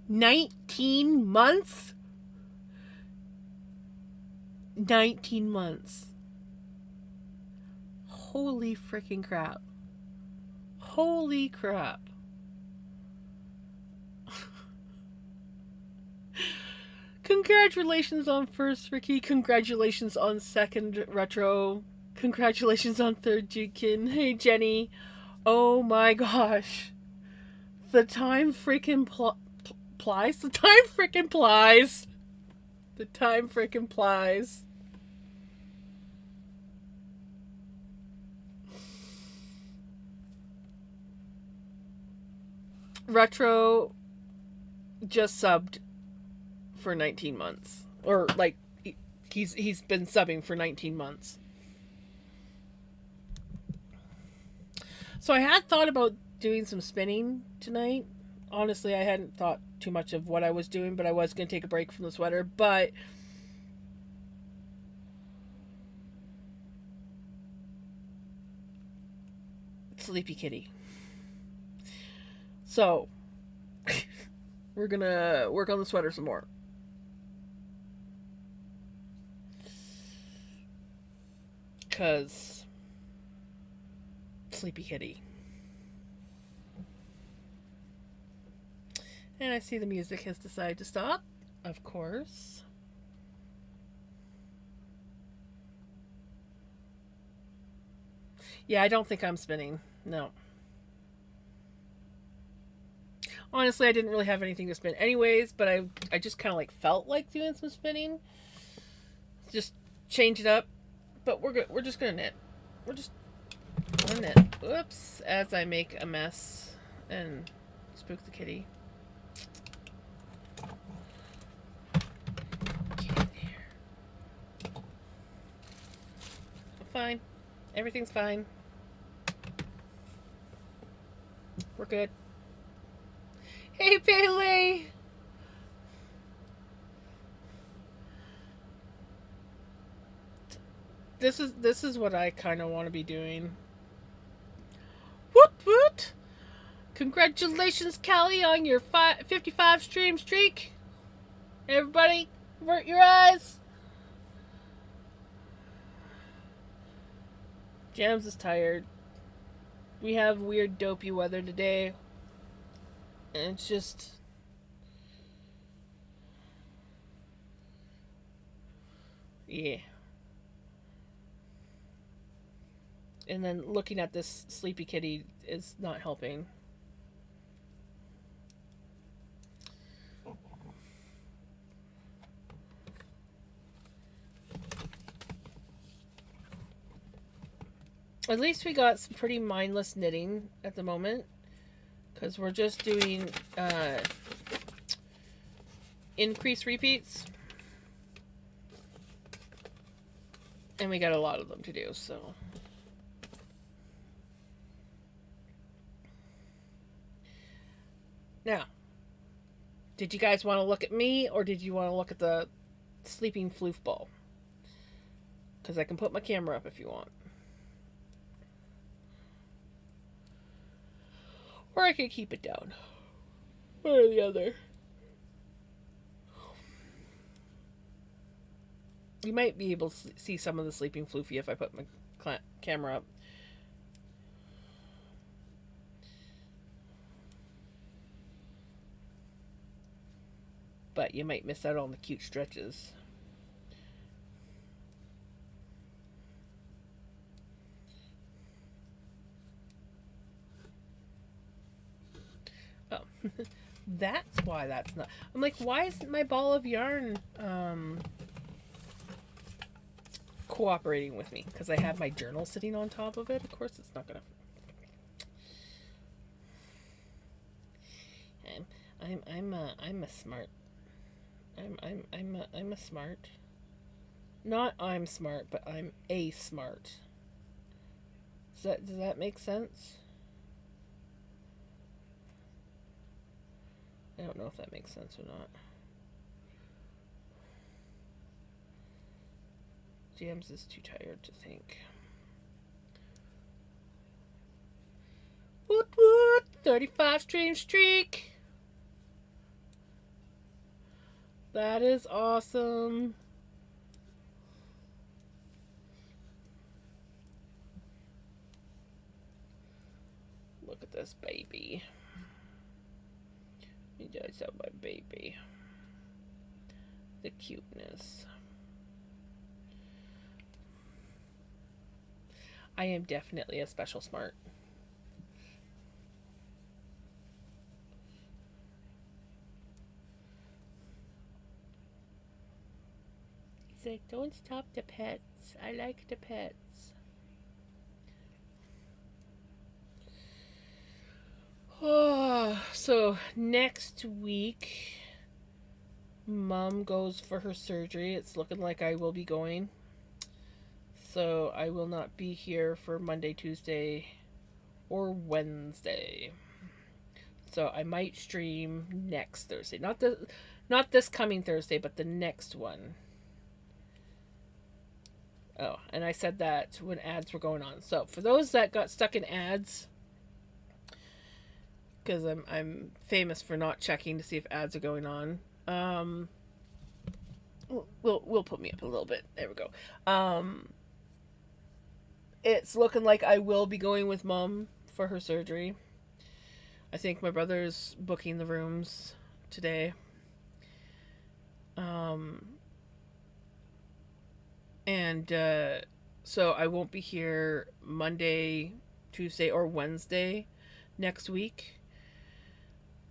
19 months? 19 months. Holy freaking crap. Holy crap. Congratulations on first, Ricky. Congratulations on second, Retro. Congratulations on third, Jukin. Hey, Jenny. Oh my gosh. The time freaking plies? The time freaking plies. The time freaking plies. Retro just subbed for 19 months. Or, like, he's been subbing for 19 months. So I had thought about doing some spinning tonight. Honestly, I hadn't thought too much of what I was doing, but I was going to take a break from the sweater. But Sleepy Kitty. So we're going to work on the sweater some more. Because Sleepy Kitty. And I see the music has decided to stop, of course. Yeah, I don't think I'm spinning. No. Honestly, I didn't really have anything to spin anyways, but I just kind of like felt like doing some spinning. Just change it up. But we're good. We're just gonna knit. We're just gonna knit. Oops, as I make a mess and spook the kitty. Get there. I'm fine. Everything's fine. We're good. Hey, Bailey! This is what I kind of want to be doing. Woot woot! Congratulations, Callie, on your 55 stream streak. Everybody, avert your eyes. Jams is tired. We have weird dopey weather today. And it's just... yeah. And then looking at this Sleepy Kitty is not helping. At least we got some pretty mindless knitting at the moment. Because we're just doing increase repeats. And we got a lot of them to do, so... Now, did you guys want to look at me, or did you want to look at the sleeping floof ball? Because I can put my camera up if you want. Or I could keep it down. One or the other. You might be able to see some of the sleeping floofy if I put my camera up. But you might miss out on the cute stretches. Oh. That's why that's not... I'm like, why isn't my ball of yarn cooperating with me? Because I have my journal sitting on top of it. Of course it's not gonna... I'm a smart... I'm a smart... Not I'm smart, but I'm a smart. Does that make sense? I don't know if that makes sense or not. Jams is too tired to think. Woot woot! 35 stream streak! That is awesome. Look at this baby. You guys have my baby. The cuteness. I am definitely a special smart. He's like, don't stop the pets. I like the pets. Oh, so next week, Mom goes for her surgery. It's looking like I will be going. So I will not be here for Monday, Tuesday, or Wednesday. So I might stream next Thursday. Not this coming Thursday, but the next one. Oh, and I said that when ads were going on. So for those that got stuck in ads, because I'm famous for not checking to see if ads are going on. We'll put me up a little bit. There we go. It's looking like I will be going with Mom for her surgery. I think my brother's booking the rooms today. Um, and so I won't be here Monday, Tuesday, or Wednesday next week.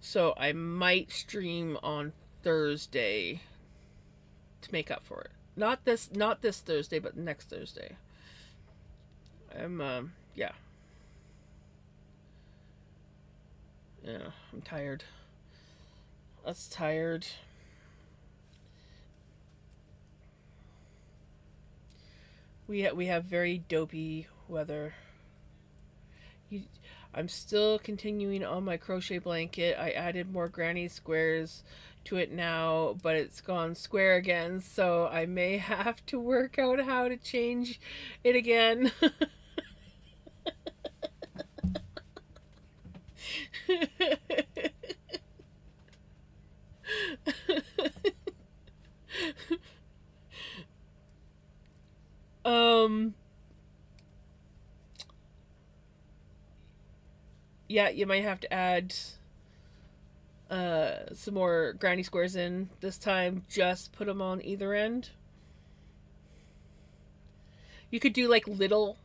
So I might stream on Thursday to make up for it. Not this Thursday, but next Thursday. Yeah. Yeah, I'm tired. That's tired. We have very dopey weather. You, I'm still continuing on my crochet blanket. I added more granny squares to it now, but it's gone square again, so I may have to work out how to change it again. um yeah, you might have to add some more granny squares in this time. Just put them on either end. You could do like little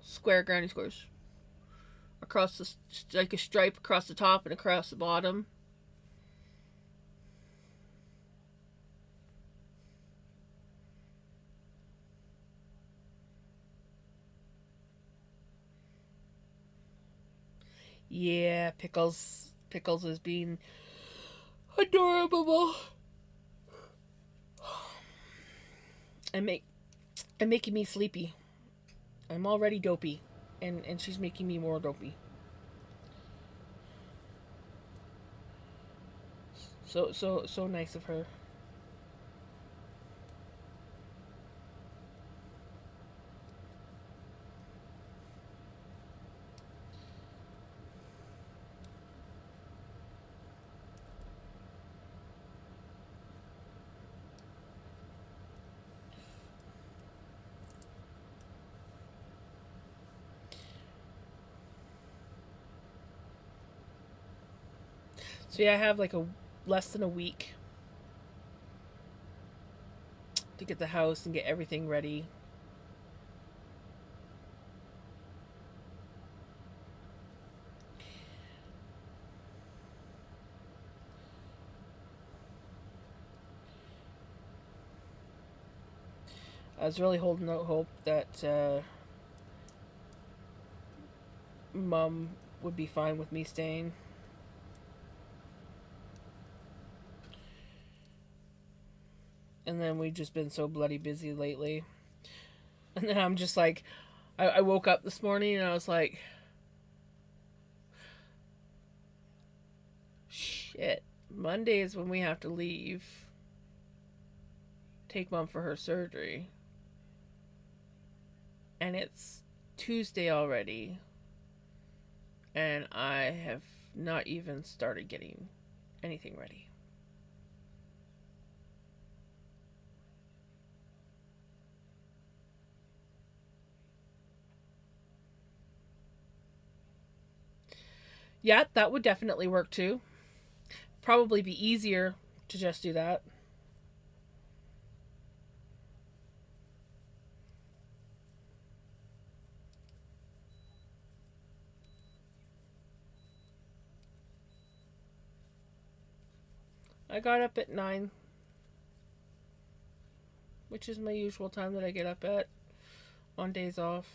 square granny squares across the, like a stripe across the top and across the bottom. Yeah, Pickles is being adorable and making me sleepy. I'm already dopey, and she's making me more dopey. So nice of her. So yeah, I have like a less than a week to get the house and get everything ready. I was really holding out hope that Mom would be fine with me staying. And then we've just been so bloody busy lately. And then I'm just like, I woke up this morning and I was like, shit. Monday is when we have to leave. Take Mom for her surgery. And it's Tuesday already. And I have not even started getting anything ready. Yeah, that would definitely work too. Probably be easier to just do that. I got up at 9, which is my usual time that I get up at on days off.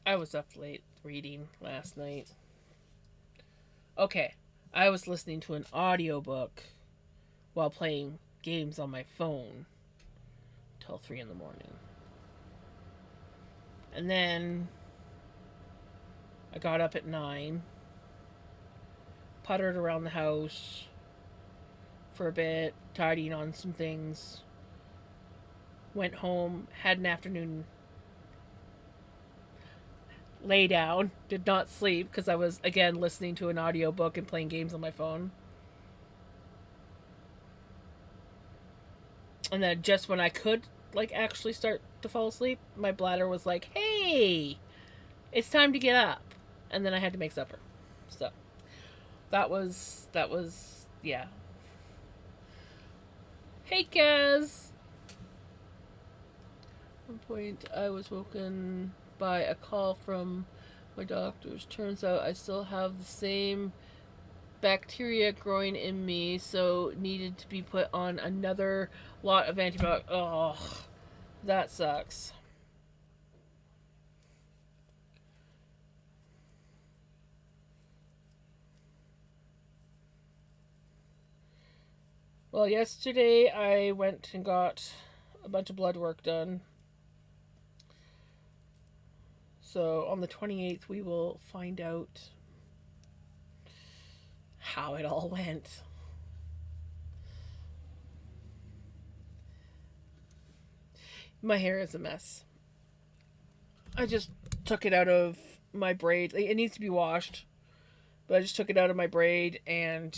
I was up late reading last night. Okay, I was listening to an audiobook while playing games on my phone till 3 in the morning. And then I got up at 9, puttered around the house for a bit, tidying on some things, went home, had an afternoon, lay down, did not sleep because I was again listening to an audiobook and playing games on my phone. And then just when I could like actually start to fall asleep, my bladder was like, "Hey, it's time to get up." And then I had to make supper. So, that was yeah. Hey, Kaz. At one point, I was woken by a call from my doctors. Turns out I still have the same bacteria growing in me, so needed to be put on another lot of antibiotics. Oh, that sucks. Well, yesterday I went and got a bunch of blood work done. So on the 28th, we will find out how it all went. My hair is a mess. I just took it out of my braid. It needs to be washed, but I just took it out of my braid and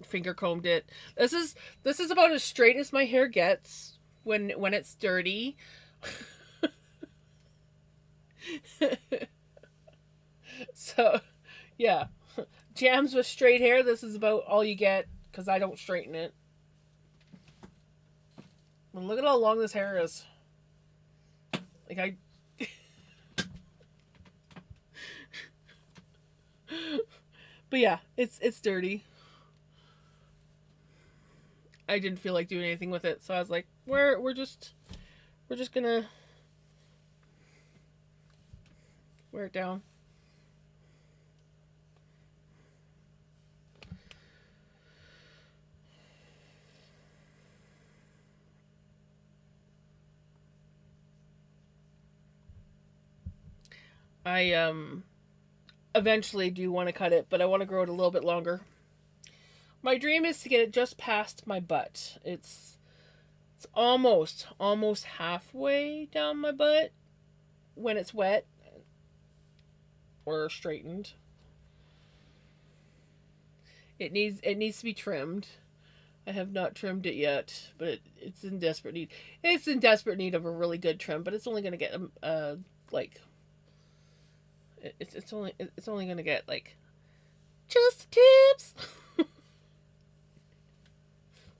finger combed it. This is about as straight as my hair gets when it's dirty. So, yeah. Jams with straight hair, this is about all you get because I don't straighten it. And look at how long this hair is. Like, I. But yeah, it's dirty. I didn't feel like doing anything with it, so I was like, we're just gonna wear it down. I eventually do want to cut it, but I want to grow it a little bit longer. My dream is to get it just past my butt. It's almost halfway down my butt when it's wet or straightened. It needs to be trimmed. I have not trimmed it yet, but it's in desperate need. It's in desperate need of a really good trim, but it's only gonna get like it's only gonna get like just tips.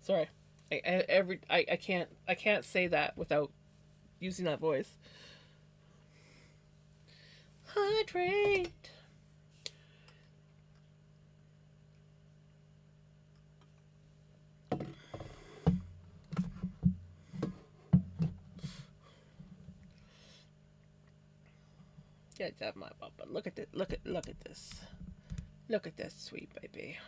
Sorry, I can't say that without using that voice. Hydrate. Yeah, that's my papa. Look at this. Look at this. Look at this, sweet baby.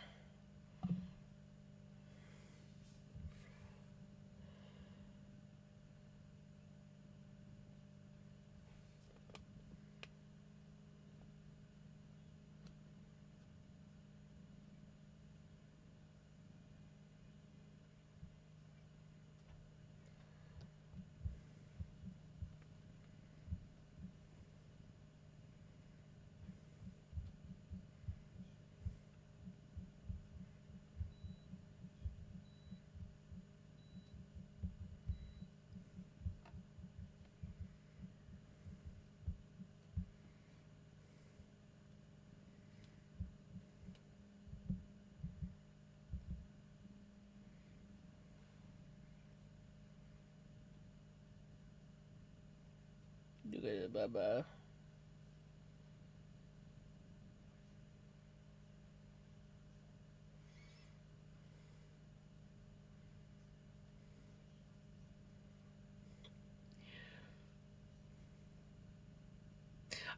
Baba.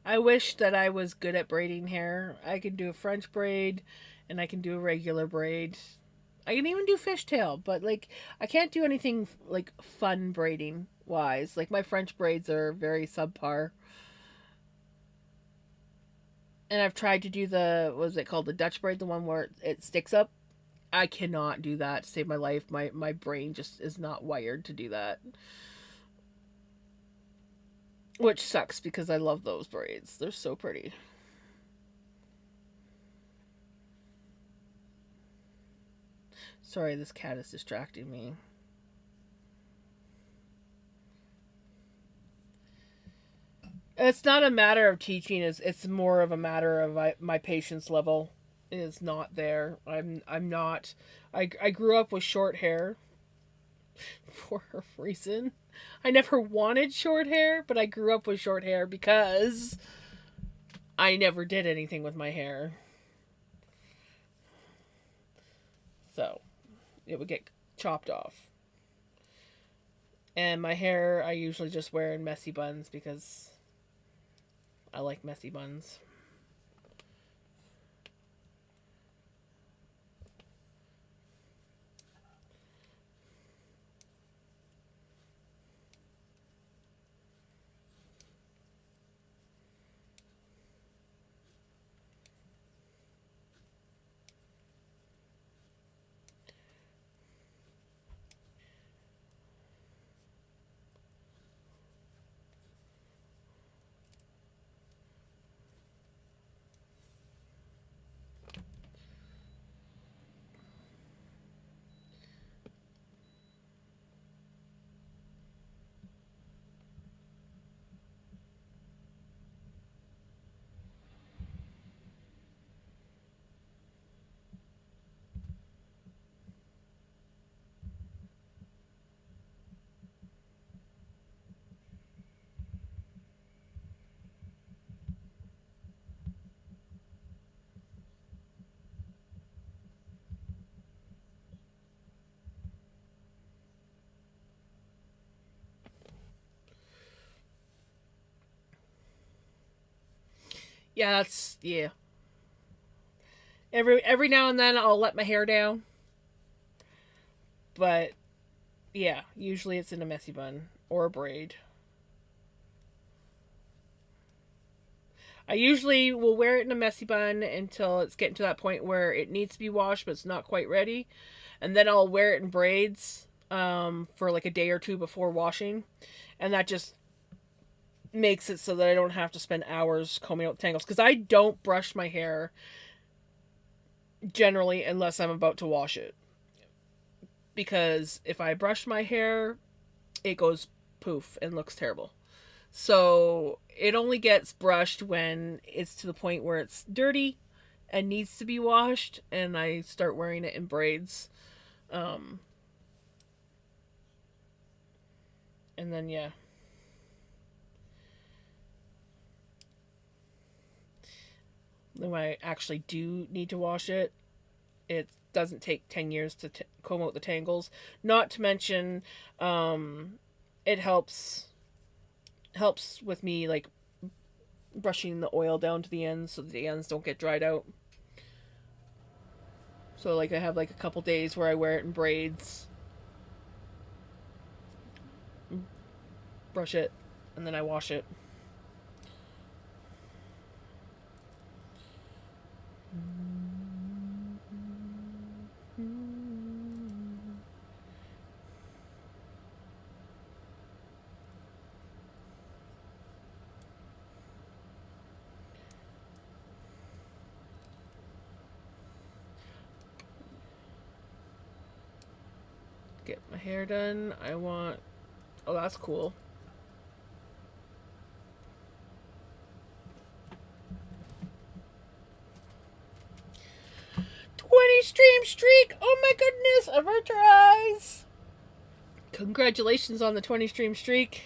I wish that I was good at braiding hair. I can do a French braid and I can do a regular braid. I can even do fishtail, but like I can't do anything like fun braiding wise. Like my French braids are very subpar. And I've tried to do the what is it called, the Dutch braid, the one where it sticks up. I cannot do that to save my life. My brain just is not wired to do that. Which sucks because I love those braids. They're so pretty. Sorry, this cat is distracting me. It's not a matter of teaching. It's more of a matter of my patience level is not there. I'm not. I grew up with short hair for a reason. I never wanted short hair, but I grew up with short hair because I never did anything with my hair. So it would get chopped off. And my hair I usually just wear in messy buns because I like messy buns. Yeah, that's yeah. Every now and then I'll let my hair down, but yeah, usually it's in a messy bun or a braid. I usually will wear it in a messy bun until it's getting to that point where it needs to be washed, but it's not quite ready, and then I'll wear it in braids for like a day or two before washing, and that just makes it so that I don't have to spend hours combing out the tangles because I don't brush my hair generally unless I'm about to wash it. Because if I brush my hair, it goes poof and looks terrible. So it only gets brushed when it's to the point where it's dirty and needs to be washed, and I start wearing it in braids. Um, and then, yeah. Then when I actually do need to wash it, it doesn't take 10 years to comb out the tangles. Not to mention, it helps with me like brushing the oil down to the ends so the ends don't get dried out. So like I have like a couple days where I wear it in braids, brush it, and then I wash it. Get my hair done. I want. Oh, that's cool. 20 stream streak! Oh my goodness! Avert your eyes! Congratulations on the 20 stream streak.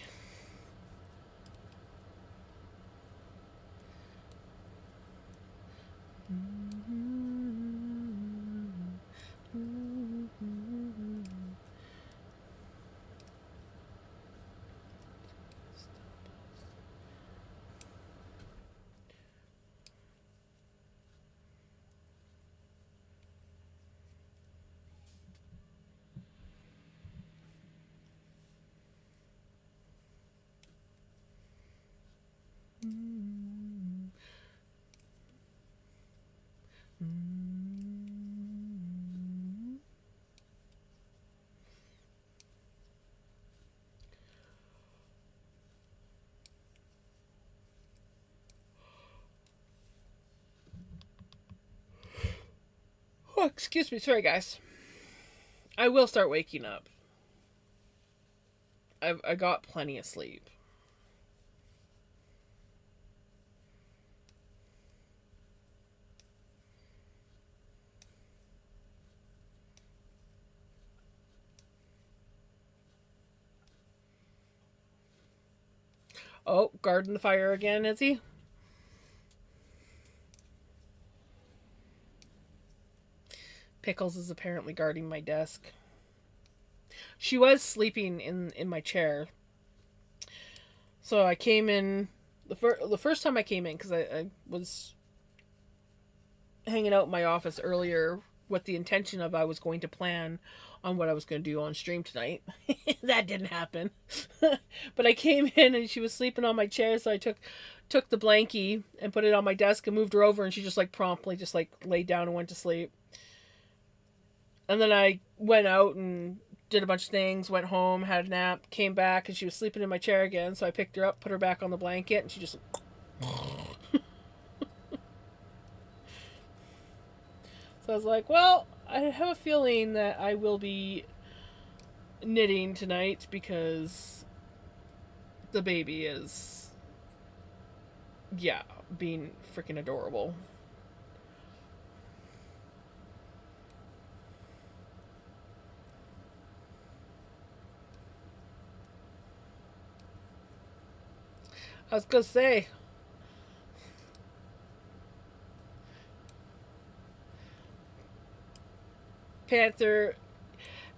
Excuse me. Sorry, guys. I will start waking up. I got plenty of sleep. Oh, guarding the fire again, is he? Pickles is apparently guarding my desk. She was sleeping in my chair. So I came in the first time I came in because I was hanging out in my office earlier with the intention of I was going to plan on what I was going to do on stream tonight. That didn't happen. But I came in and she was sleeping on my chair, so I took the blankie and put it on my desk and moved her over, and she just like promptly just like laid down and went to sleep. And then I went out and did a bunch of things, went home, had a nap, came back, and she was sleeping in my chair again, so I picked her up, put her back on the blanket, and she just So I was like, well, I have a feeling that I will be knitting tonight because the baby is, yeah, being freaking adorable. I was gonna say, Panther,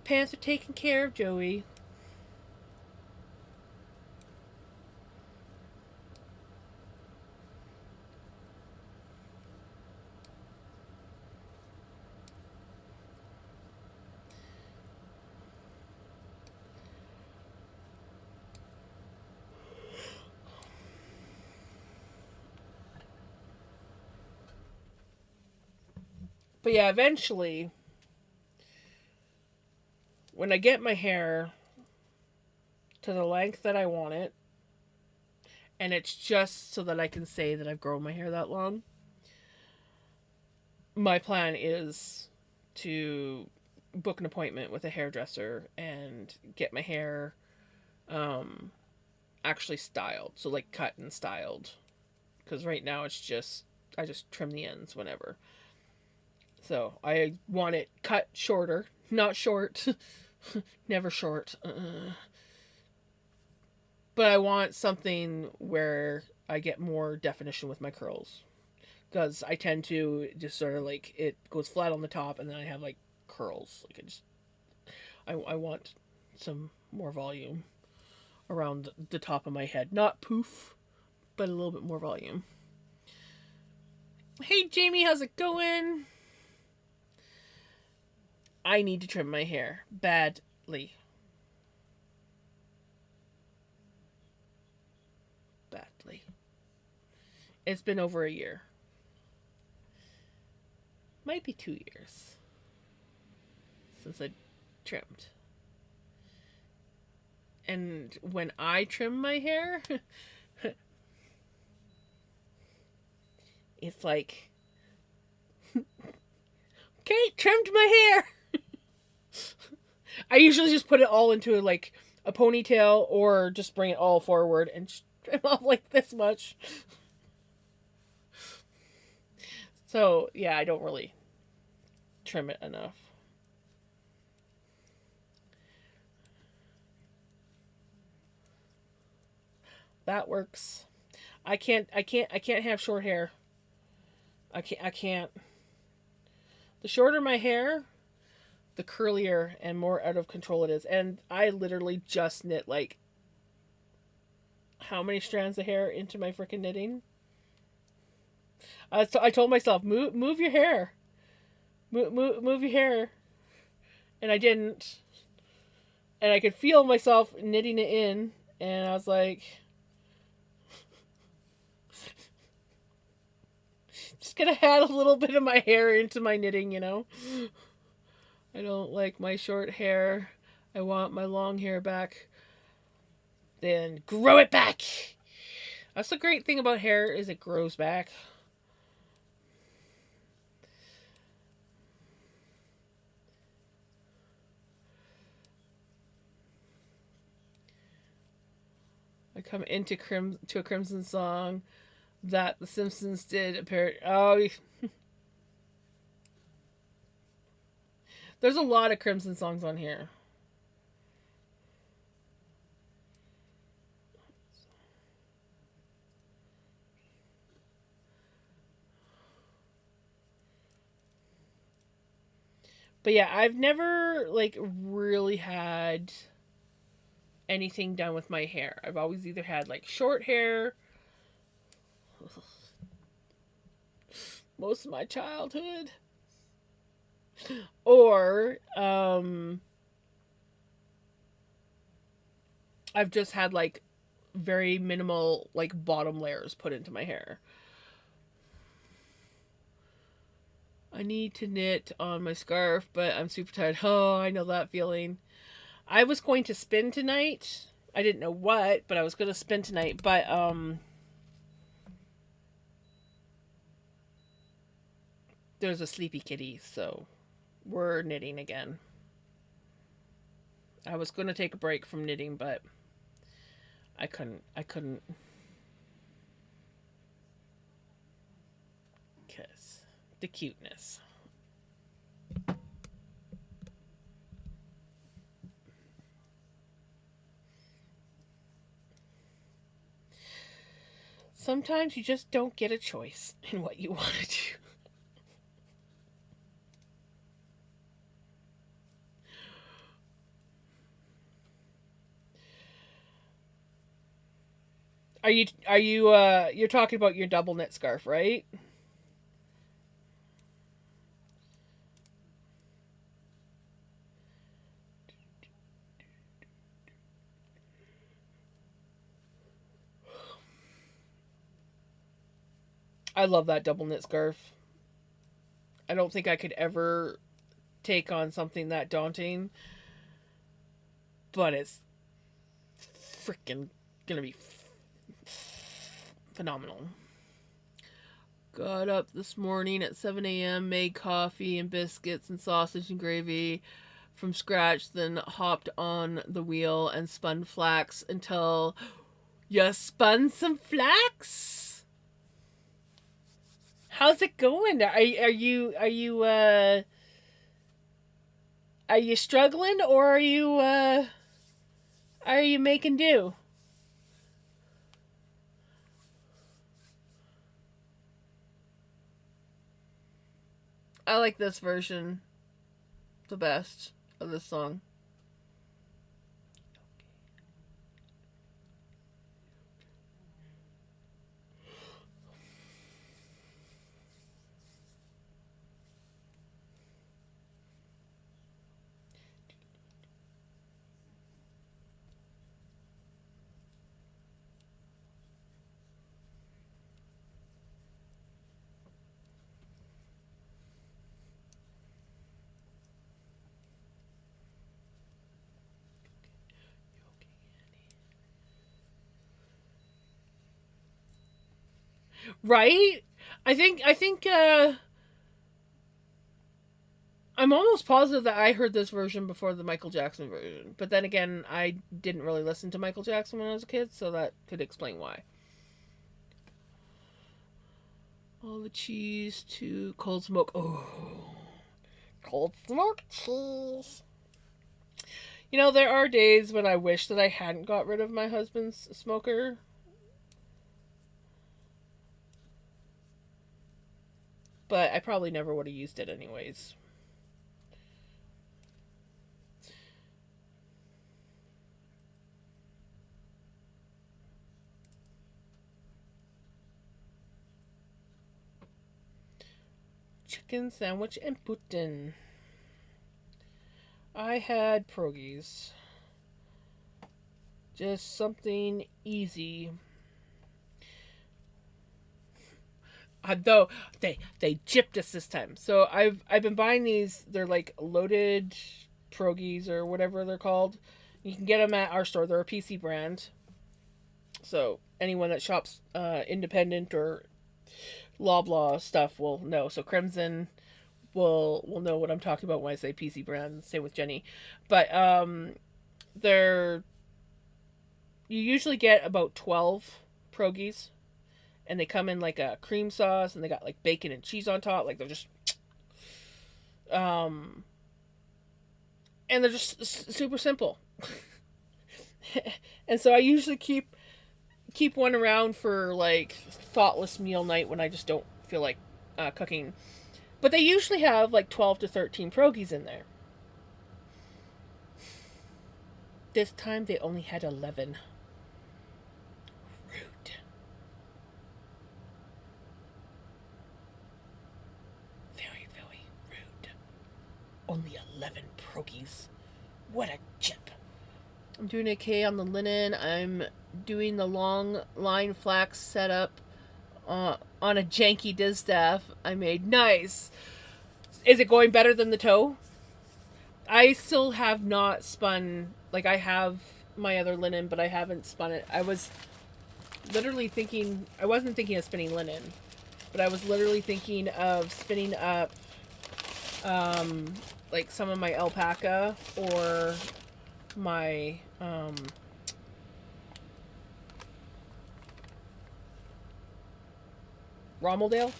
Panther taking care of Joey. But yeah, eventually, when I get my hair to the length that I want it, and it's just so that I can say that I've grown my hair that long, my plan is to book an appointment with a hairdresser and get my hair actually styled. So, like, cut and styled. Because right now it's just, I just trim the ends whenever. So, I want it cut shorter, not short. Never short. But I want something where I get more definition with my curls. Because I tend to just sort of like, it goes flat on the top and then I have like curls. Like I want some more volume around the top of my head. Not poof, but a little bit more volume. Hey Jamie, how's it going? I need to trim my hair badly. Badly. It's been over a year. Might be 2 years since I trimmed. And when I trim my hair, it's like, okay, trimmed my hair. I usually just put it all into like a ponytail or just bring it all forward and trim off like this much. So, yeah, I don't really trim it enough. That works. I can't have short hair. I can't. The shorter my hair, the curlier and more out of control it is. And I literally just knit like how many strands of hair into my freaking knitting? I told myself, move your hair. Move your hair. And I didn't. And I could feel myself knitting it in. And I was like, just gonna add a little bit of my hair into my knitting, you know? I don't like my short hair. I want my long hair back. Then grow it back. That's the great thing about hair is it grows back. come into to a Crimson song that The Simpsons did appear. Oh, there's a lot of Crimson songs on here. But yeah, I've never like really had anything done with my hair. I've always either had like short hair most of my childhood or I've just had like very minimal like bottom layers put into my hair. I need to knit on my scarf, but I'm super tired. Oh, I know that feeling. I was going to spin tonight. I didn't know what, but I was going to spin tonight, but there's a sleepy kitty, so we're knitting again. I was going to take a break from knitting, but I couldn't cuz the cuteness. Sometimes you just don't get a choice in what you want to do. Are you you're talking about your double knit scarf, right? I love that double knit scarf. I don't think I could ever take on something that daunting, but it's freaking gonna be phenomenal. Got up this morning at 7 a.m., made coffee and biscuits and sausage and gravy from scratch, then hopped on the wheel and spun flax until you spun some flax. How's it going? Are you struggling or are you making do? I like this version the best of this song. Right? I think I'm almost positive that I heard this version before the Michael Jackson version. But then again, I didn't really listen to Michael Jackson when I was a kid, so that could explain why. All the cheese to cold smoke. Oh, cold smoke cheese. You know, there are days when I wish that I hadn't got rid of my husband's smoker, but I probably never would have used it anyways. Chicken sandwich and pudding. I had pierogies. Just something easy. Though they gypped us this time. So I've been buying these. They're like loaded pierogies or whatever they're called. You can get them at our store. They're a PC brand. So anyone that shops independent or Loblaw stuff will know. So Crimson will know what I'm talking about when I say PC brand. Same with Jenny, but they're you usually get about 12 pierogies, and they come in like a cream sauce, and they got like bacon and cheese on top. Like they're just, um, and they're just super simple. And so I usually keep one around for like thoughtless meal night when I just don't feel like cooking. But they usually have like 12 to 13 pierogies in there. This time they only had 11. Rude. Very, very rude. Only 11 pierogies. What a chip. I'm doing okay on the linen. I'm doing the long line flax setup on a janky distaff I made. Nice. Is it going better than the toe? I still have not spun. Like, I have my other linen, but I haven't spun it. I was literally thinking, I wasn't thinking of spinning linen, but I was literally thinking of spinning up like some of my alpaca or my Rommeldale.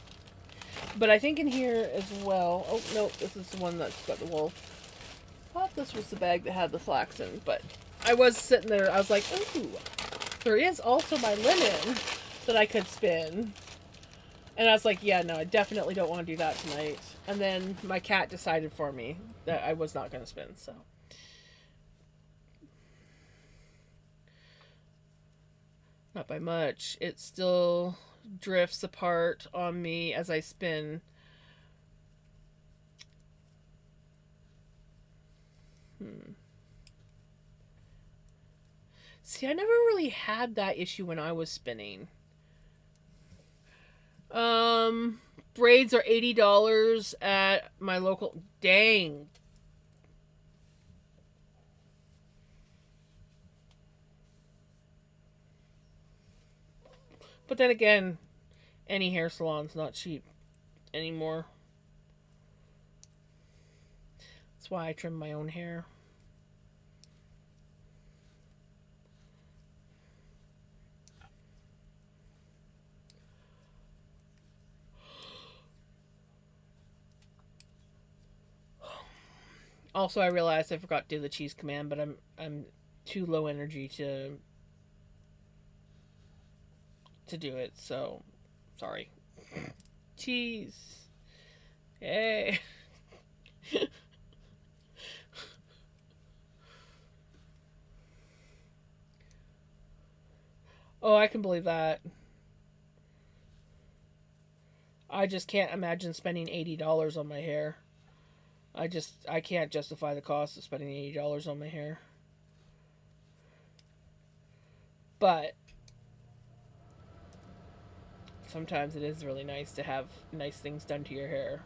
But I think in here as well. Oh no, this is the one that's got the wool. I thought this was the bag that had the flaxen, but I was sitting there. I was like, ooh, there is also my linen that I could spin. And I was like, yeah, no, I definitely don't want to do that tonight. And then my cat decided for me that I was not going to spin, so. Not by much. It still drifts apart on me as I spin. See, I never really had that issue when I was spinning. Braids are $80 at my local. Dang. But then again, any hair salon's not cheap anymore. That's why I trim my own hair. Also, I realized I forgot to do the cheese command, but I'm too low energy to do it. So, sorry. Cheese. Yay. Oh, I can believe that. I just can't imagine spending $80 on my hair. I can't justify the cost of spending $80 on my hair. But sometimes it is really nice to have nice things done to your hair.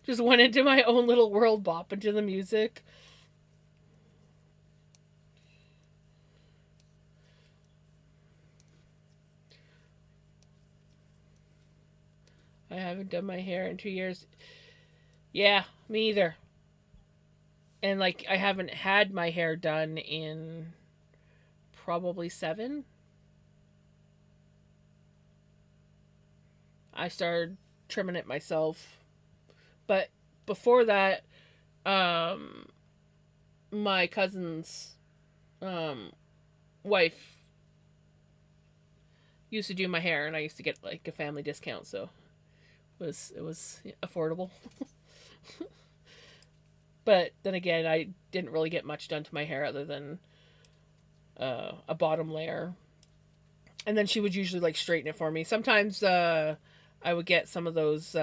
Just went into my own little world bopping to the music. I haven't done my hair in 2 years. Yeah, me either. And like I haven't had my hair done in probably 7. I started trimming it myself. But before that, um, my cousin's um, wife used to do my hair, and I used to get like a family discount, so it was affordable. But then again, I didn't really get much done to my hair other than a bottom layer, and then she would usually like straighten it for me. Sometimes I would get some of those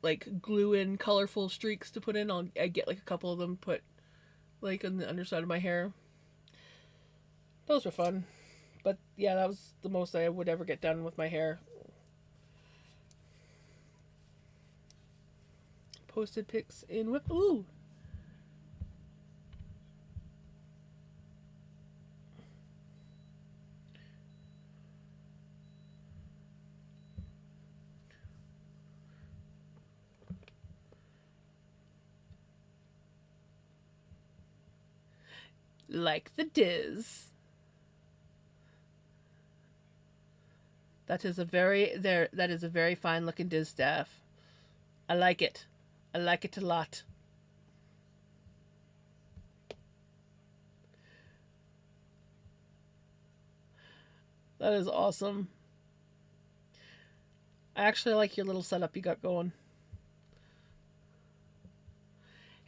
like glue in colorful streaks to put in. I get like a couple of them put like on the underside of my hair. Those were fun. But yeah, that was the most I would ever get done with my hair. Posted pics in whip. Ooh. Like the Diz. That is a very there. That is a very fine looking distaff. I like it. I like it a lot. That is awesome. I actually like your little setup you got going.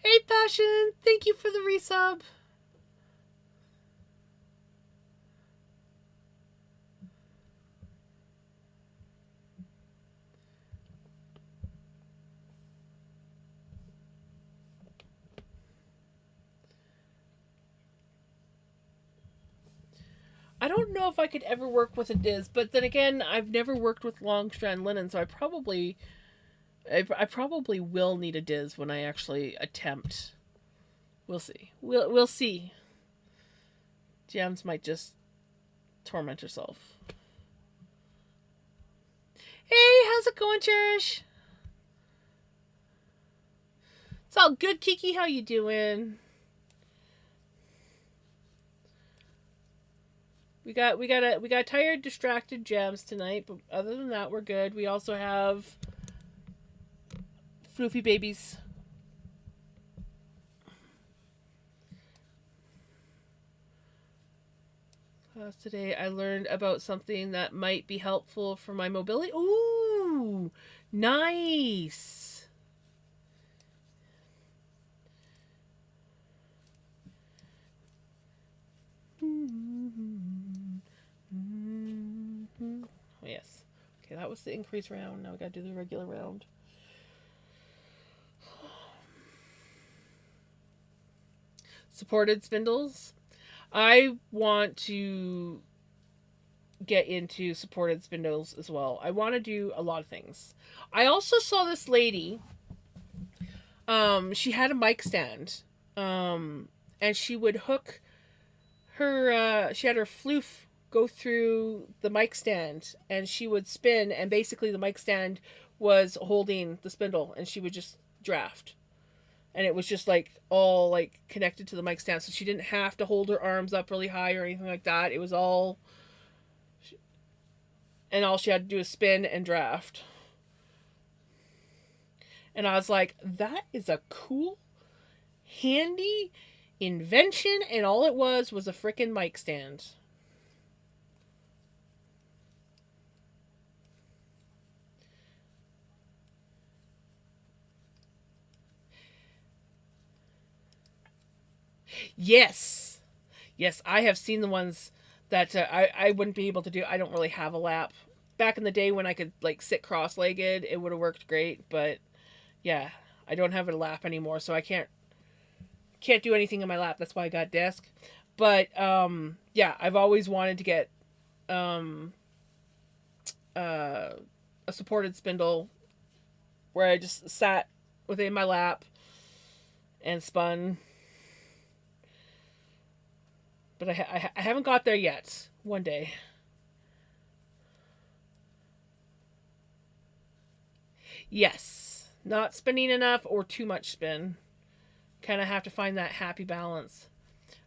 Hey, Passion! Thank you for the resub. I don't know if I could ever work with a Diz, but then again, I've never worked with long strand linen, so I probably will need a Diz when I actually attempt. We'll see. We'll see. Gems might just torment herself. Hey, how's it going, Cherish? It's all good, Kiki. How you doing? We got tired, distracted gems tonight, but other than that, we're good. We also have floofy babies. Today I learned about something that might be helpful for my mobility. Ooh, nice. Oh, yes. Okay, that was the increase round. Now we gotta do the regular round. Supported spindles. I want to get into supported spindles as well. I want to do a lot of things. I also saw this lady. She had a mic stand. And she would hook her. She had her floof go through the mic stand, and she would spin, and basically the mic stand was holding the spindle, and she would just draft. And it was just like all like connected to the mic stand, so she didn't have to hold her arms up really high or anything like that. It was all, and all she had to do is spin and draft. And I was like, that is a cool, handy invention, and all it was a freaking mic stand. Yes. Yes, I have seen the ones that I wouldn't be able to do. I don't really have a lap. Back in the day when I could like sit cross-legged, it would have worked great, but yeah, I don't have a lap anymore, so I can't do anything in my lap. That's why I got desk. But yeah, I've always wanted to get um uh a supported spindle where I just sat within my lap and spun. But I haven't got there yet. One day. Yes. Not spinning enough or too much spin. Kind of have to find that happy balance.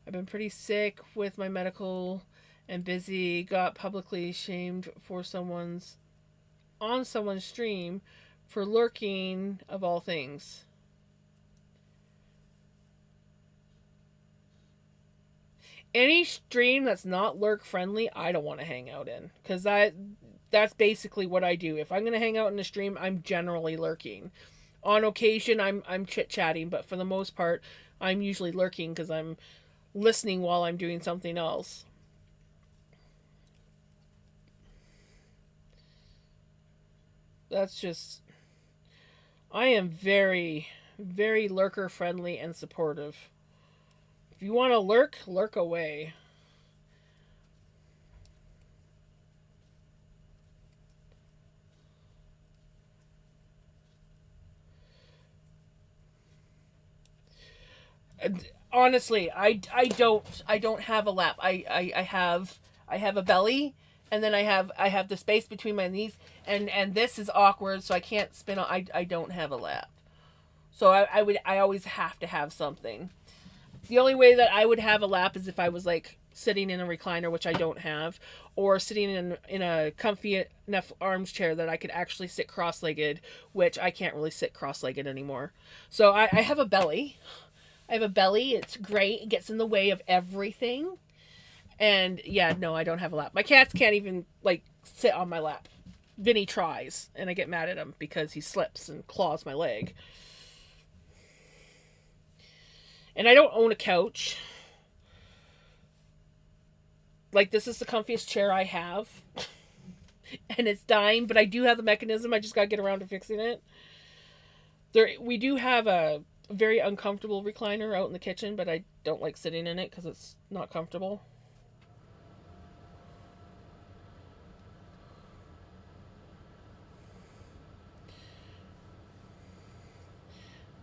I've been pretty sick with my medical and busy. Got publicly shamed for someone's on someone's stream for lurking of all things. Any stream that's not lurk friendly, I don't want to hang out in, because that's basically what I do. If I'm going to hang out in a stream, I'm generally lurking. On occasion, I'm chit chatting, but for the most part, I'm usually lurking because I'm listening while I'm doing something else. That's just. I am very, very lurker friendly and supportive. If you want to lurk, lurk away. Honestly, I don't have a lap. I have a belly, and then I have the space between my knees, and this is awkward, so I can't spin on. I don't have a lap, so I always have to have something. The only way that I would have a lap is if I was like sitting in a recliner, which I don't have, or sitting in a comfy enough arms chair that I could actually sit cross legged, which I can't really sit cross legged anymore. So I have a belly. I have a belly. It's great. It gets in the way of everything. And yeah, no, I don't have a lap. My cats can't even like sit on my lap. Vinny tries, and I get mad at him because he slips and claws my leg. And I don't own a couch. Like, this is the comfiest chair I have. And it's dying, but I do have the mechanism. I just gotta get around to fixing it. We do have a very uncomfortable recliner out in the kitchen, but I don't like sitting in it because it's not comfortable.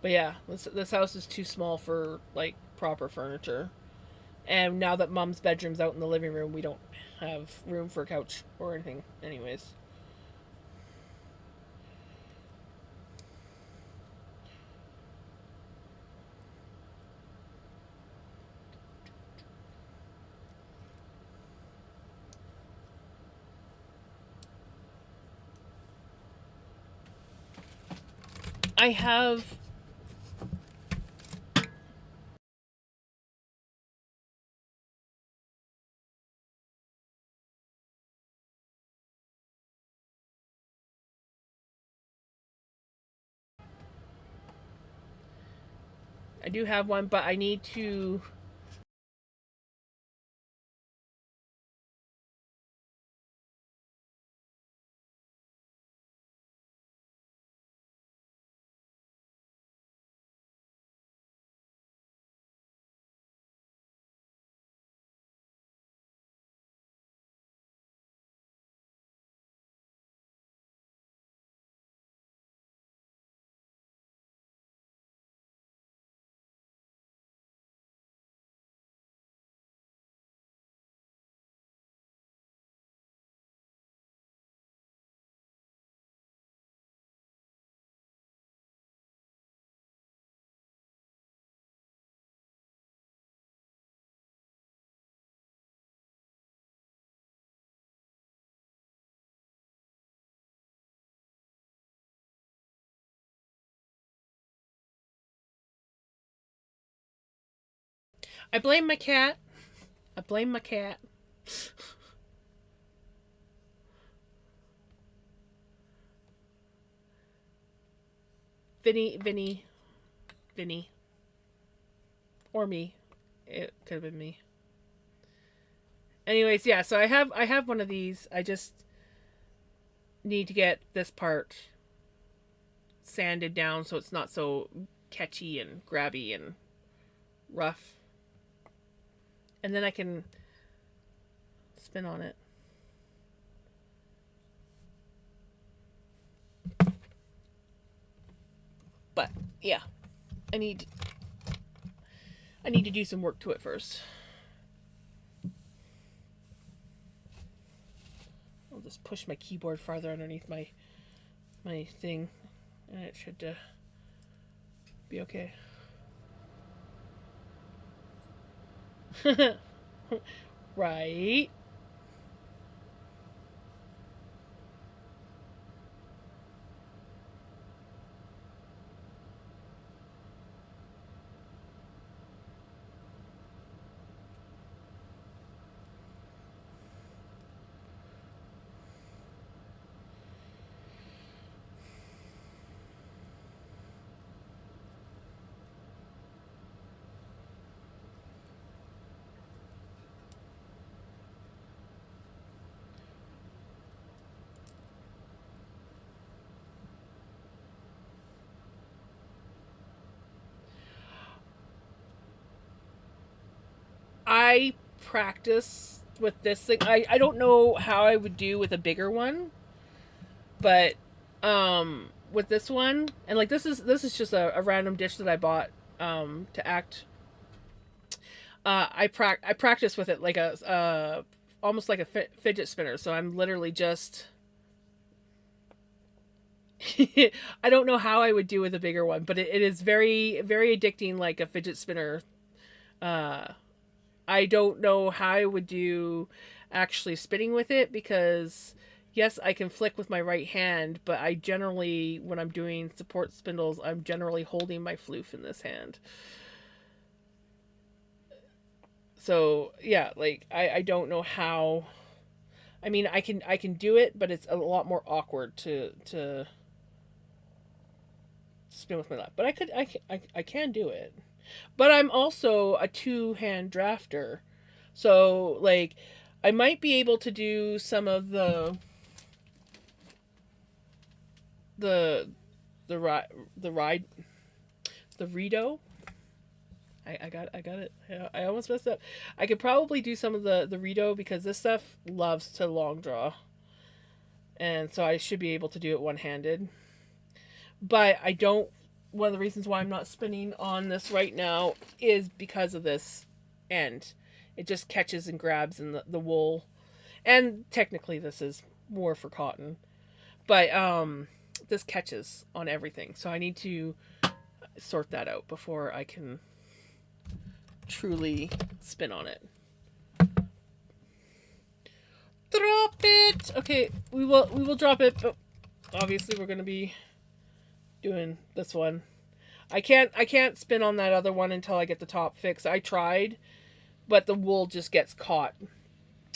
But yeah, this house is too small for like proper furniture. And now that Mom's bedroom's out in the living room, we don't have room for a couch or anything. Anyways. I have I do have one, but I need to I blame my cat. I blame my cat. Vinny. Or me. It could have been me. Anyways, yeah, so I have one of these. I just need to get this part sanded down so it's not so catchy and grabby and rough. And then I can spin on it. But yeah, I need to do some work to it first. I'll just push my keyboard farther underneath my thing, and it should be okay. Right. I practice with this thing. I don't know how I would do with a bigger one, but with this one, and like this is just a random dish that I bought to act. I practice with it like a almost like a fidget spinner. So I'm literally just I don't know how I would do with a bigger one, but it is very addicting like a fidget spinner. Uh, I don't know how I would do actually spinning with it because yes, I can flick with my right hand, but I generally when I'm doing support spindles, I'm generally holding my floof in this hand. So yeah, like I don't know how. I mean, I can do it, but it's a lot more awkward to spin with my left. But I can do it. But I'm also a two-hand drafter. So like I might be able to do some of the the ride the ride the Rito. I got it. I almost messed up. I could probably do some of the Rito because this stuff loves to long draw, and so I should be able to do it one handed. But I don't. One of the reasons why I'm not spinning on this right now is because of this end. It just catches and grabs in the wool, and technically this is more for cotton, but this catches on everything. So I need to sort that out before I can truly spin on it. Drop it. Okay, we will drop it. But obviously, we're gonna be doing this one. I can't spin on that other one until I get the top fixed. I tried, but the wool just gets caught.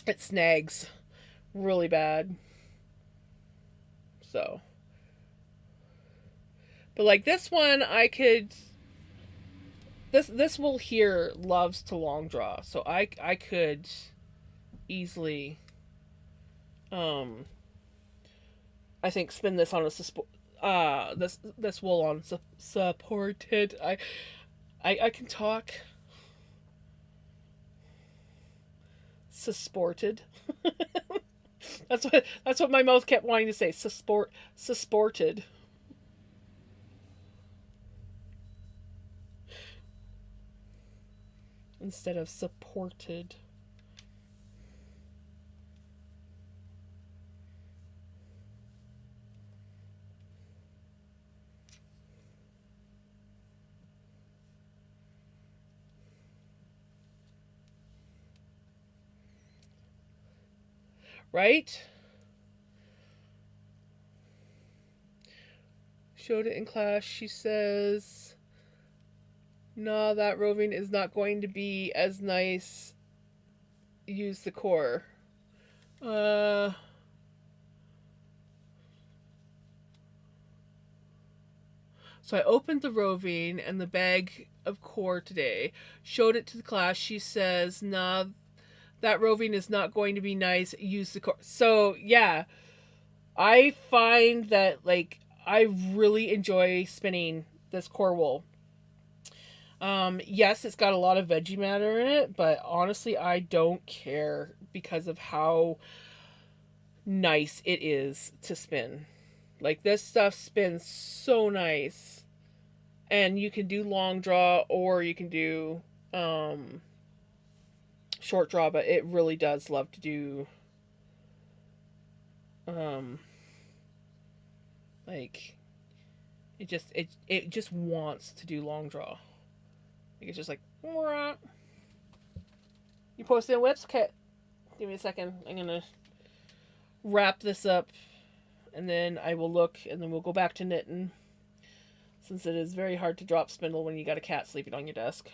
It snags really bad. So, but like this one, I could. This wool here loves to long draw, so I could easily I think spin this on a this wool on supported. I can talk susported. That's what my mouth kept wanting to say. Susported. Instead of supported. Right? Showed it in class. She says, "No, that roving is not going to be as nice. Use the core." Uh, so I opened the roving and the bag of core today. Showed it to the class. She says, "Nah, that roving is not going to be nice. Use the core." So yeah, I find that like I really enjoy spinning this core wool. Yes, it's got a lot of veggie matter in it, but honestly, I don't care because of how nice it is to spin. Like this stuff spins so nice, and you can do long draw or you can do um short draw, but it really does love to do um like it just wants to do long draw. Like it's just like you posting whips? Okay, give me a second. I'm gonna wrap this up, and then I will look, and then we'll go back to knitting, since it is very hard to drop spindle when you got a cat sleeping on your desk.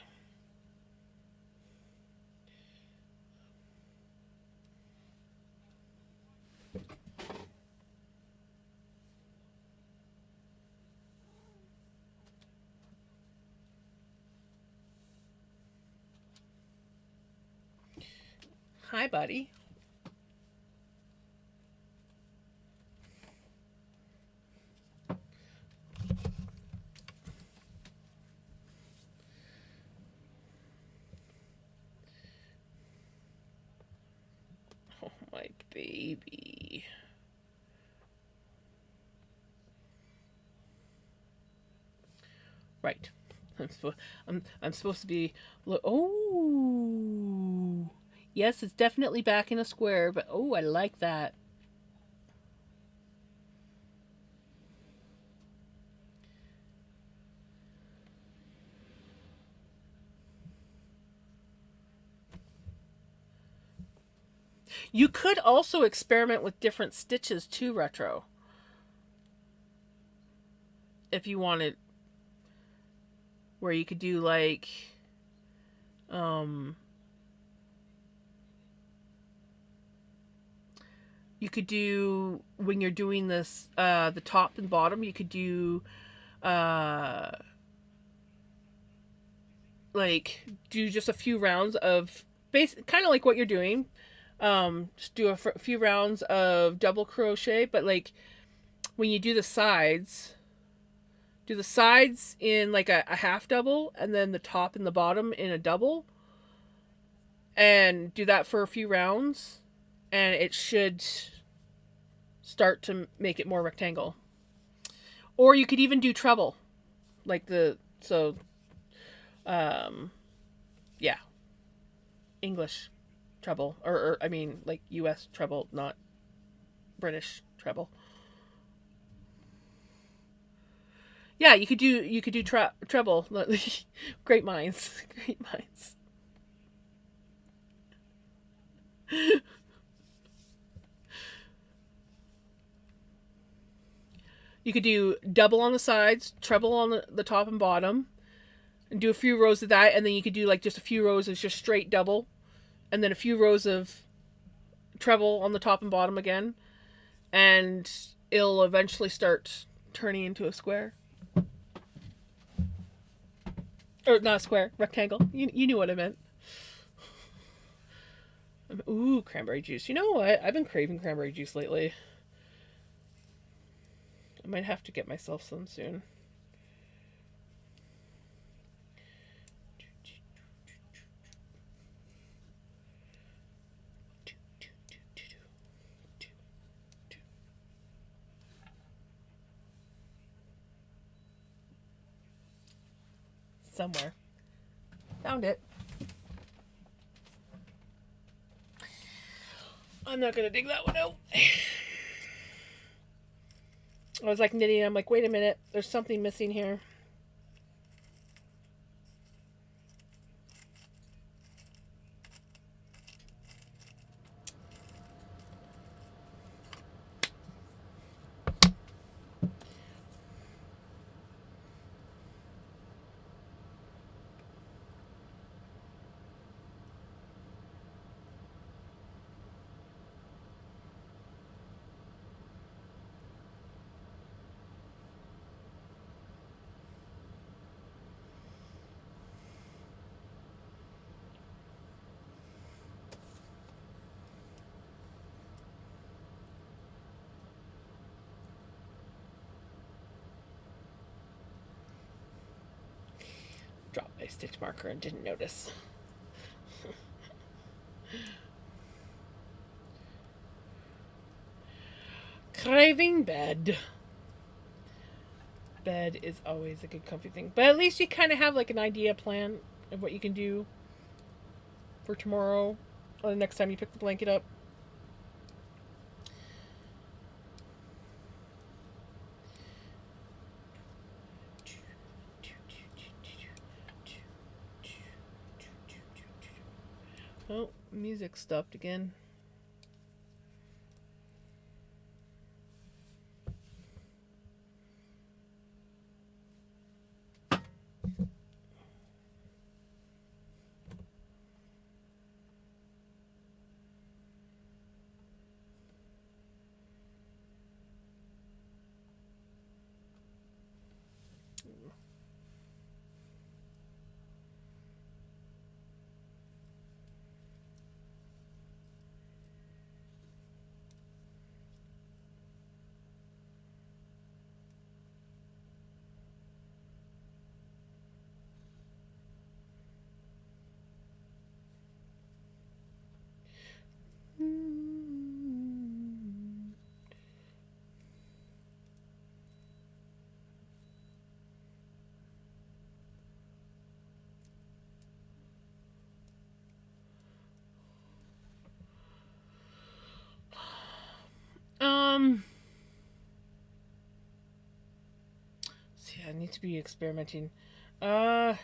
Hi, buddy. baby. Right. I'm supposed to be. Oh. Yes, it's definitely back in a square, but oh, I like that. You could also experiment with different stitches too, retro, if you wanted, where you could do like um you could do when you're doing this the top and bottom, you could do uh like do just a few rounds of base, kind of like what you're doing. Just do a few rounds of double crochet, but like when you do the sides in like a half double, and then the top and the bottom in a double, and do that for a few rounds, and it should start to make it more rectangle. Or you could even do treble, like the so yeah, English treble, or I mean like U.S. treble, not British treble. Yeah, you could do treble. Great minds, great minds. You could do double on the sides, treble on the top and bottom, and do a few rows of that, and then you could do like just a few rows of just straight double, and then a few rows of treble on the top and bottom again, and it'll eventually start turning into a square. Or not a square, rectangle. You knew what I meant. Ooh, cranberry juice. You know what? I've been craving cranberry juice lately. I might have to get myself some soon. Somewhere. Found it. I'm not gonna dig that one out. I was like knitting. I'm like, wait a minute. There's something missing here. Dropped my stitch marker and didn't notice. Craving bed. Bed is always a good comfy thing. But at least you kind of have like an idea plan of what you can do for tomorrow or the next time you pick the blanket up. Oh, music stopped again. See, I need to be experimenting. Uh,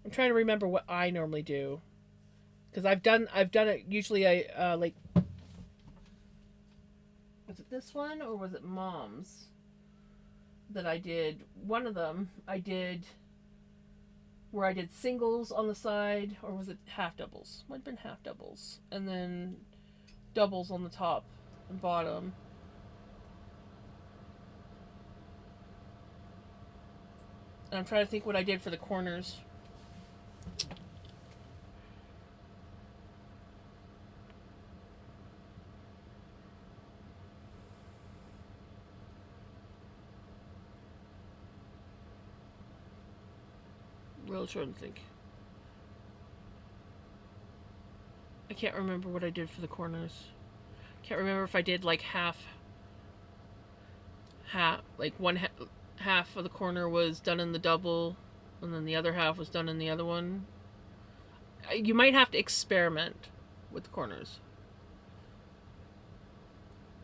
I'm trying to remember what I normally do because I've done it. Usually, I like. Was it this one or was it Mom's that I did? One of them I did where I did singles on the side, or was it half doubles? Might have been half doubles, and then doubles on the top and bottom. And I'm trying to think what I did for the corners. Really trying to think. I can't remember what I did for the corners. Can't remember if I did like half, like half of the corner was done in the double, and then the other half was done in the other one. You might have to experiment with the corners.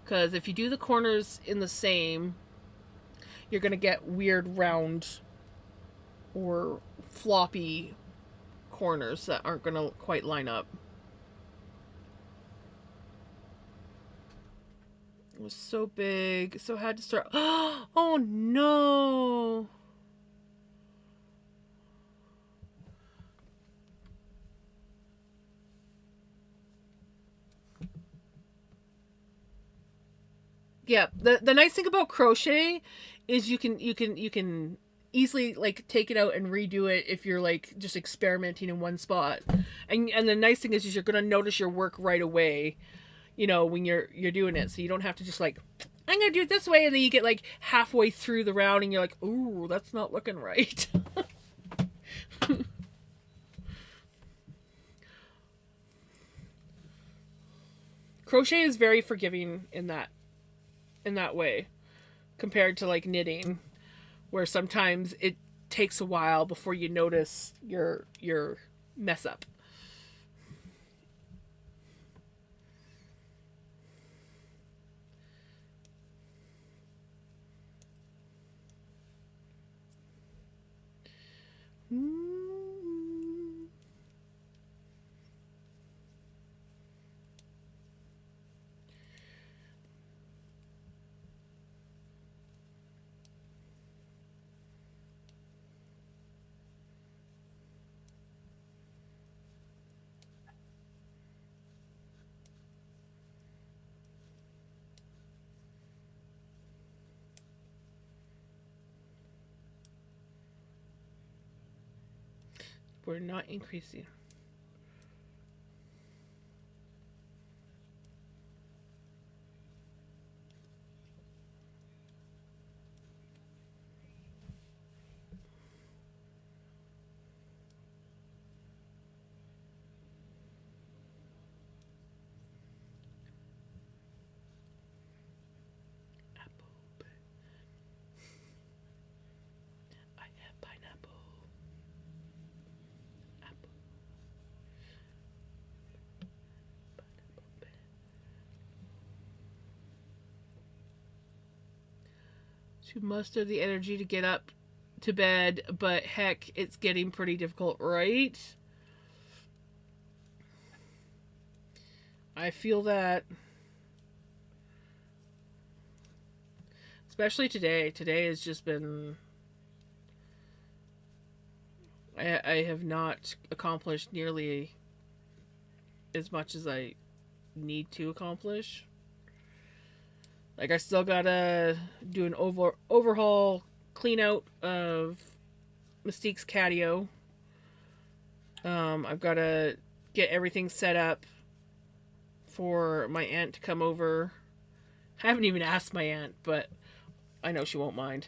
Because if you do the corners in the same, you're going to get weird round or floppy corners that aren't going to quite line up. It was so big, so I had to start. Oh no! Yeah, the nice thing about crochet is you can easily like take it out and redo it if you're like just experimenting in one spot. And the nice thing is you're gonna notice your work right away, you know, when you're doing it. So you don't have to just like, I'm gonna do it this way, and then you get like halfway through the round and you're like, ooh, that's not looking right. Crochet is very forgiving in that way compared to like knitting, where sometimes it takes a while before you notice your mess up. We're not increasing. I have pineapple. Apple. To muster the energy to get up to bed, but heck, it's getting pretty difficult, right? I feel that. Especially today. Today has just been. I have not accomplished nearly as much as I need to accomplish. Like, I still gotta do an overhaul, clean out of Mystique's catio. I've gotta get everything set up for my aunt to come over. I haven't even asked my aunt, but I know she won't mind.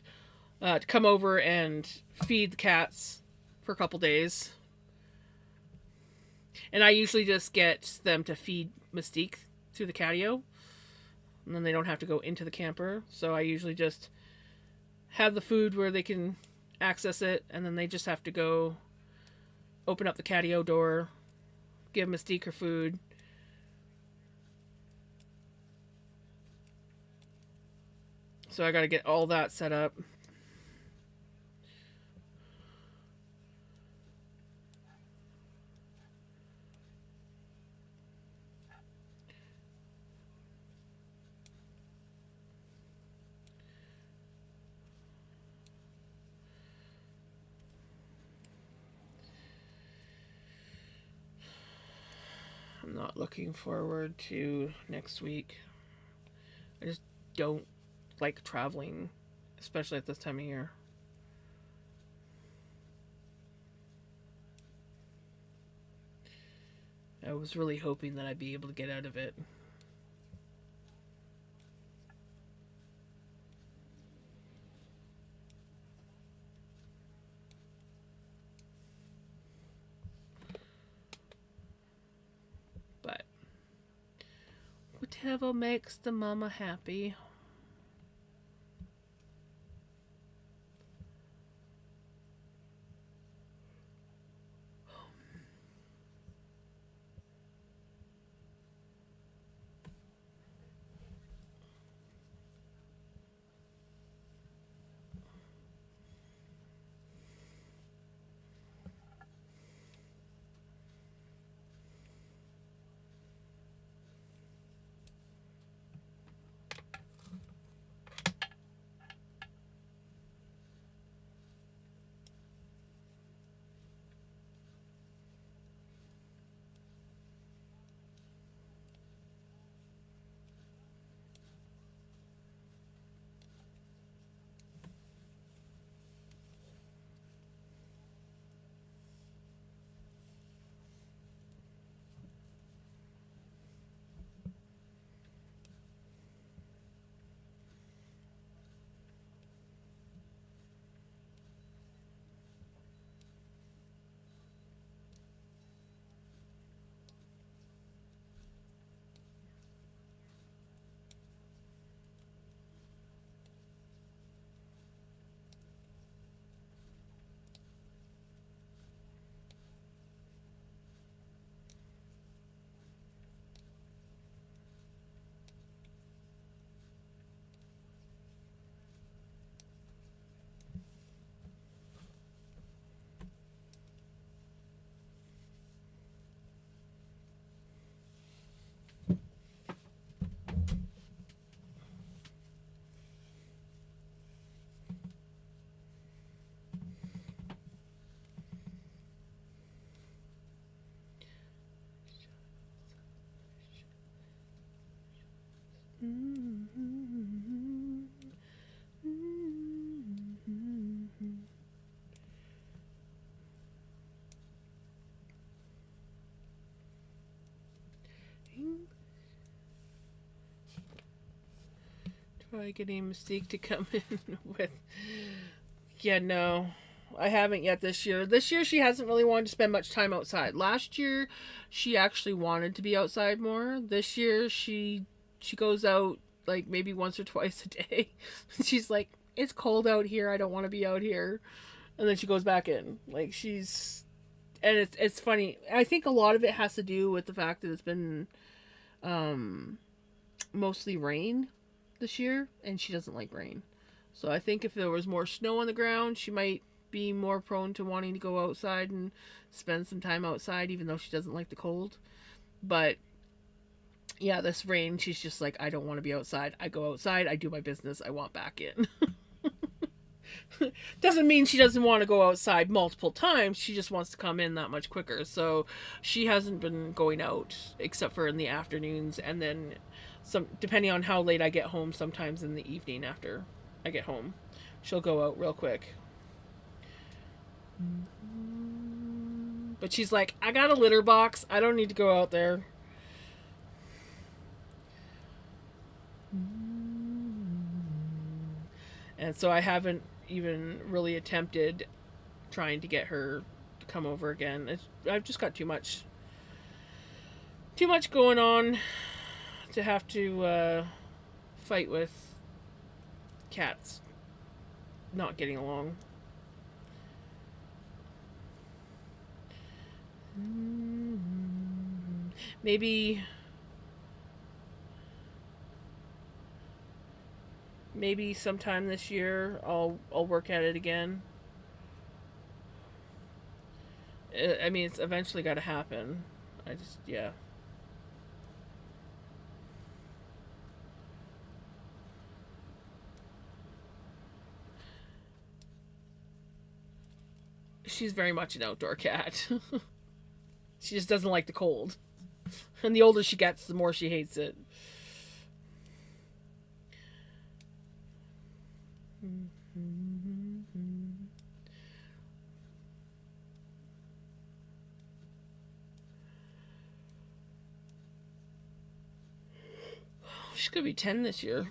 To come over and feed the cats for a couple days. And I usually just get them to feed Mystique through the catio. And then they don't have to go into the camper. So I usually just have the food where they can access it. And then they just have to go open up the catio door, give Mystique her food. So I got to get all that set up. I'm not looking forward to next week. I just don't like traveling, especially at this time of year. I was really hoping that I'd be able to get out of it. But whatever makes the mama happy. Try getting Mystique to come in with. Yeah, no. I haven't yet this year. This year she hasn't really wanted to spend much time outside. Last year she actually wanted to be outside more. This year she goes out like maybe once or twice a day. She's like, "It's cold out here. I don't want to be out here." And then she goes back in. Like she's and it's funny. I think a lot of it has to do with the fact that it's been um mostly rain this year and she doesn't like rain. So I think if there was more snow on the ground, she might be more prone to wanting to go outside and spend some time outside, even though she doesn't like the cold. But yeah, this rain, she's just like, I don't want to be outside. I go outside, I do my business, I want back in. Doesn't mean she doesn't want to go outside multiple times. She just wants to come in that much quicker. So she hasn't been going out except for in the afternoons, and then some depending on how late I get home. Sometimes in the evening after I get home, she'll go out real quick. But she's like, I got a litter box. I don't need to go out there. And so I haven't even really attempted trying to get her to come over again. I've just got too much going on to have to fight with cats not getting along. Maybe sometime this year I'll work at it again. I mean, it's eventually got to happen. I just, yeah. She's very much an outdoor cat. She just doesn't like the cold. And the older she gets, the more she hates it. She's gonna be 10 this year.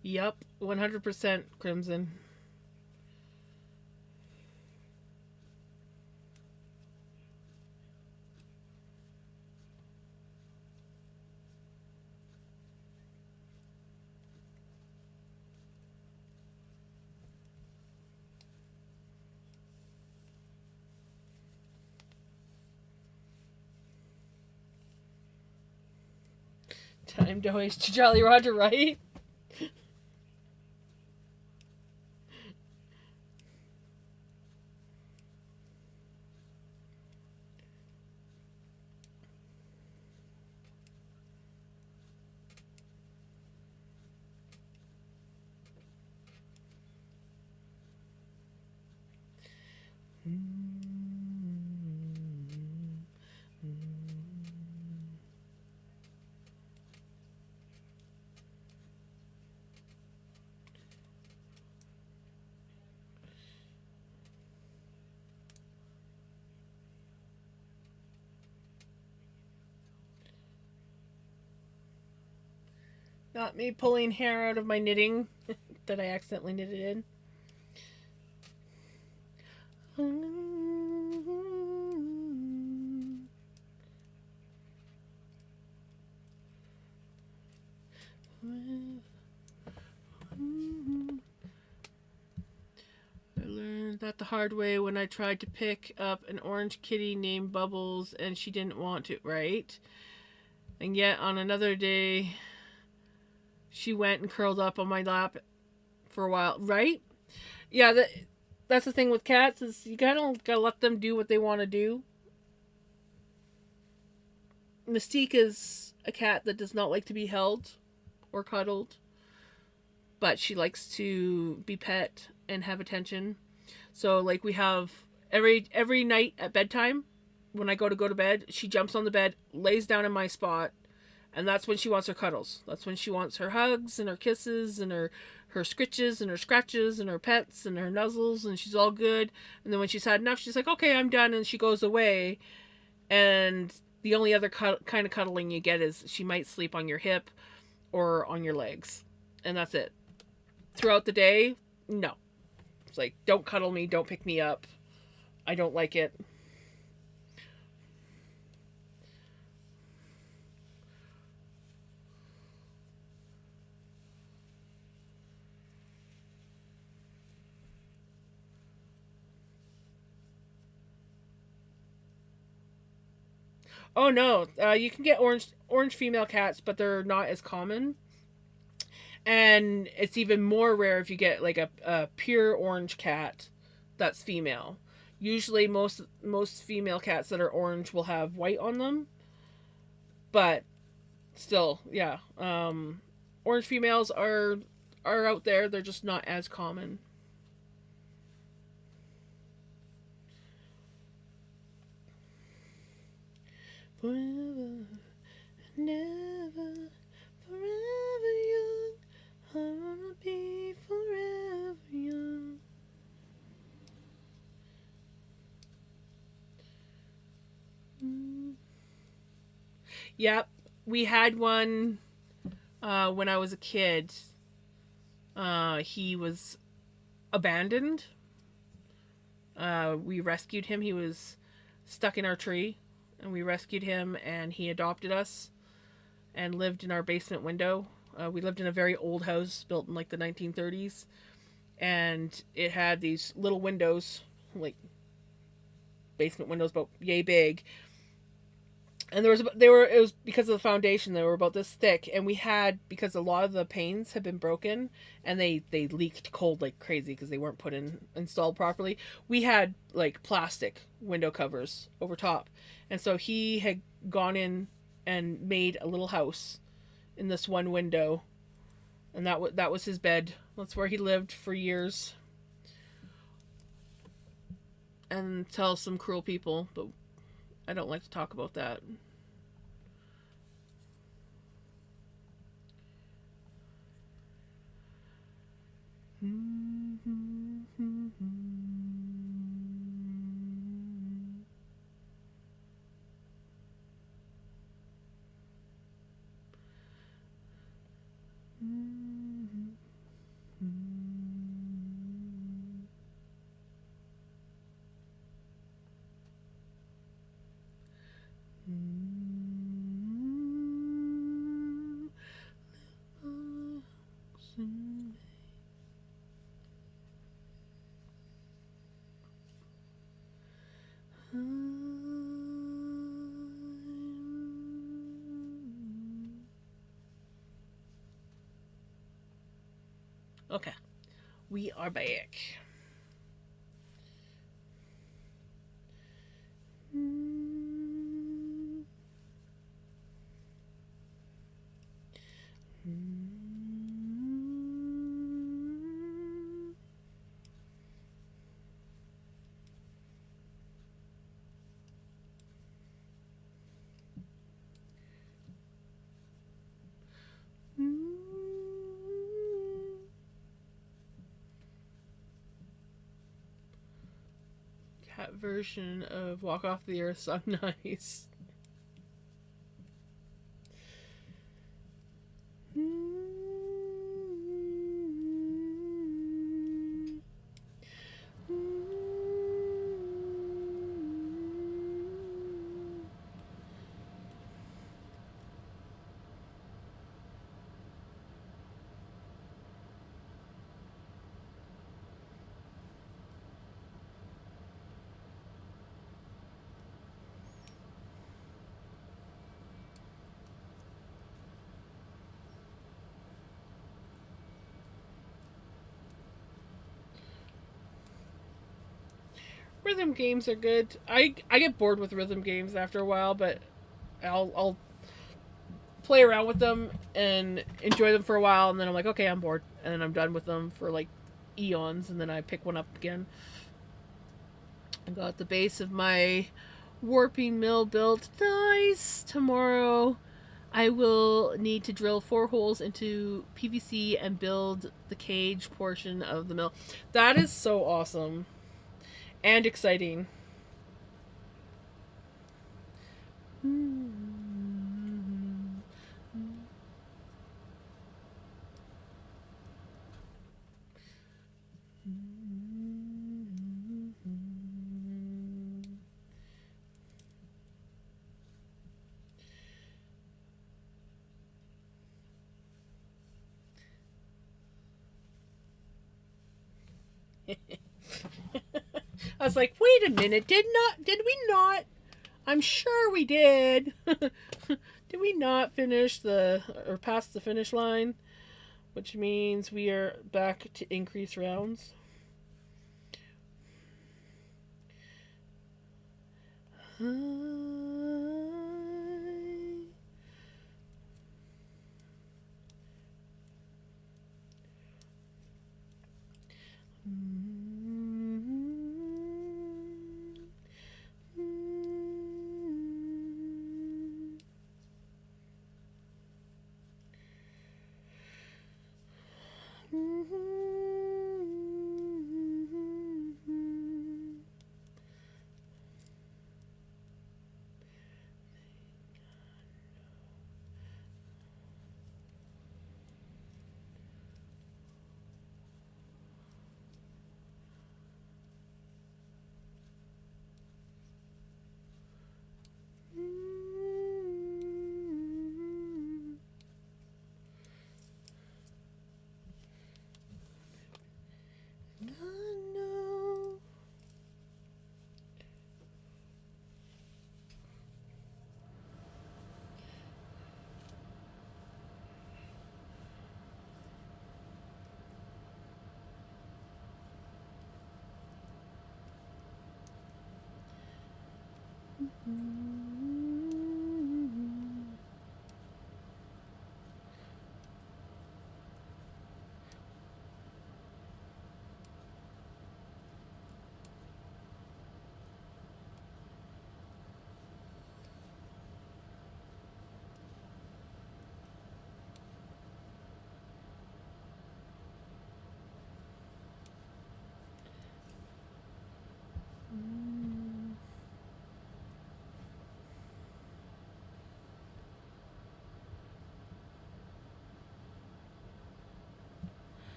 Yep, 100% Crimson. Time to hoist to Jolly Roger, right? Not me pulling hair out of my knitting that I accidentally knitted in. I learned that the hard way when I tried to pick up an orange kitty named Bubbles and she didn't want it, right? And yet on another day, she went and curled up on my lap for a while, right? Yeah, that's the thing with cats is you kind of gotta let them do what they want to do. Mystique is a cat that does not like to be held or cuddled, but she likes to be pet and have attention. So like we have every night at bedtime, when I go to bed, she jumps on the bed, lays down in my spot, and that's when she wants her cuddles. That's when she wants her hugs and her kisses and her scritches and her scratches and her pets and her nuzzles, and she's all good. And then when she's had enough, she's like, okay, I'm done, and she goes away. And the only other kind of cuddling you get is she might sleep on your hip or on your legs, and that's it. Throughout the day, no. It's like, don't cuddle me, don't pick me up. I don't like it. Oh no, you can get orange female cats, but they're not as common. And it's even more rare if you get like a pure orange cat that's female. Usually most female cats that are orange will have white on them, but still, yeah. Orange females are out there. They're just not as common. Forever, never, forever young. I wanna be forever young. Yep, we had one when I was a kid. He was abandoned. We rescued him. He was stuck in our tree, and we rescued him, and he adopted us and lived in our basement window. We lived in a very old house built in like the 1930s, and it had these little windows, like basement windows, about yay big. And it was because of the foundation, they were about this thick, and we had, because a lot of the panes had been broken and they leaked cold like crazy because they weren't installed properly. We had like plastic window covers over top, and so he had gone in and made a little house in this one window, and that was his bed. That's where he lived for years, and tell some cruel people, but I don't like to talk about that. Okay, we are back. Cat version of Walk Off the Earth song. Nice. Rhythm games are good. I get bored with rhythm games after a while, but I'll play around with them and enjoy them for a while, and then I'm like, okay, I'm bored, and then I'm done with them for like eons, and then I pick one up again. I got the base of my warping mill built. Nice. Tomorrow I will need to drill 4 holes into PVC and build the cage portion of the mill. That is so awesome and exciting. I was like, wait a minute, did we not? I'm sure we did. Did we not finish or pass the finish line? Which means we are back to increase rounds.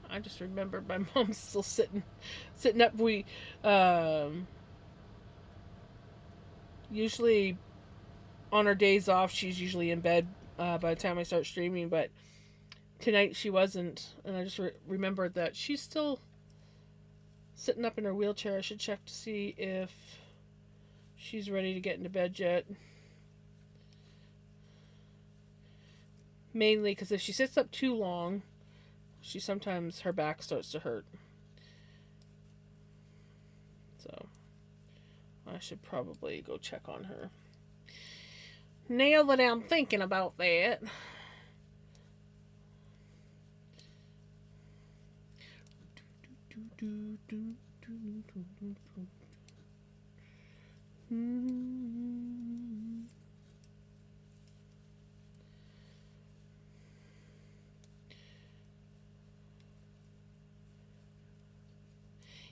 I just remembered my mom's still sitting up. We usually on her days off, she's usually in bed by the time I start streaming. But tonight she wasn't, and I just remembered that she's still sitting up in her wheelchair. I should check to see if she's ready to get into bed yet. Mainly because if she sits up too long, Sometimes her back starts to hurt. So I should probably go check on her. Now that I'm thinking about that.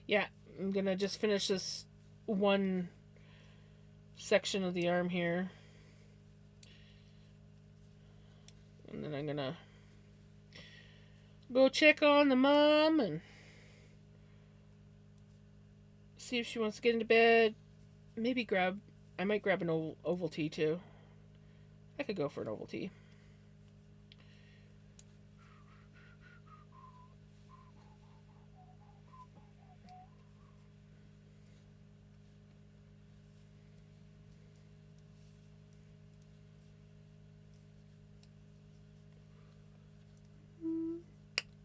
Yeah, I'm gonna just finish this one section of the arm here. And then I'm gonna go check on the mom and see if she wants to get into bed. Maybe I might grab an Ovaltine too. I could go for an Ovaltine.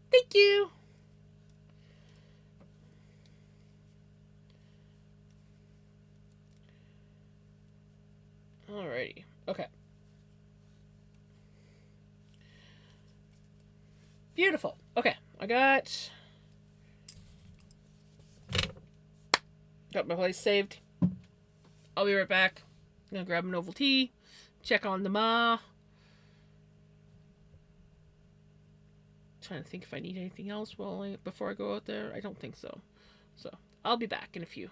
Thank you. Alrighty. Okay. Beautiful. Okay. I got my place saved. I'll be right back. I'm gonna grab an Ovaltine. Check on the ma. Trying to think if I need anything else before I go out there. I don't think so. So I'll be back in a few.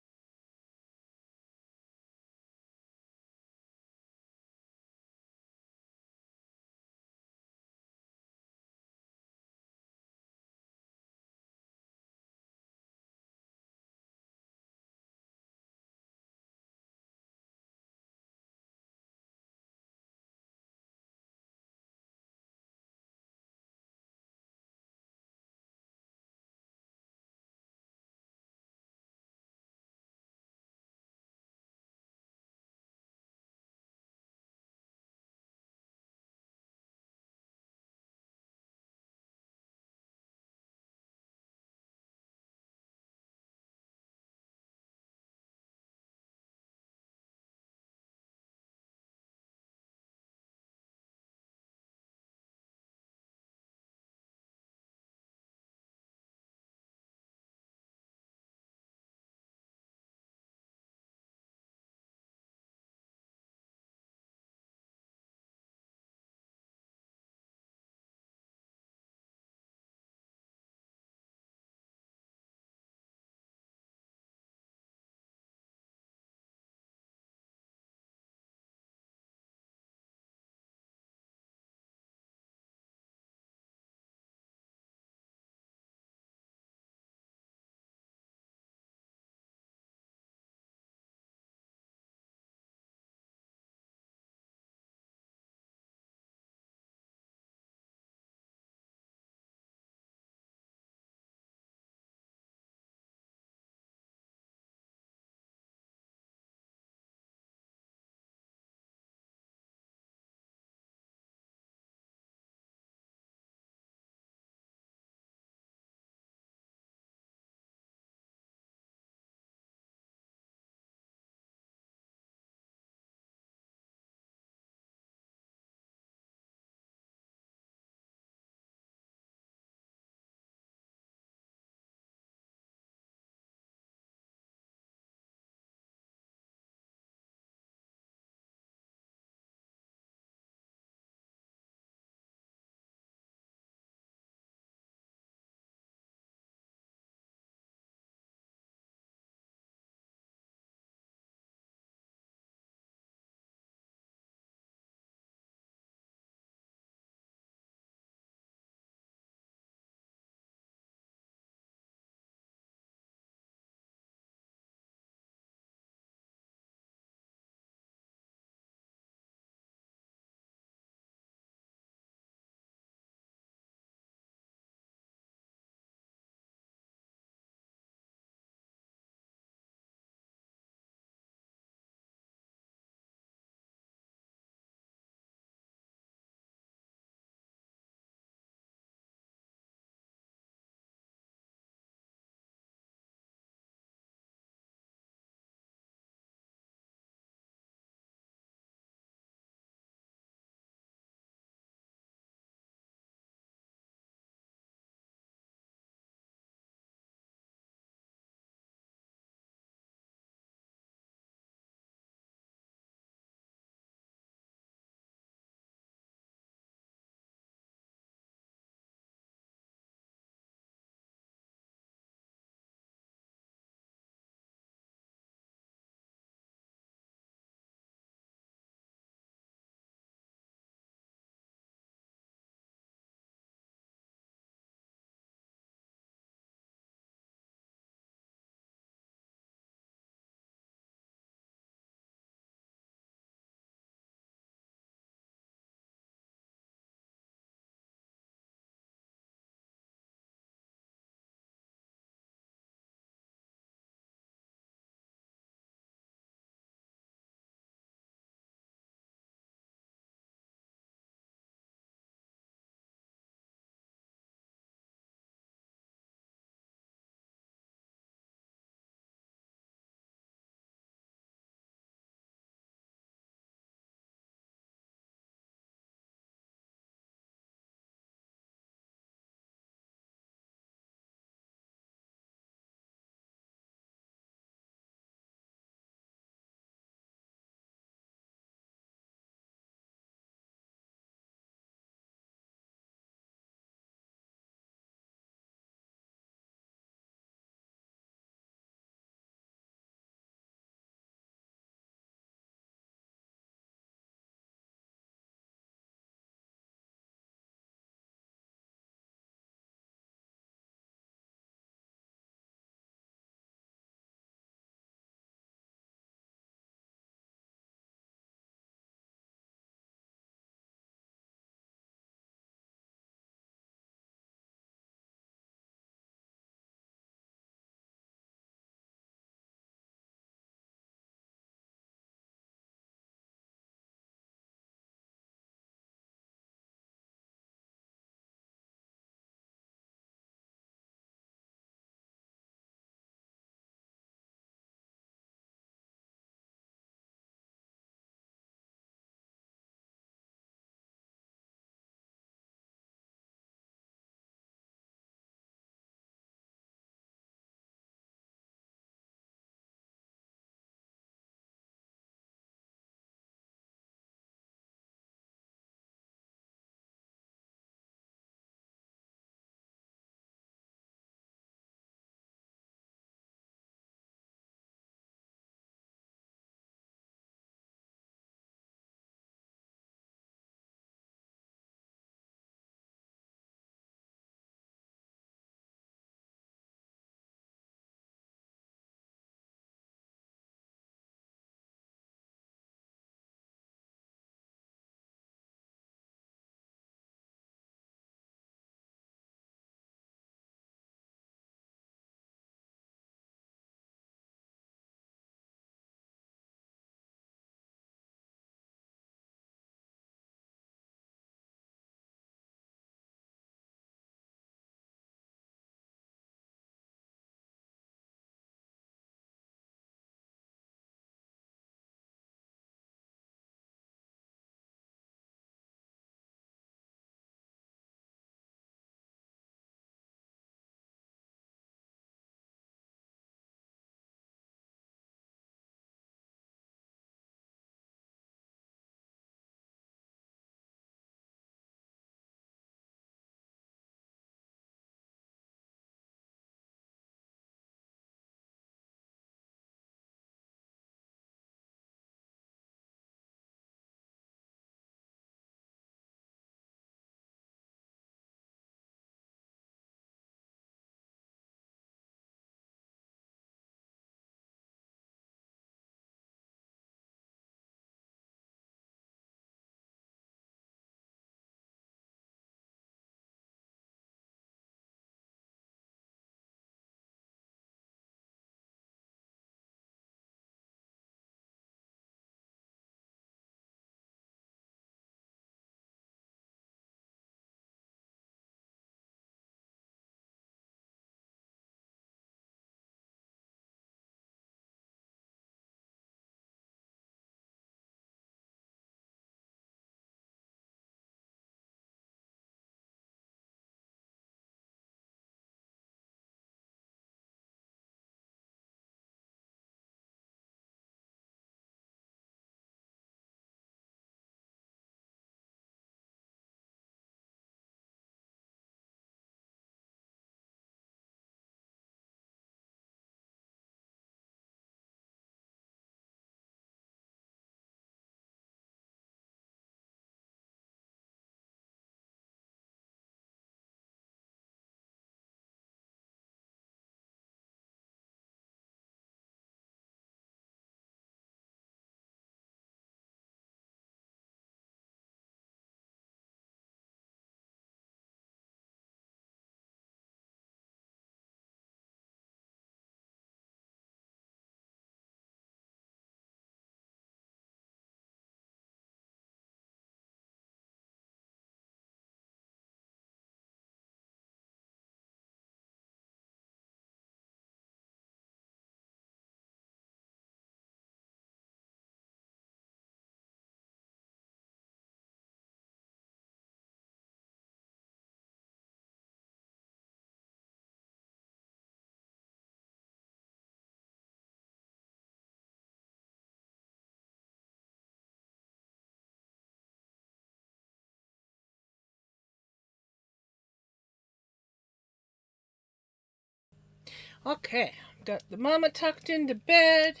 Okay, got the mama tucked into bed.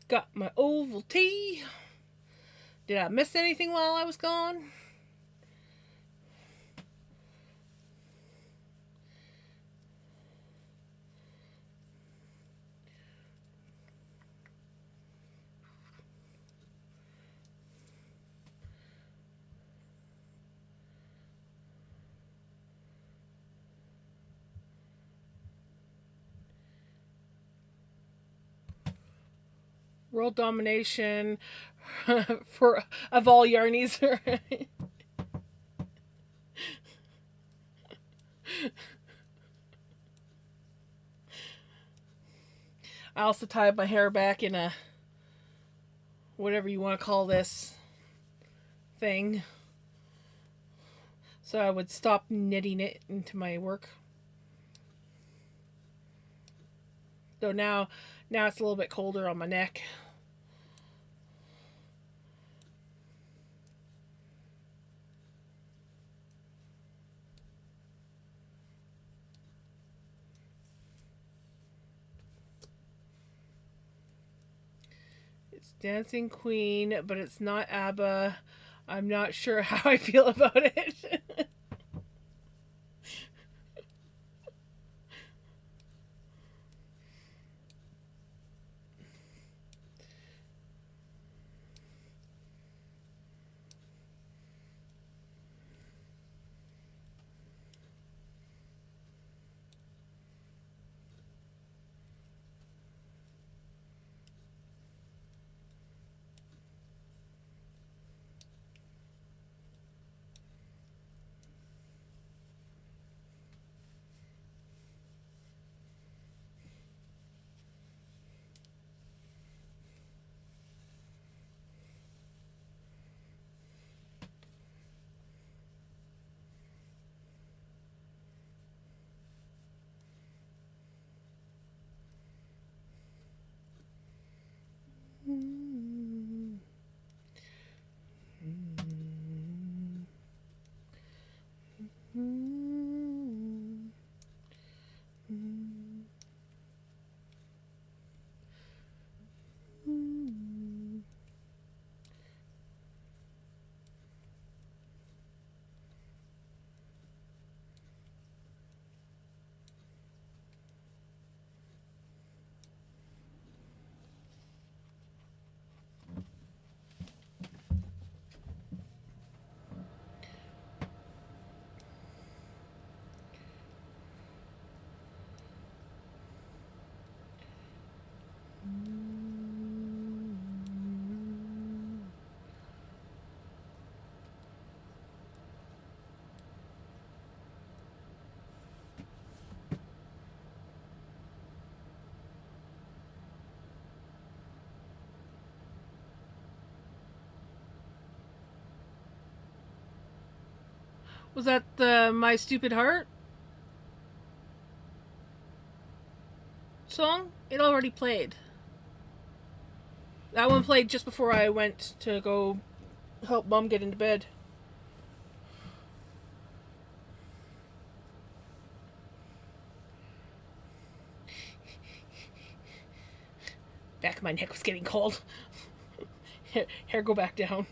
Got my oval tea. Did I miss anything while I was gone? World domination for of all yarnies. I also tied my hair back in a whatever you want to call this thing, so I would stop knitting it into my work. Though now it's a little bit colder on my neck. It's Dancing Queen, but it's not ABBA. I'm not sure how I feel about it. Was that the My Stupid Heart song? It already played. That one played just before I went to go help Mom get into bed. Back of my neck was getting cold. Hair go back down.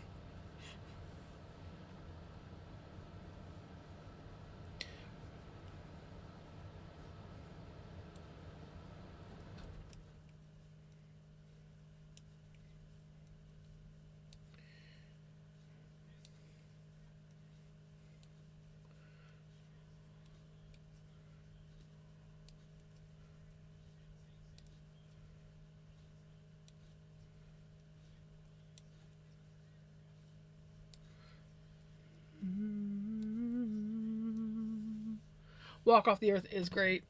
Walk Off the Earth is great.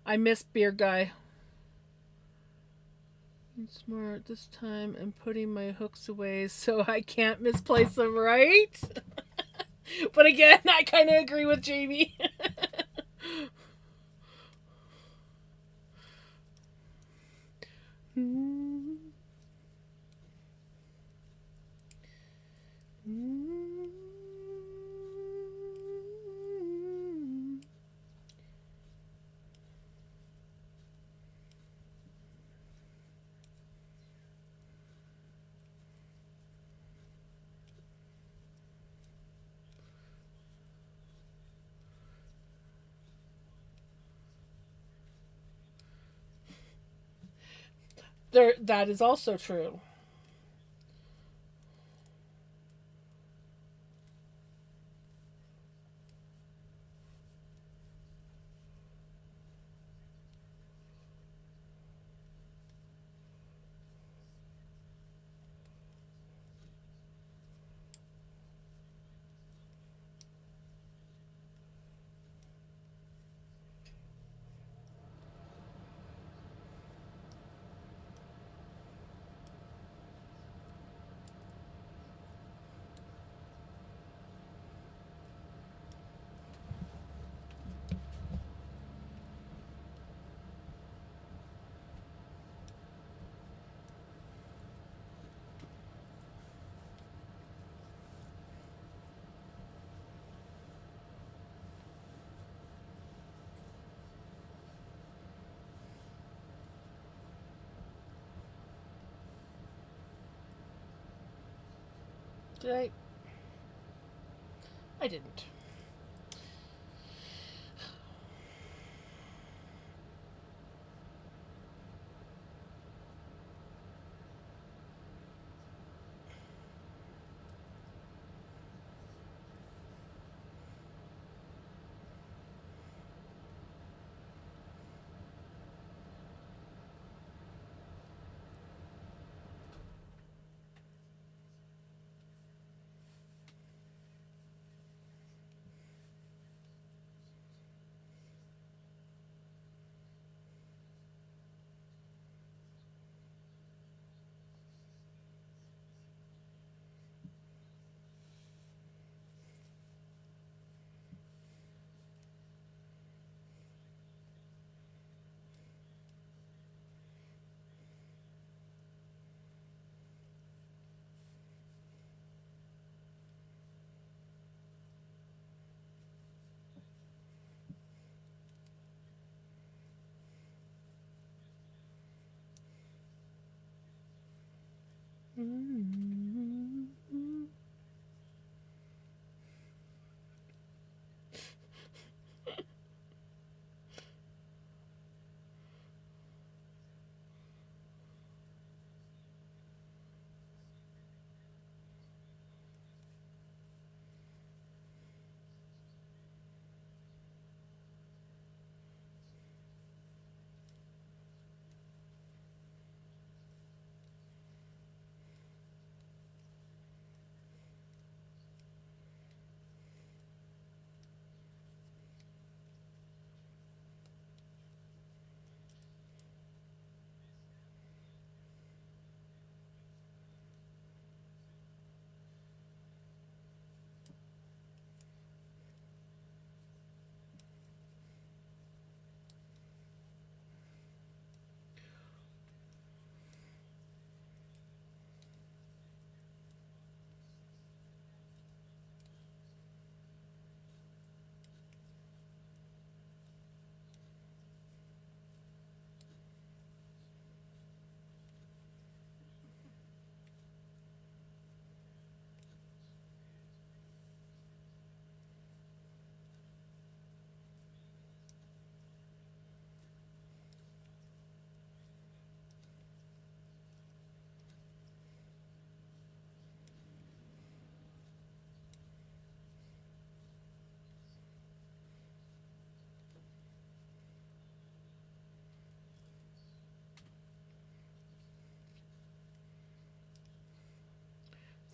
I miss Beard Guy. Smart this time and putting my hooks away so I can't misplace them, right? But again, I kind of agree with Jamie. There, that is also true. Did I? I didn't.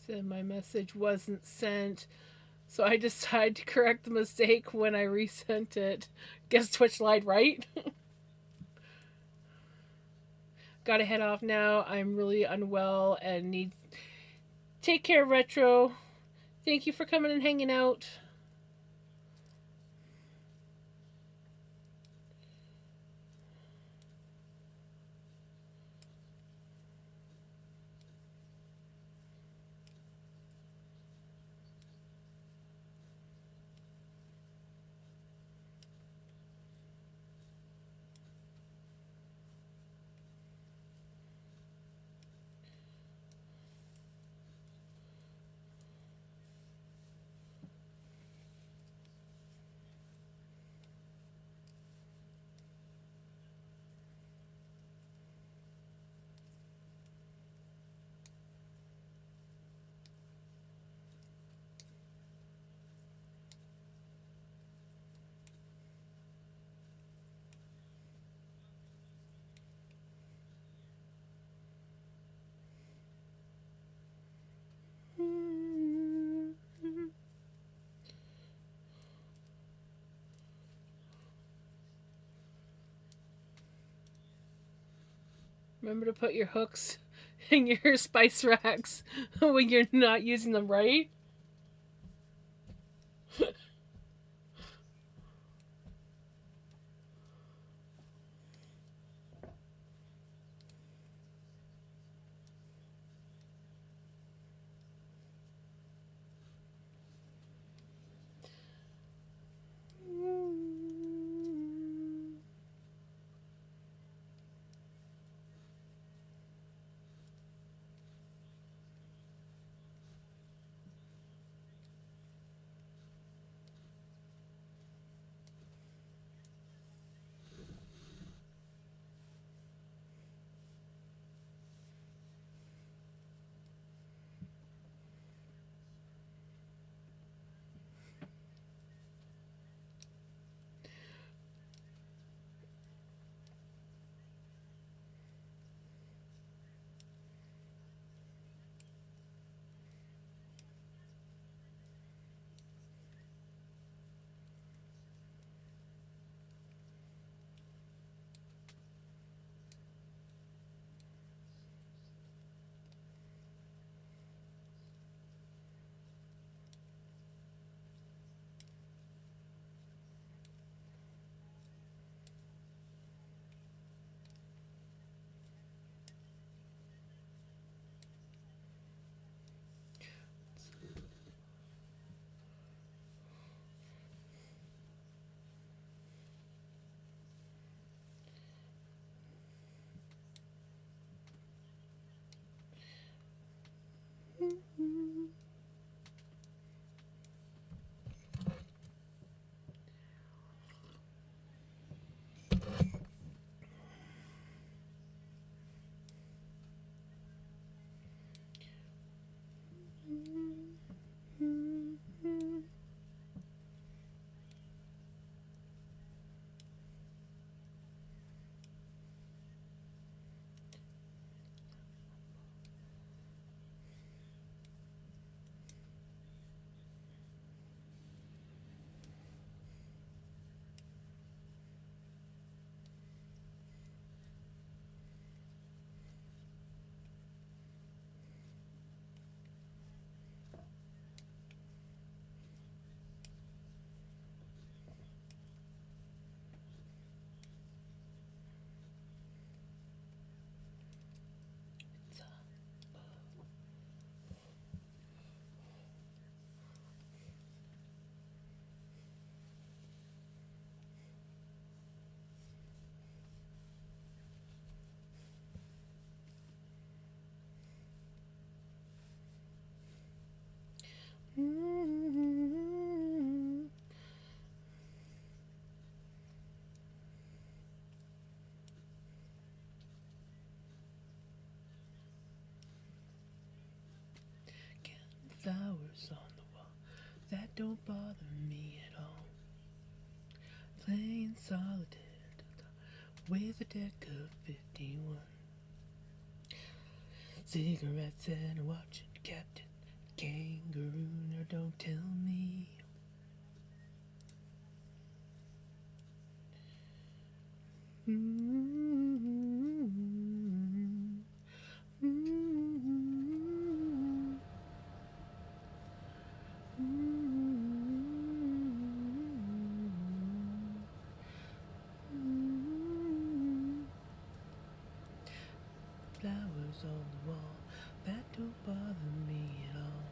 Said my message wasn't sent, so I decided to correct the mistake when I resent it. Guess Twitch lied, right? Gotta head off now. I'm really unwell and need. Take care, Retro. Thank you for coming and hanging out. Remember to put your hooks in your spice racks when you're not using them, right? Flowers on the wall, that don't bother me at all. Playing solitaire with a deck of 51. Cigarettes and watching Captain Kangaroo. Now don't tell me. Flowers on the wall, that don't bother me at all.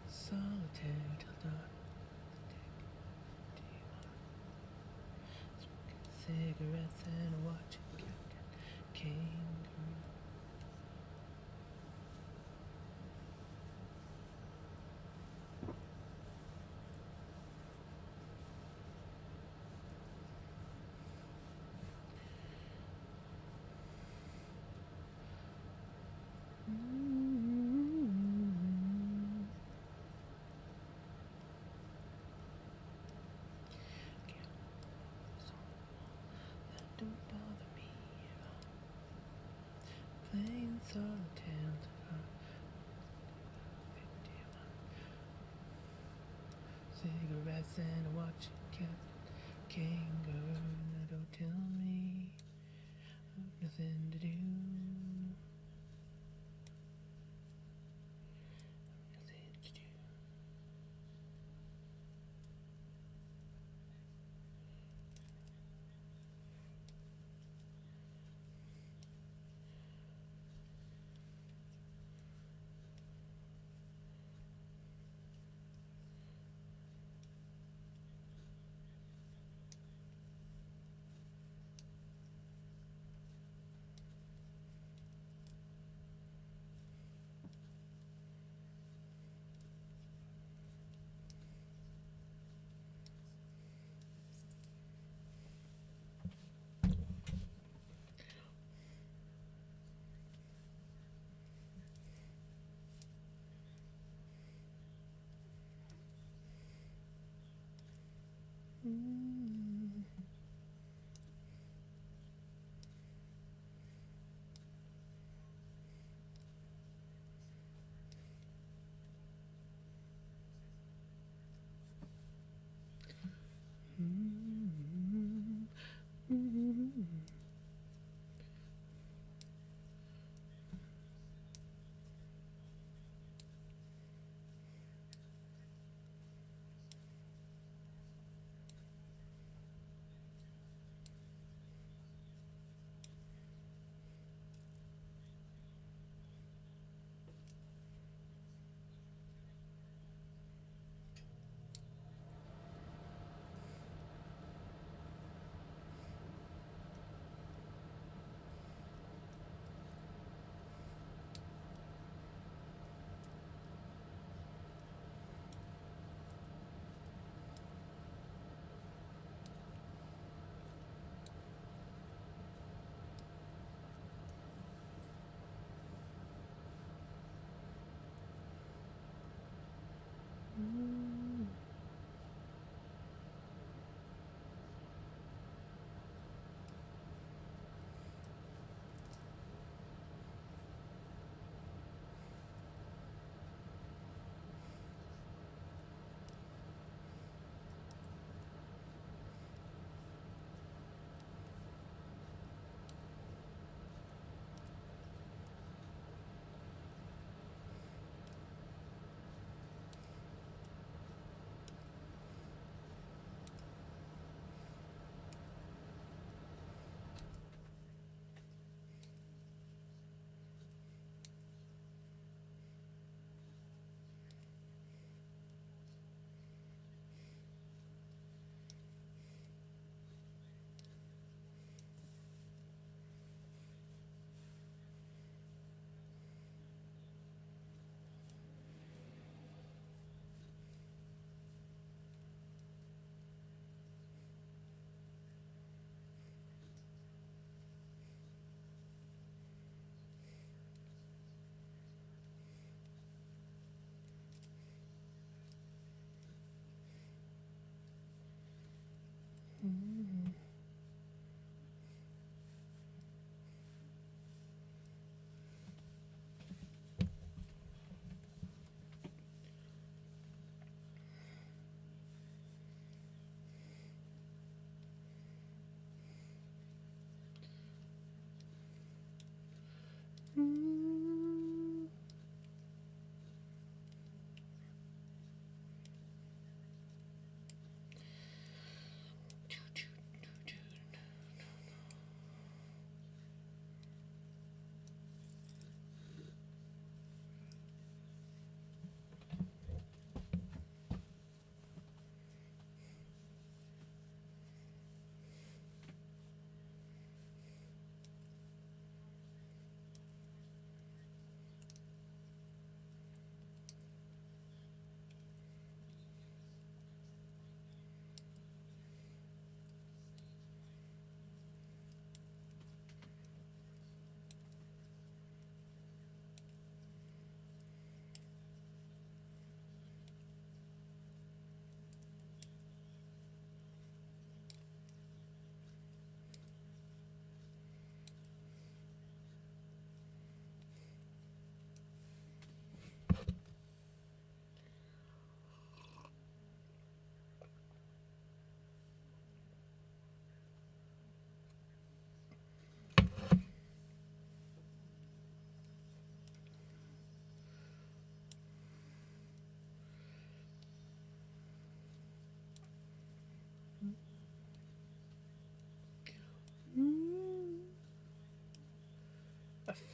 Solitaire till dawn. Smoking cigarettes and watching Captain Kangaroo. Don't bother me at all. Playing solitaire till 51. Cigarettes and a watch, Captain Kangaroo. Now don't tell me, Nothing to do. Nothing to do.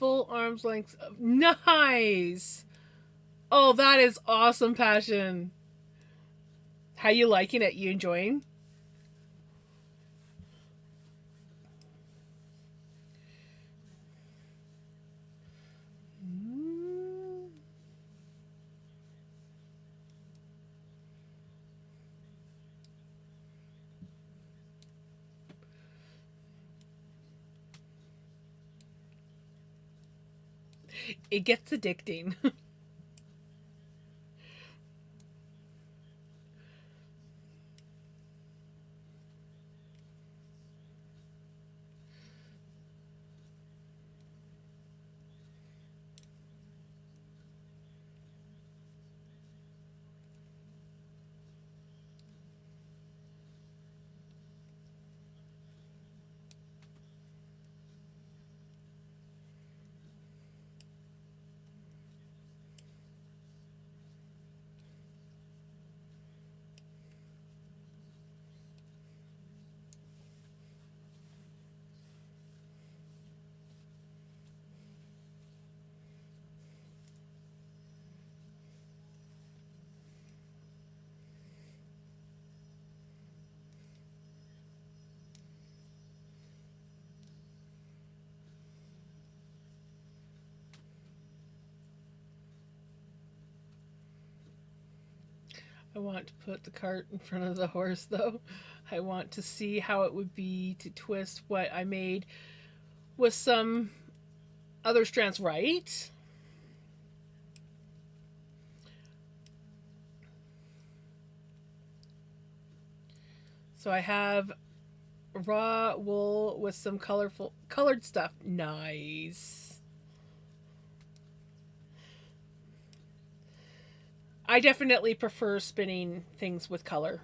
full arm's length of... Nice! Oh, that is awesome, Passion. How you liking it? You enjoying? It gets addicting. I want to put the cart in front of the horse, though. I want to see how it would be to twist what I made with some other strands, right? So I have raw wool with some colored stuff. Nice. I definitely prefer spinning things with color.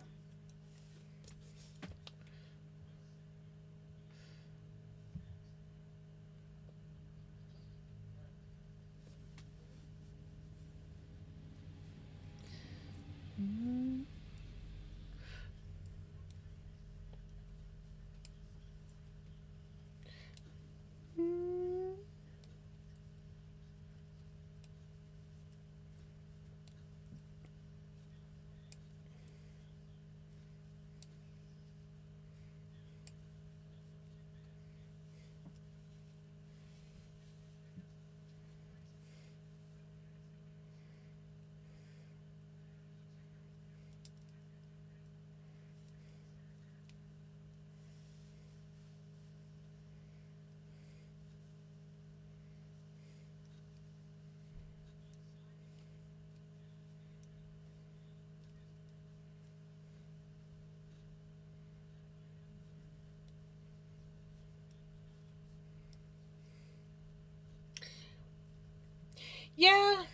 Yeah,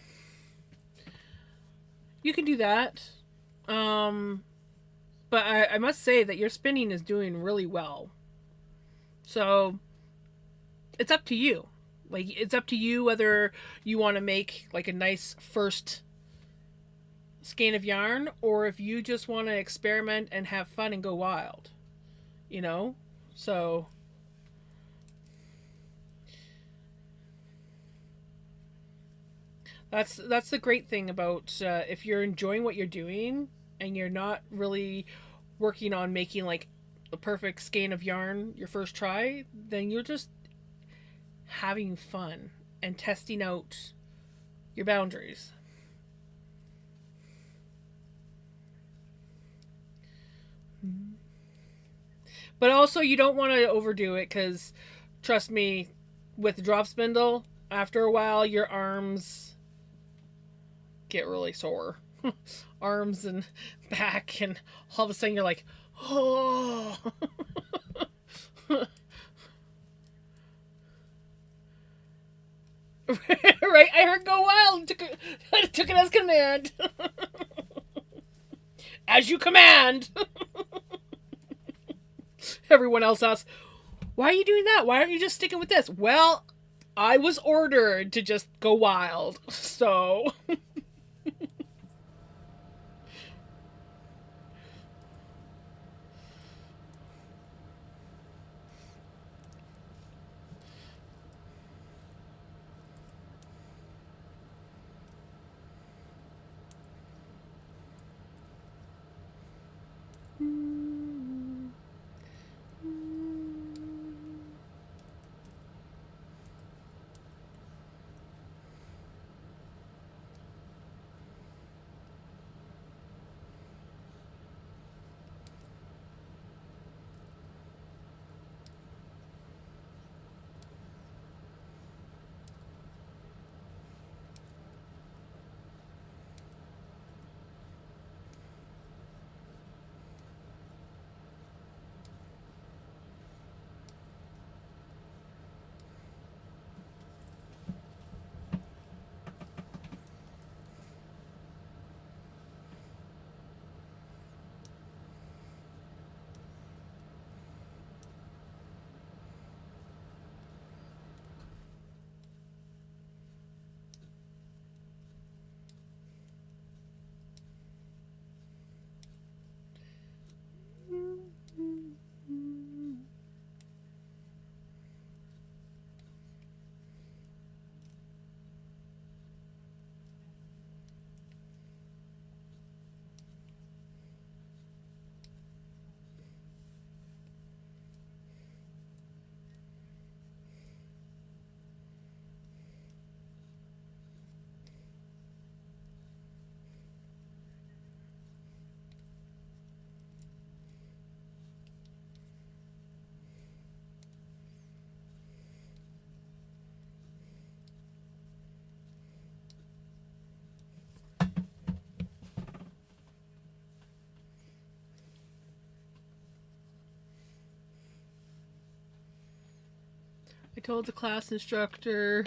you can do that. Um, but I must say that your spinning is doing really well. So it's up to you. Like, it's up to you whether you want to make like a nice first skein of yarn, or if you just want to experiment and have fun and go wild. You know, so that's the great thing about if you're enjoying what you're doing and you're not really working on making like the perfect skein of yarn your first try, then you're just having fun and testing out your boundaries. But also, you don't want to overdo it because, trust me, with drop spindle, after a while, your arms get really sore. Arms and back, and all of a sudden, you're like, oh. Right? I heard go wild. Took it as command. As you command. Everyone else asks, why are you doing that? Why aren't you just sticking with this? Well, I was ordered to just go wild. So. I told the class instructor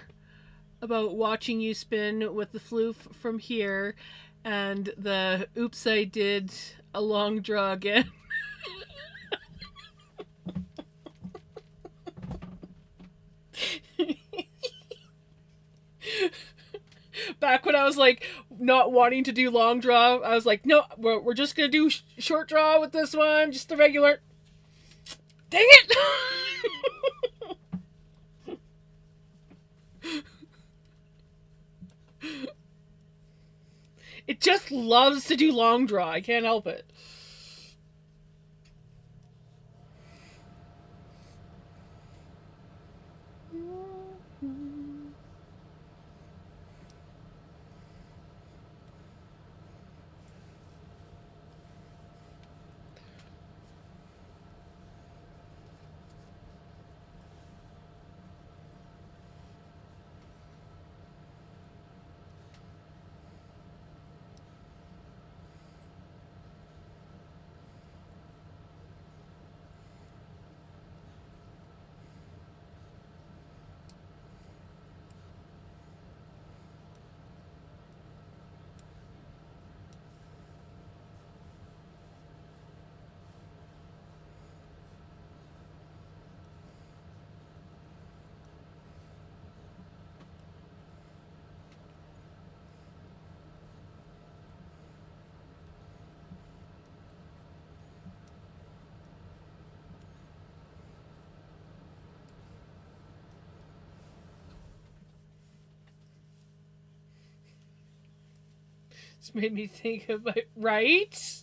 about watching you spin with the floof from here, and the oops I did a long draw again. Back when I was like not wanting to do long draw, I was like, no, we're just gonna do short draw with this one, just the regular. Dang it! It just loves to do long draw. I can't help it. It's made me think of it, right?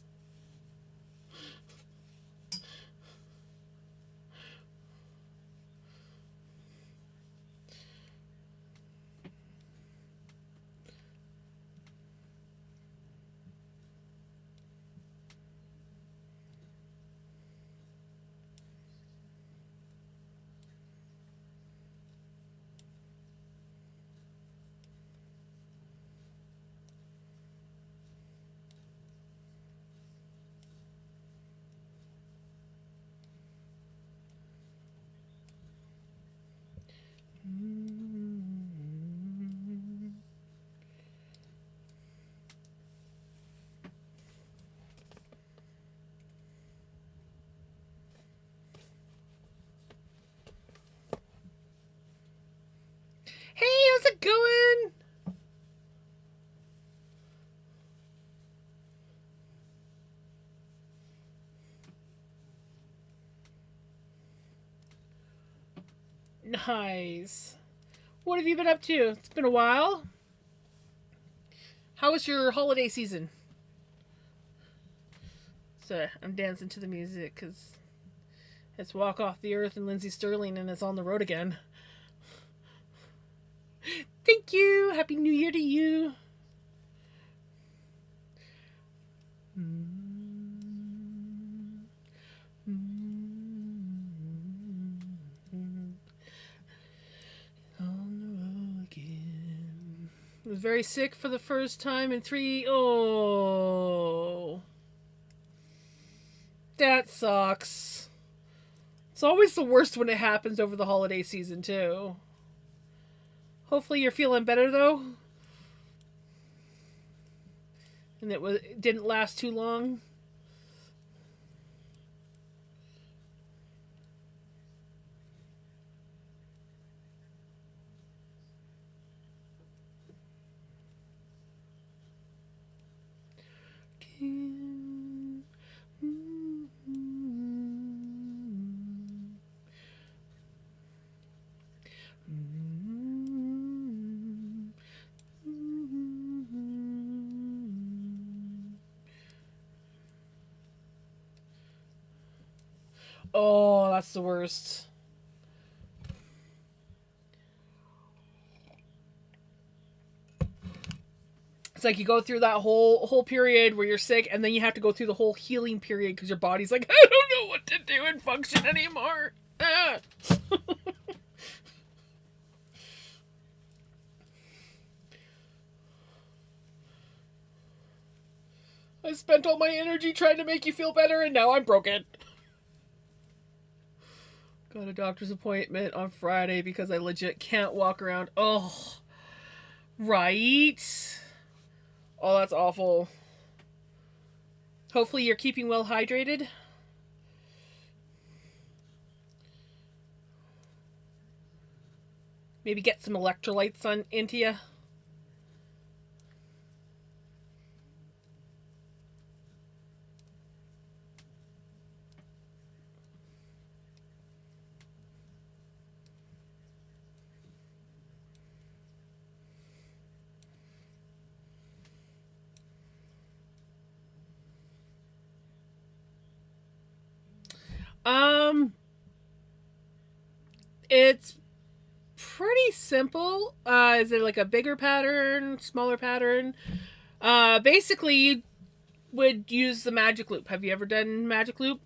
Hey, how's it going? Nice. What have you been up to? It's been a while. How was your holiday season? So I'm dancing to the music because it's Walk Off the Earth and Lindsey Sterling and it's on the road again. Thank you. Happy New Year to you. I was very sick for the first time in 3. Oh. That sucks. It's always the worst when it happens over the holiday season, too. Hopefully you're feeling better, though. And it didn't last too long. Oh, that's the worst. It's like you go through that whole period where you're sick, and then you have to go through the whole healing period because your body's like, I don't know what to do and function anymore. Ah. I spent all my energy trying to make you feel better, and now I'm broken. Got a doctor's appointment on Friday because I legit can't walk around. Oh, right. Oh, that's awful. Hopefully, you're keeping well hydrated. Maybe get some electrolytes on into you. Um, it's pretty simple. Is it like a bigger pattern, smaller pattern? Basically, you would use the magic loop. Have you ever done magic loop?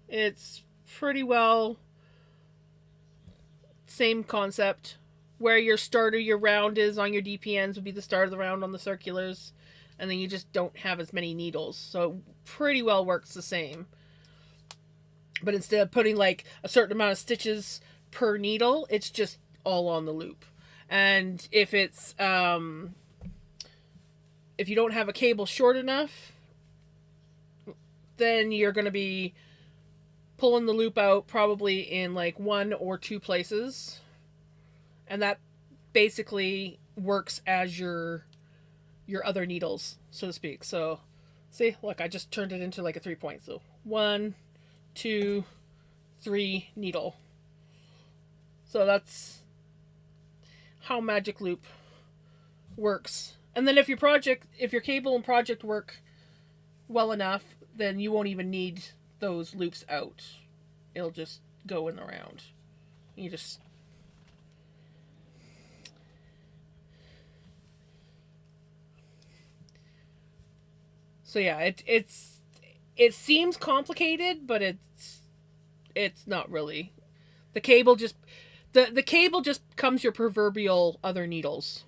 It's pretty well same concept. Where your start of your round is on your DPNs would be the start of the round on the circulars, and then you just don't have as many needles. So it pretty well works the same. But instead of putting like a certain amount of stitches per needle, it's just all on the loop. And if you don't have a cable short enough, then you're going to be pulling the loop out probably in like one or two places. And that basically works as your other needles, so to speak. So see, look, I just turned it into like a 3-point. So 1, 2, 3 needle. So that's how magic loop works. And then if your cable and project work well enough, then you won't even need those loops out. It'll just go in the round. You just So yeah, it seems complicated, but it's not really. The cable just the cable just becomes your proverbial other needles.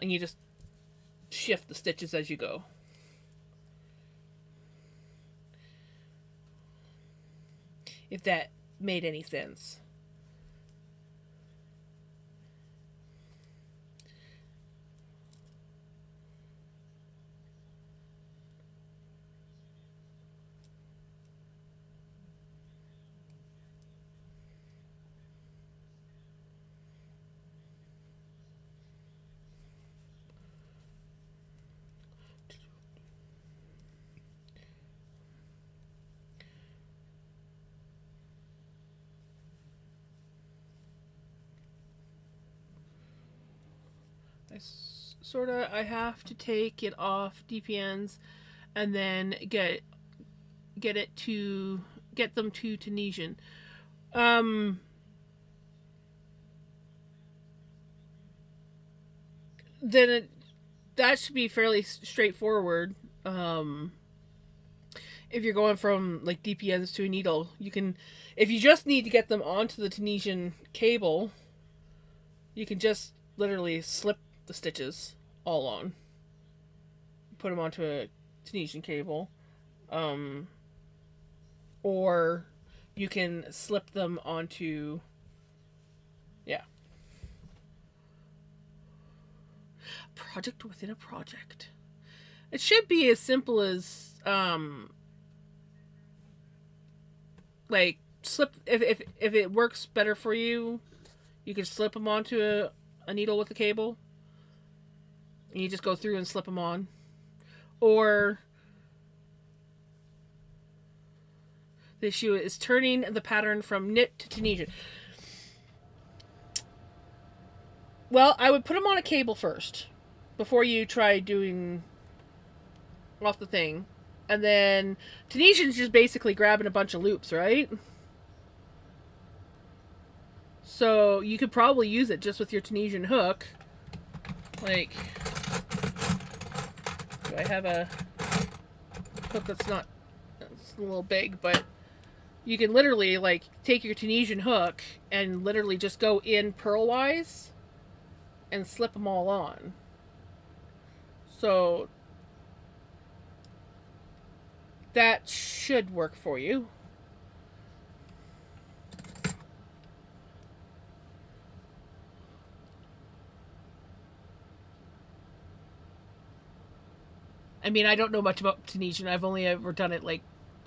And you just shift the stitches as you go. If that made any sense. I have to take it off DPNs and then get them to Tunisian. Um then that should be fairly straightforward. If you're going from like DPNs to a needle, you can, if you just need to get them onto the Tunisian cable, you can just literally slip the stitches all on, put them onto a Tunisian cable, um, or you can slip them onto, yeah, project within a project. It should be as simple as like slip, if it works better for you, you can slip them onto a needle with a cable. And you just go through and slip them on. Or the issue is turning the pattern from knit to Tunisian. Well, I would put them on a cable first before you try doing off the thing. And then Tunisian's just basically grabbing a bunch of loops, right? So you could probably use it just with your Tunisian hook. Like, do I have a hook that's not, it's a little big, but you can literally like take your Tunisian hook and literally just go in purlwise and slip them all on. So that should work for you. I mean, I don't know much about Tunisian. I've only ever done it like,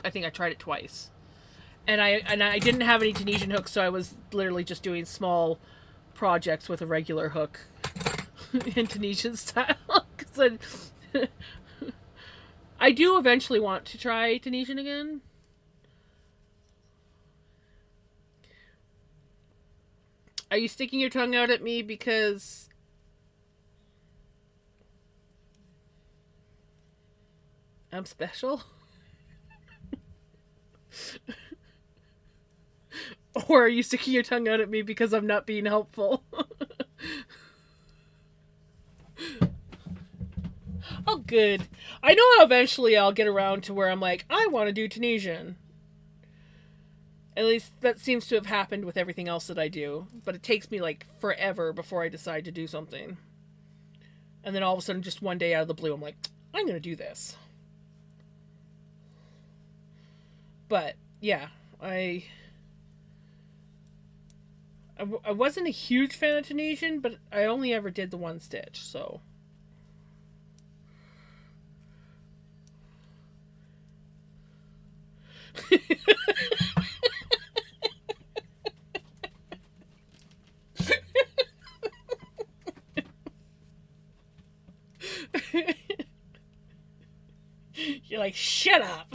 I think I tried it twice, and I didn't have any Tunisian hooks, so I was literally just doing small projects with a regular hook in Tunisian style. Because I do eventually want to try Tunisian again. Are you sticking your tongue out at me because I'm special? Or are you sticking your tongue out at me because I'm not being helpful? Oh, good. I know eventually I'll get around to where I'm like, I want to do Tunisian. At least that seems to have happened with everything else that I do. But it takes me like forever before I decide to do something. And then all of a sudden, just one day out of the blue, I'm like, I'm going to do this. But yeah, I wasn't a huge fan of Tunisian, but I only ever did the one stitch, so. You're like, shut up.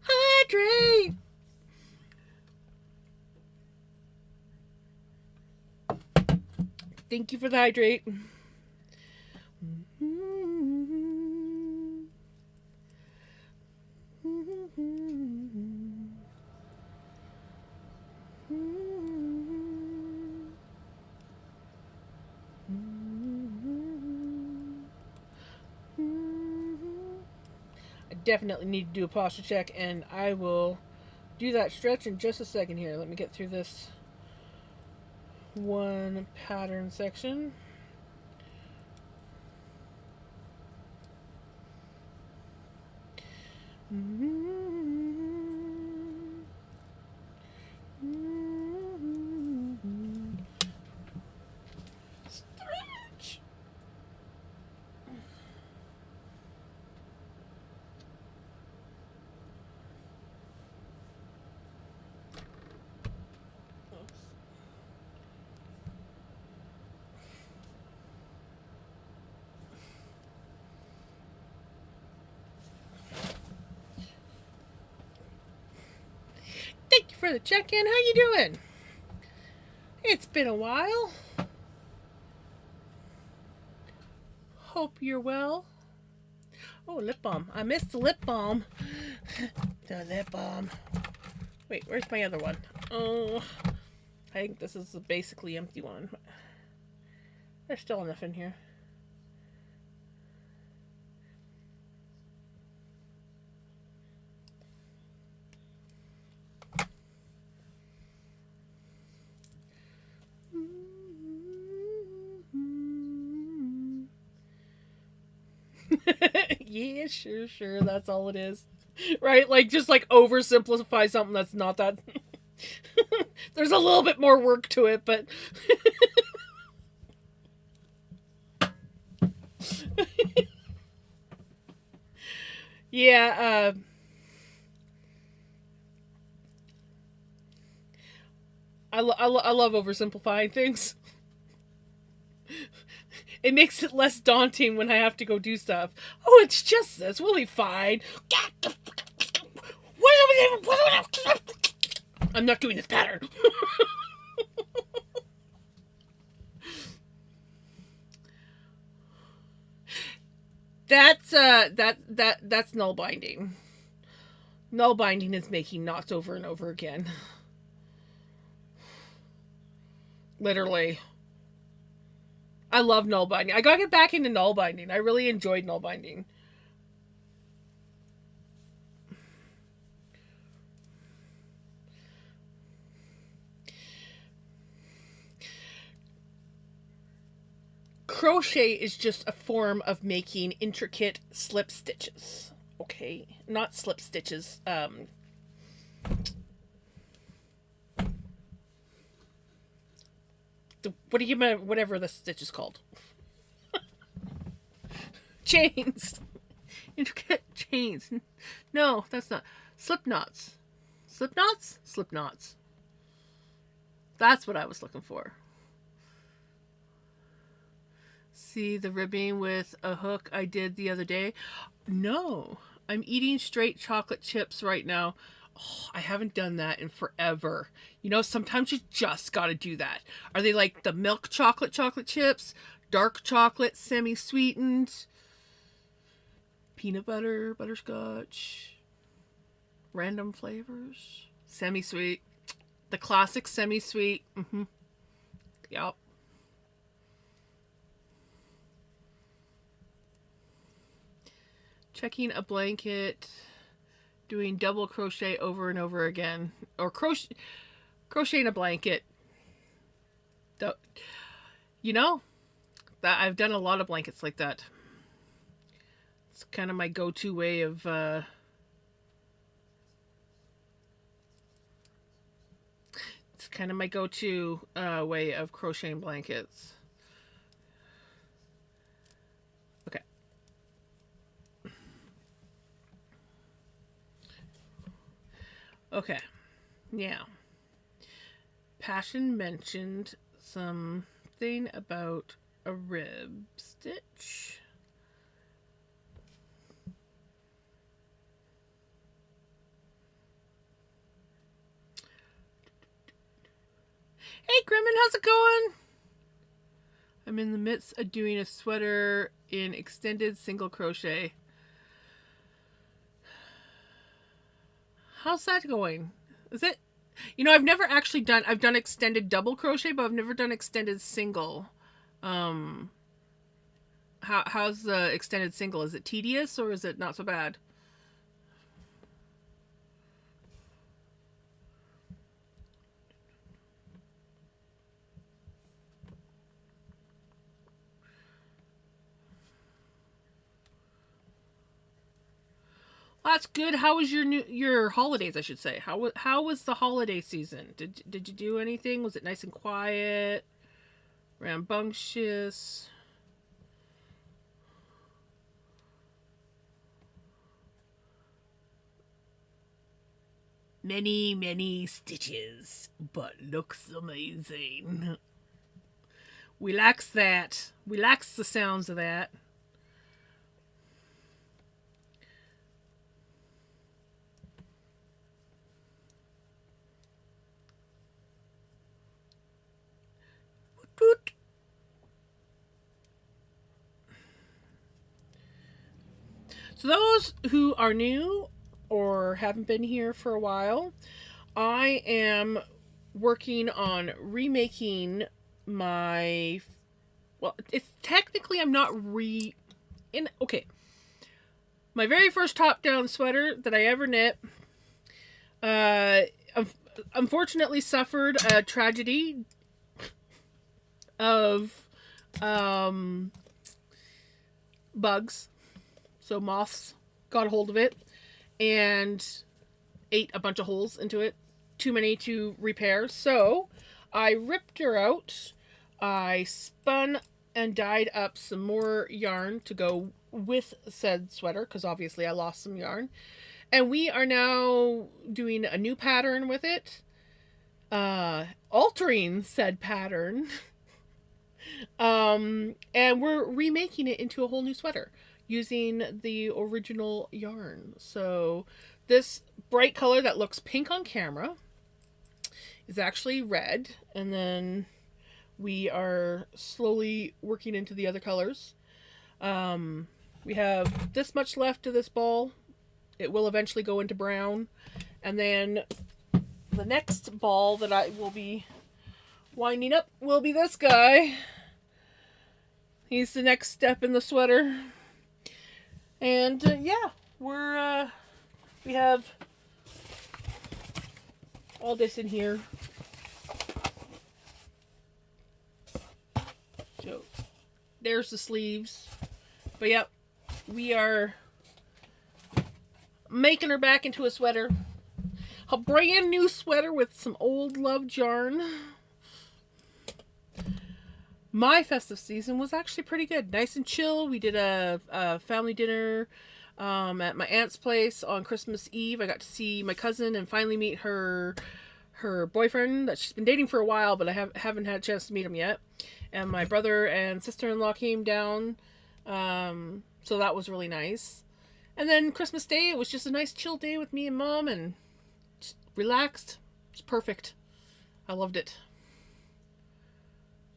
Hydrate. Thank you for the hydrate. I definitely need to do a posture check, and I will do that stretch in just a second here. Let me get through this one pattern section. Stretch. Thank you for the check-in. How you doing? It's been a while. Hope you're well. Oh, lip balm. I missed the lip balm. The lip balm. Wait, where's my other one? Oh, I think this is a basically empty one. There's still enough in here. Yeah, sure, that's all it is. Right? Like, just like oversimplify something that's not that. There's a little bit more work to it, but. Yeah, I love oversimplifying things. It makes it less daunting when I have to go do stuff. Oh, it's just this. We'll be fine. I'm not doing this pattern. That's null binding. Null binding is making knots over and over again. Literally. I love null binding. I gotta get back into null binding. I really enjoyed null binding. Crochet is just a form of making intricate slip stitches. Okay, not slip stitches. What do you mean? Whatever the stitch is called. Chains. Intricate chains. No, that's not. Slip knots. Slip knots? Slip knots. That's what I was looking for. See the ribbing with a hook I did the other day? No. I'm eating straight chocolate chips right now. Oh, I haven't done that in forever. You know, sometimes you just gotta do that. Are they like the milk chocolate chips? Dark chocolate, semi-sweetened? Peanut butter, butterscotch? Random flavors? Semi-sweet. The classic semi-sweet. Mm-hmm. Yep. Checking a blanket, doing double crochet over and over again, or crocheting a blanket. You know, that I've done a lot of blankets like that. It's kind of my go-to way of way of crocheting blankets. Okay. Okay. Now, Passion mentioned something about a rib stitch. Hey, Grimmin, how's it going? I'm in the midst of doing a sweater in extended single crochet. How's that going? Is it? You know, I've done extended double crochet, but I've never done extended single. How's the extended single? Is it tedious or is it not so bad? That's good. How was your holidays? I should say. How was the holiday season? Did you do anything? Was it nice and quiet? Rambunctious? Many stitches, but looks amazing. We likes that. We likes the sounds of that. So those who are new or haven't been here for a while, I am working on remaking my, well, it's technically I'm not okay. My very first top-down sweater that I ever knit unfortunately suffered a tragedy of bugs. So moths got a hold of it and ate a bunch of holes into it. Too many to repair. So I ripped her out. I spun and dyed up some more yarn to go with said sweater because obviously I lost some yarn. And we are now doing a new pattern with it. Altering said pattern. And we're remaking it into a whole new sweater using the original yarn. So this bright color that looks pink on camera is actually red, and then we are slowly working into the other colors. We have this much left of this ball. It will eventually go into brown, and then the next ball that I will be winding up will be this guy. He's the next step in the sweater. And yeah, we have all this in here. So there's the sleeves. But yeah, we are making her back into a sweater. A brand new sweater with some old loved yarn. My festive season was actually pretty good. Nice and chill. We did a family dinner at my aunt's place on Christmas Eve. I got to see my cousin and finally meet her boyfriend that she's been dating for a while, but I haven't had a chance to meet him yet. And my brother and sister-in-law came down, so that was really nice. And then Christmas Day, it was just a nice chill day with me and Mom, and just relaxed. It's perfect. I loved it.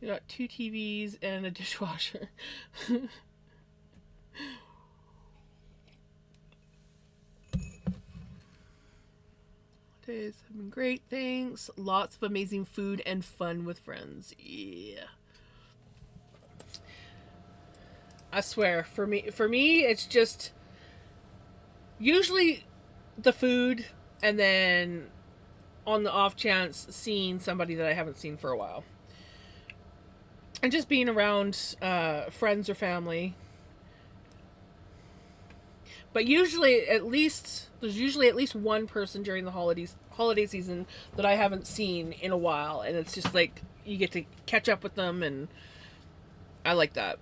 We got 2 TVs and a dishwasher. Days have been great, thanks. Lots of amazing food and fun with friends. Yeah. I swear, for me, it's just usually the food, and then on the off chance seeing somebody that I haven't seen for a while, and just being around friends or family. But usually, there's usually at least one person during the holiday season that I haven't seen in a while, and it's just like you get to catch up with them, and I like that.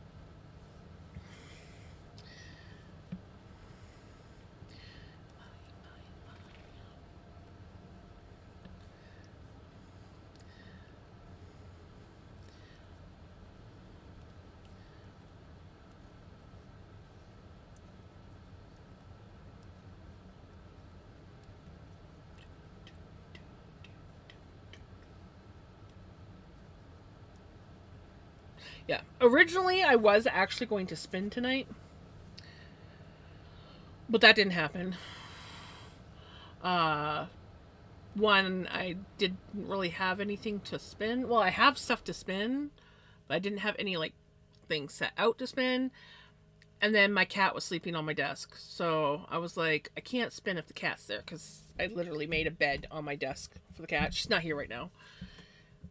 Yeah. Originally, I was actually going to spin tonight, but that didn't happen. Uh, One, I didn't really have anything to spin. Well, I have stuff to spin, but I didn't have any like things set out to spin. And then my cat was sleeping on my desk, so I was like, I can't spin if the cat's there because I literally made a bed on my desk for the cat. She's not here right now.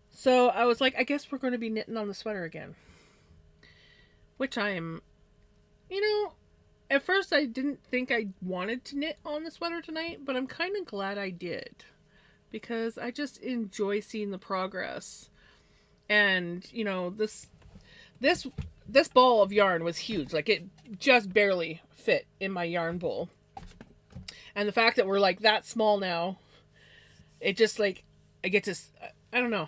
So I was like, I guess we're going to be knitting on the sweater again. Which I am, you know, at first I didn't think I wanted to knit on the sweater tonight, but I'm kind of glad I did. Because I just enjoy seeing the progress. And, you know, this ball of yarn was huge. Like, it just barely fit in my yarn bowl. And the fact that we're like that small now, it just like, I get to, I don't know,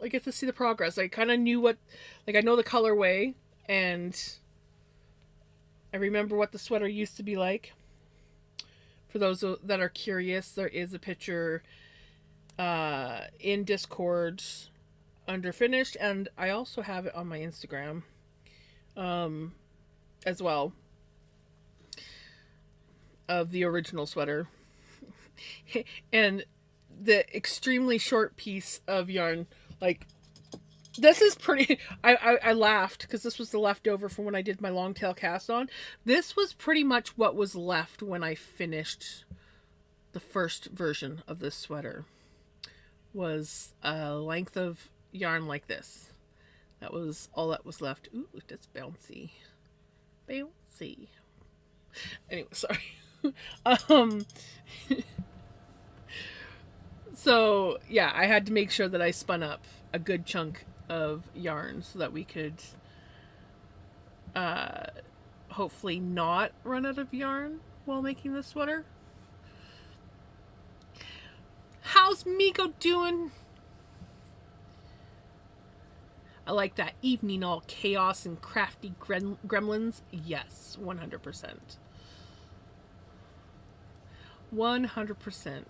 I get to see the progress. I kind of knew what, like, I know the colorway, and I remember what the sweater used to be like. For those that are curious, there is a picture in Discord under finished, and I also have it on my Instagram as well, of the original sweater. And the extremely short piece of yarn, like, this is pretty. I laughed because this was the leftover from when I did my long tail cast on. This was pretty much what was left when I finished the first version of this sweater. Was a length of yarn like this. That was all that was left. Ooh, that's bouncy. Bouncy. Anyway, sorry. um so yeah, I had to make sure that I spun up a good chunk of yarn so that we could hopefully not run out of yarn while making this sweater. How's Miko doing? I like that evening all chaos and crafty gremlins. Yes, 100%. 100%.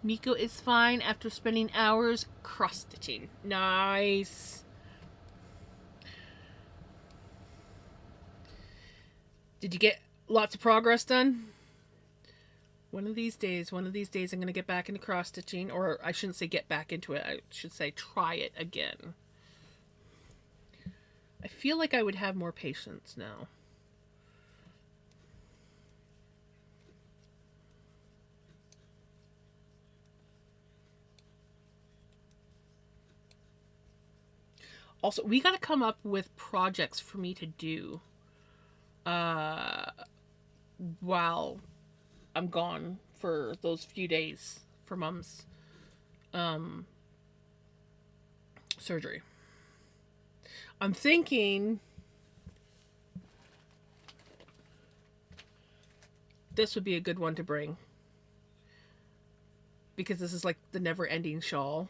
Miko is fine after spending hours cross-stitching. Nice. Did you get lots of progress done? One of these days I'm going to get back into cross-stitching. Or I shouldn't say get back into it. I should say try it again. I feel like I would have more patience now. Also, we got to come up with projects for me to do uh, while I'm gone for those few days for Mom's um, surgery. I'm thinking this would be a good one to bring because this is like the never-ending shawl.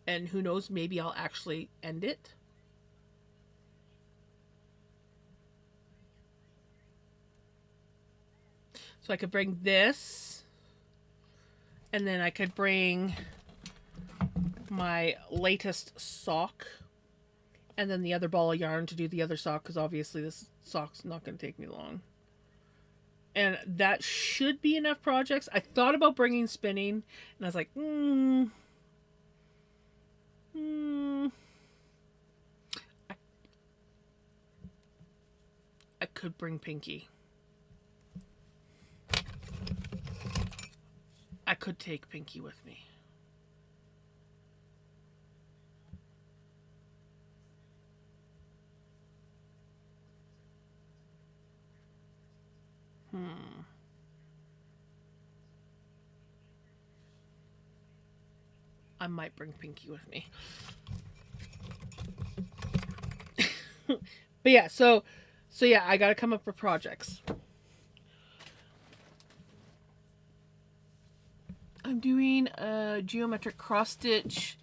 And who knows, maybe I'll actually end it. So I could bring this, and then I could bring my latest sock, and then the other ball of yarn to do the other sock, because obviously this sock's not going to take me long. And that should be enough projects. I thought about bringing spinning, and I was like, I could bring Pinky. I could take Pinky with me. I might bring Pinky with me. But yeah, so yeah, I gotta come up with projects. I'm doing a geometric cross stitch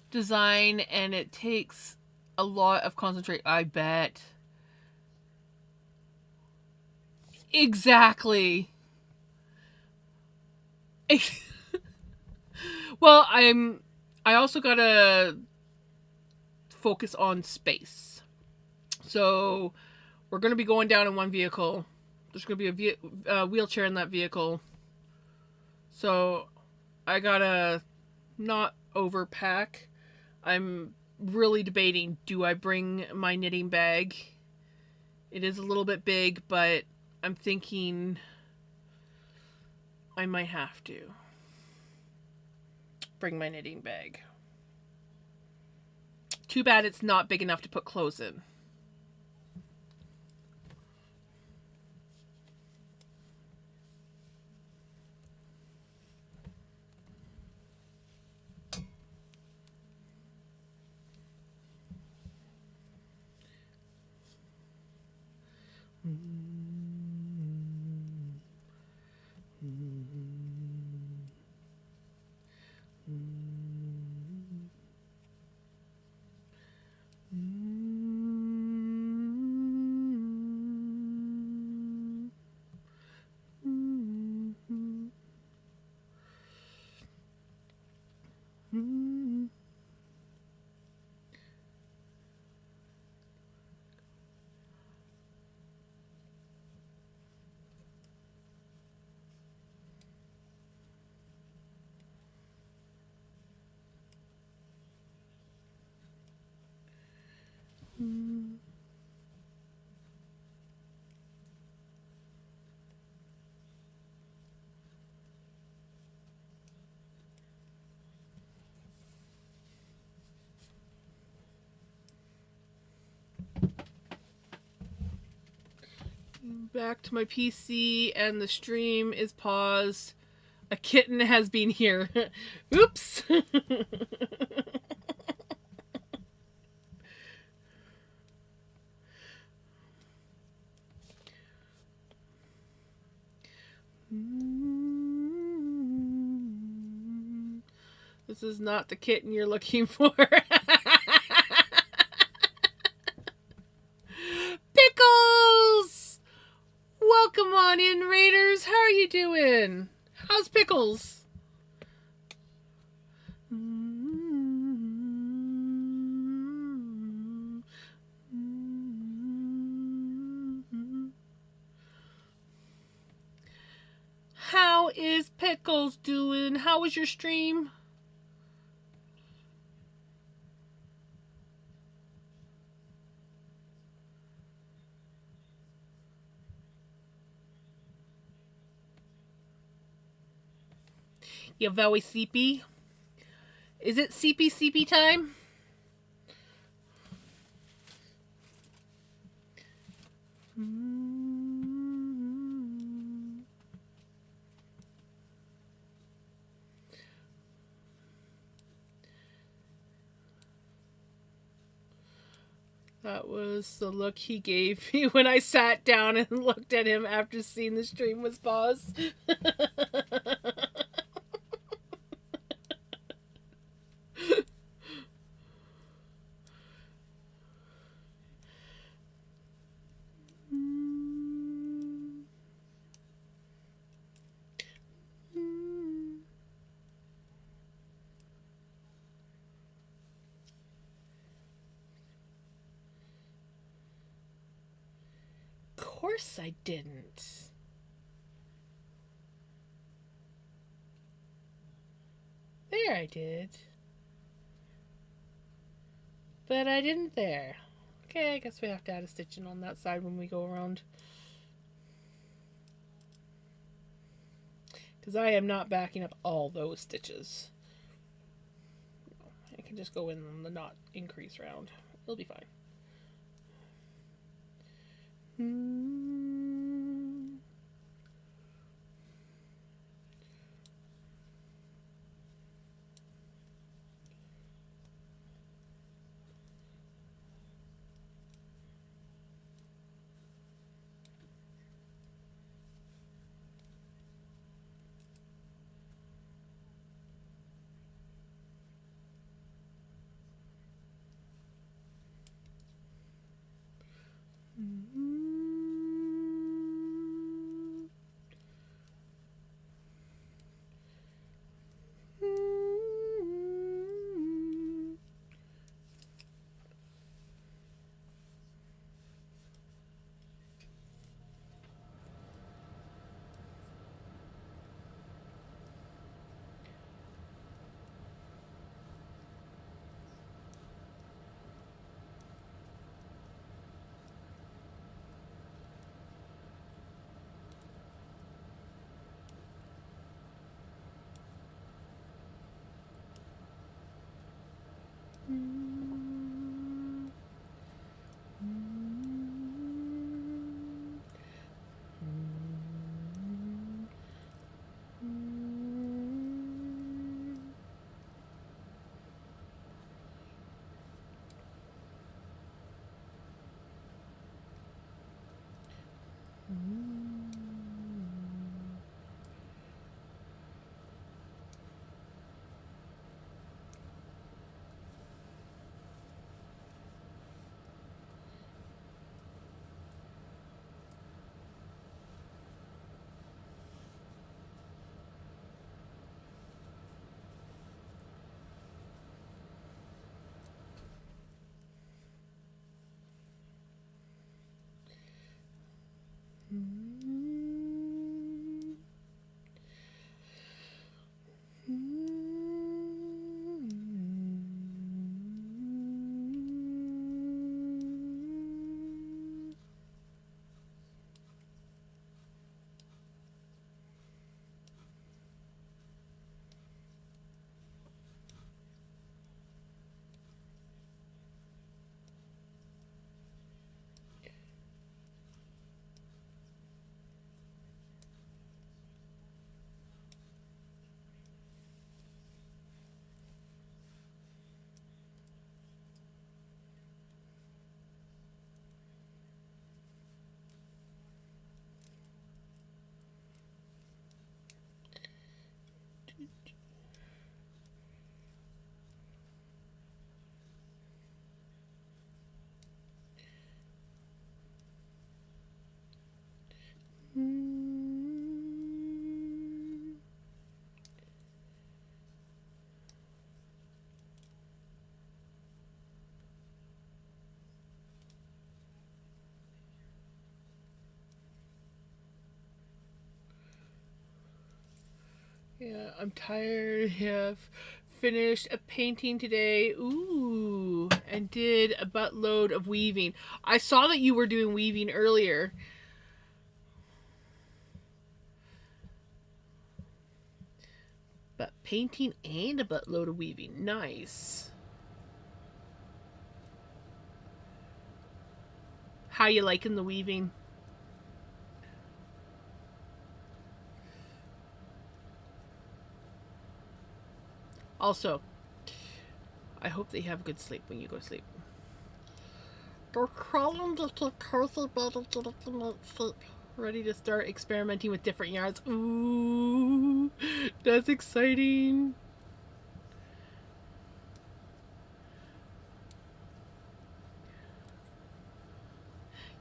design, and it takes a lot of concentrate. I bet. Exactly. Well, I also gotta focus on space. So we're gonna be going down in one vehicle. There's gonna be a wheelchair in that vehicle. So I gotta not overpack. I'm really debating, do I bring my knitting bag? It is a little bit big, but I'm thinking I might have to bring my knitting bag. Too bad it's not big enough to put clothes in. Back to my PC, and the stream is paused. A kitten has been here. Oops. This is not the kitten you're looking for. Pickles! Welcome on in, Raiders. How are you doing? How's Pickles? How is Pickles doing? How was your stream? You're very sleepy. Is it sleepy time? That was the look he gave me when I sat down and looked at him after seeing the stream was paused. Of course I didn't. There I did. But I didn't there. Okay, I guess we have to add a stitch in on that side when we go around. Because I am not backing up all those stitches. I can just go in on the knot increase round. It'll be fine. Yeah, I'm tired. Have finished a painting today. Ooh, and did a buttload of weaving. I saw that you were doing weaving earlier. But painting and a buttload of weaving. Nice. How you liking the weaving? Also, I hope that you have a good sleep when you go to sleep. They're crawling little cozy better to the sleep. Ready to start experimenting with different yarns. Ooh, that's exciting.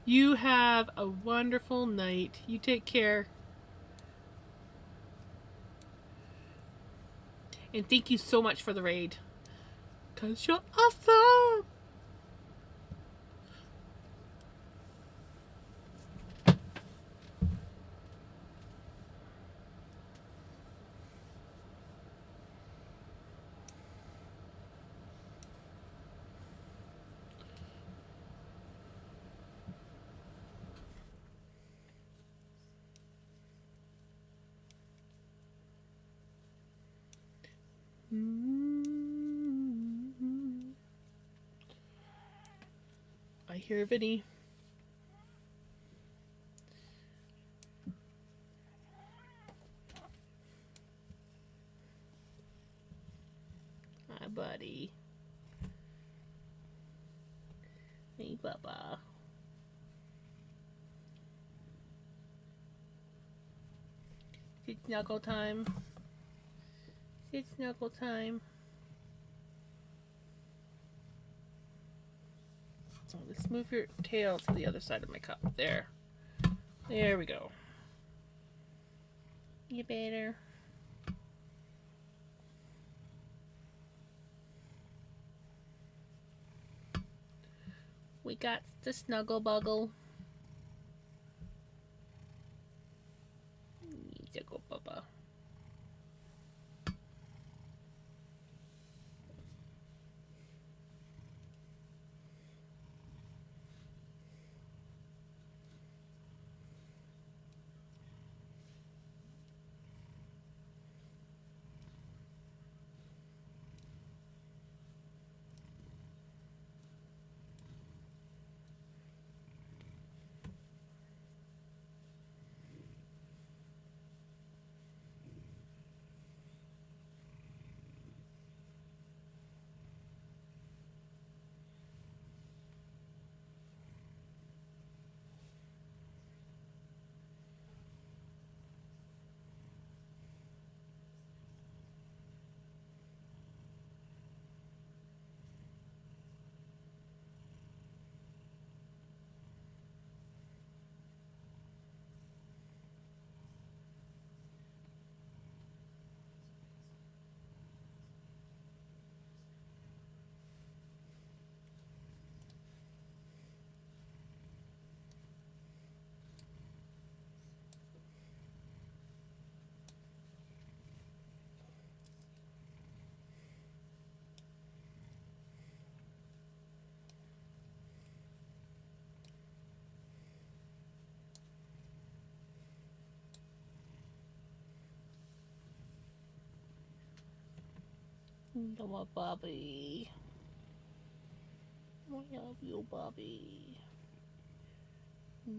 You have a wonderful night. You take care. And thank you so much for the raid. 'Cause you're awesome. I hear Vinny. Hi, buddy. Hey, Bubba. It's snuggle time. It's snuggle time. So let's move your tail to the other side of my cup. There. There we go. You better. We got the snuggle buggle. Snuggle Bubba. Little Bobby. I love you, Bobby. Yeah.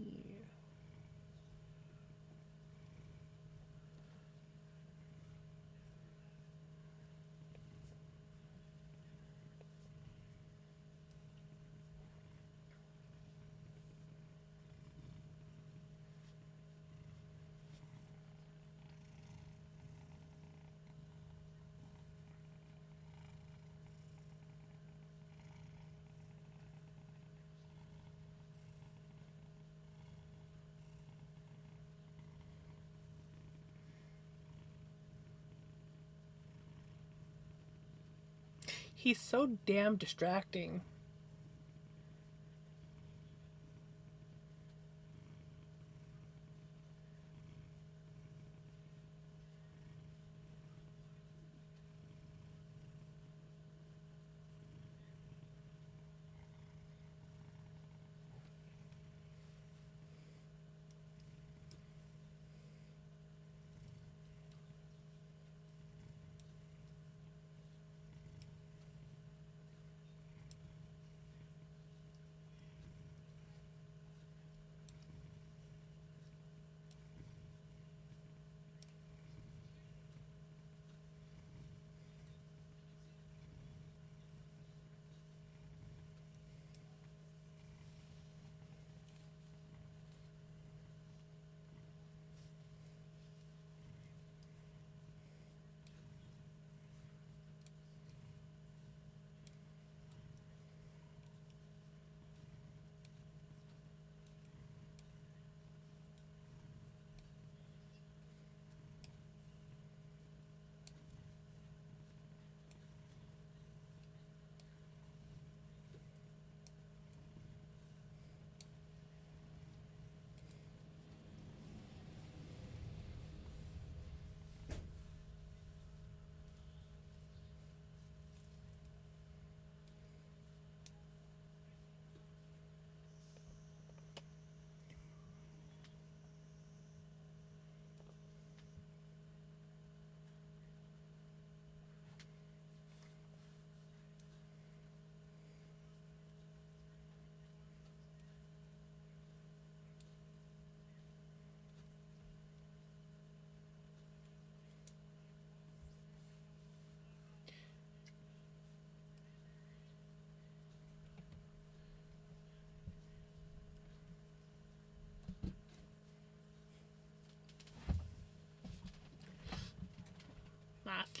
He's so damn distracting.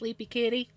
sleepy kitty.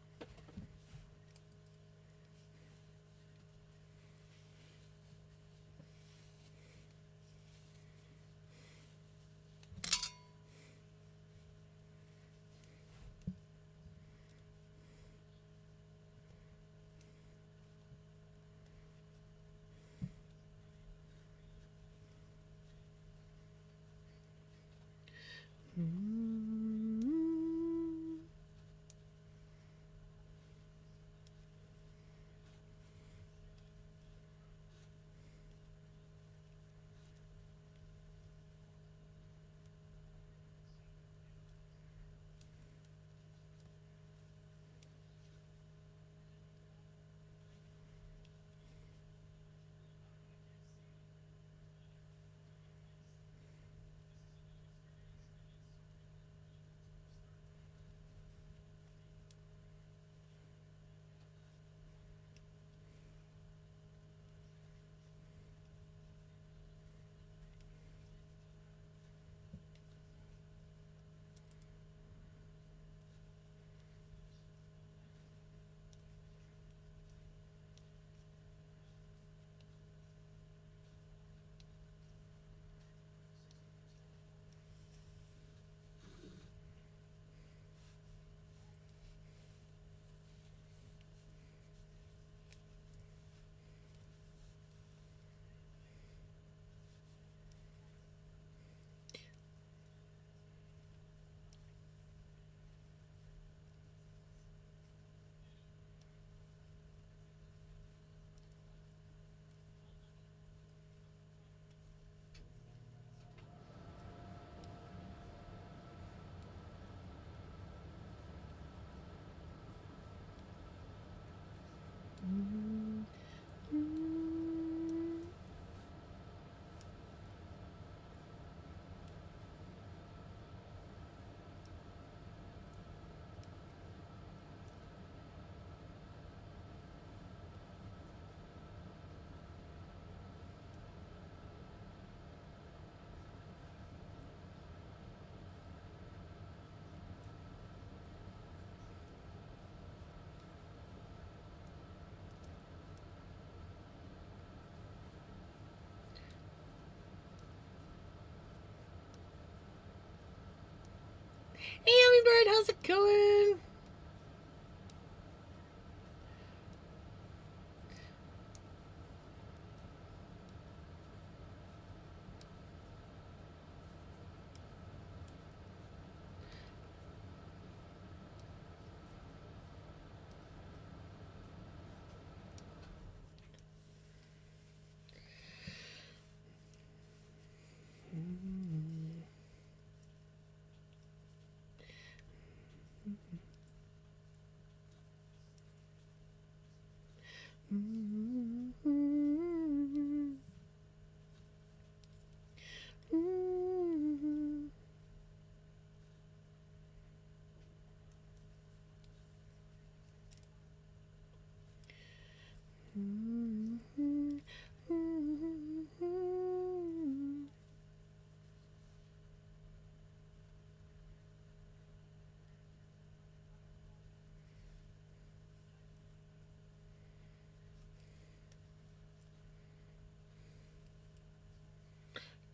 Hey, Hummingbird, how's it going?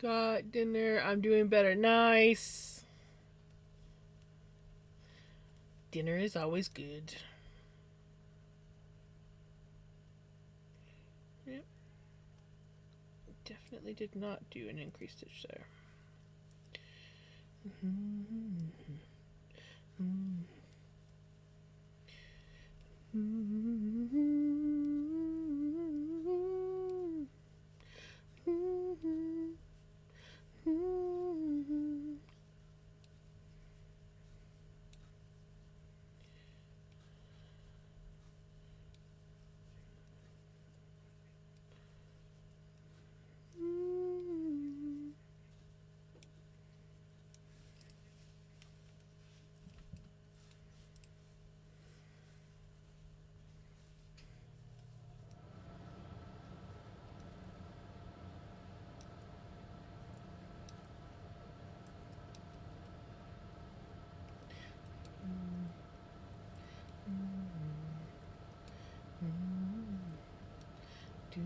Got dinner. I'm doing better. Nice. Dinner is always good. Yep. Definitely did not do an increased stitch there. Kept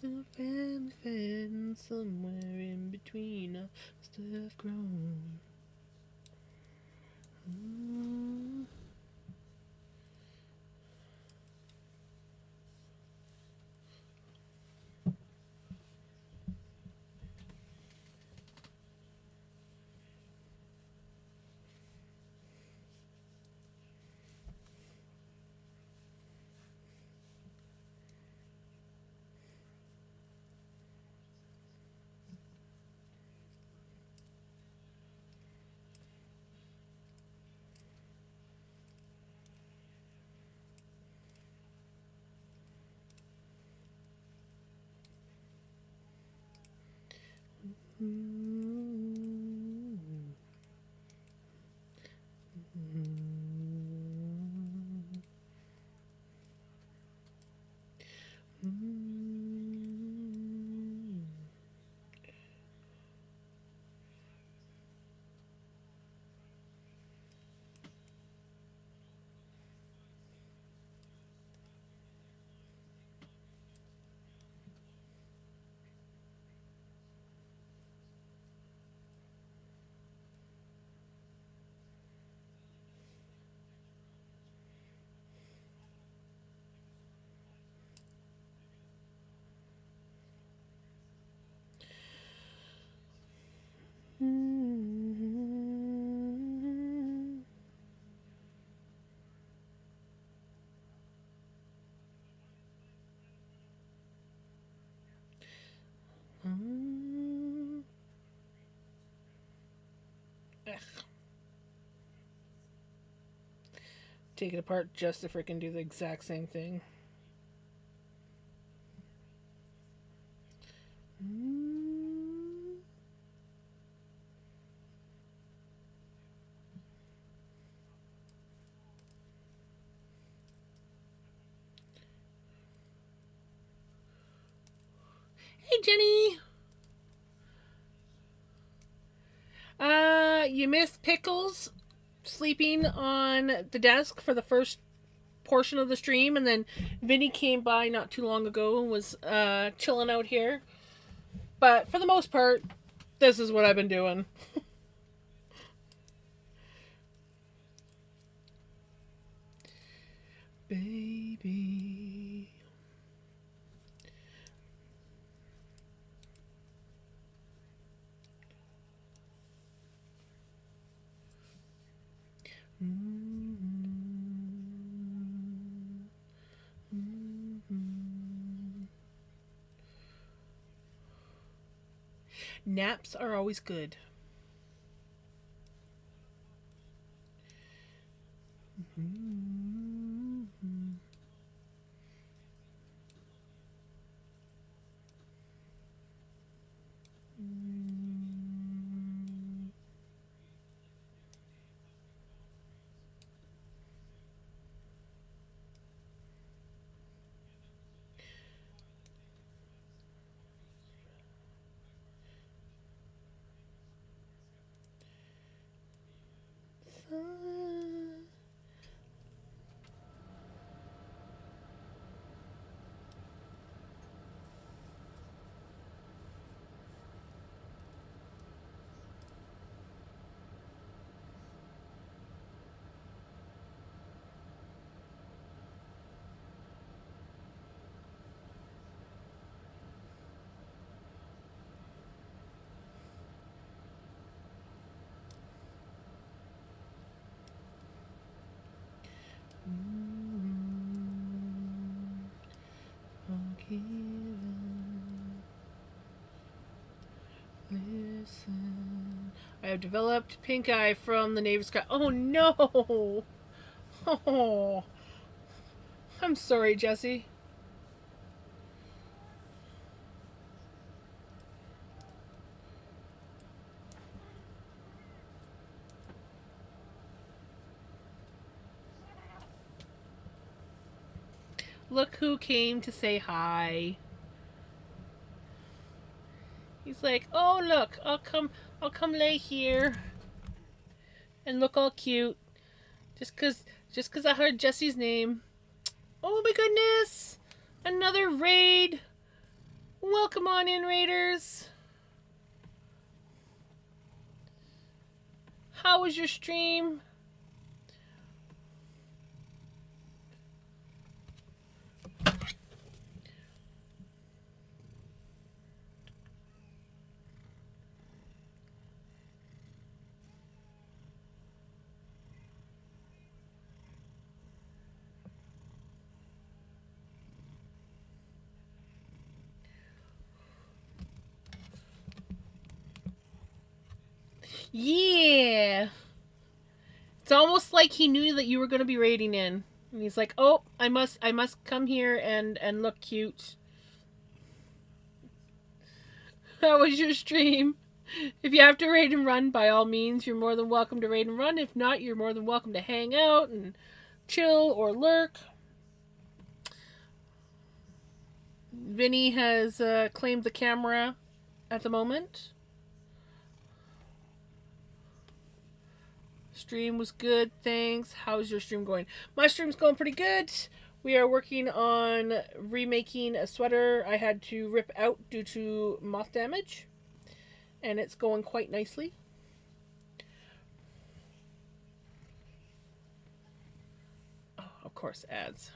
the family fed and somewhere in between us stuff grown. Take it apart just to freaking do the exact same thing. Hey, Jenny! You missed Pickles sleeping on the desk for the first portion of the stream, and then Vinny came by not too long ago and was chilling out here. But for the most part, this is what I've been doing. Baby. Naps are always good. Listen. I have developed pink eye from the Navy Sky. Oh no! Oh, I'm sorry, Jesse. Look who came to say hi. He's like, "Oh, look, I'll come lay here and look all cute just cuz I heard Jesse's name." Oh my goodness. Another raid. Welcome on in, raiders. How was your stream? Yeah. It's almost like he knew that you were going to be raiding in. And he's like, "Oh, I must come here and look cute." How was your stream? If you have to raid and run, by all means, you're more than welcome to raid and run. If not, you're more than welcome to hang out and chill or lurk. Vinny has claimed the camera at the moment. Stream was good, thanks. How's your stream going? My stream's going pretty good. We are working on remaking a sweater I had to rip out due to moth damage. And it's going quite nicely. Oh, of course, ads.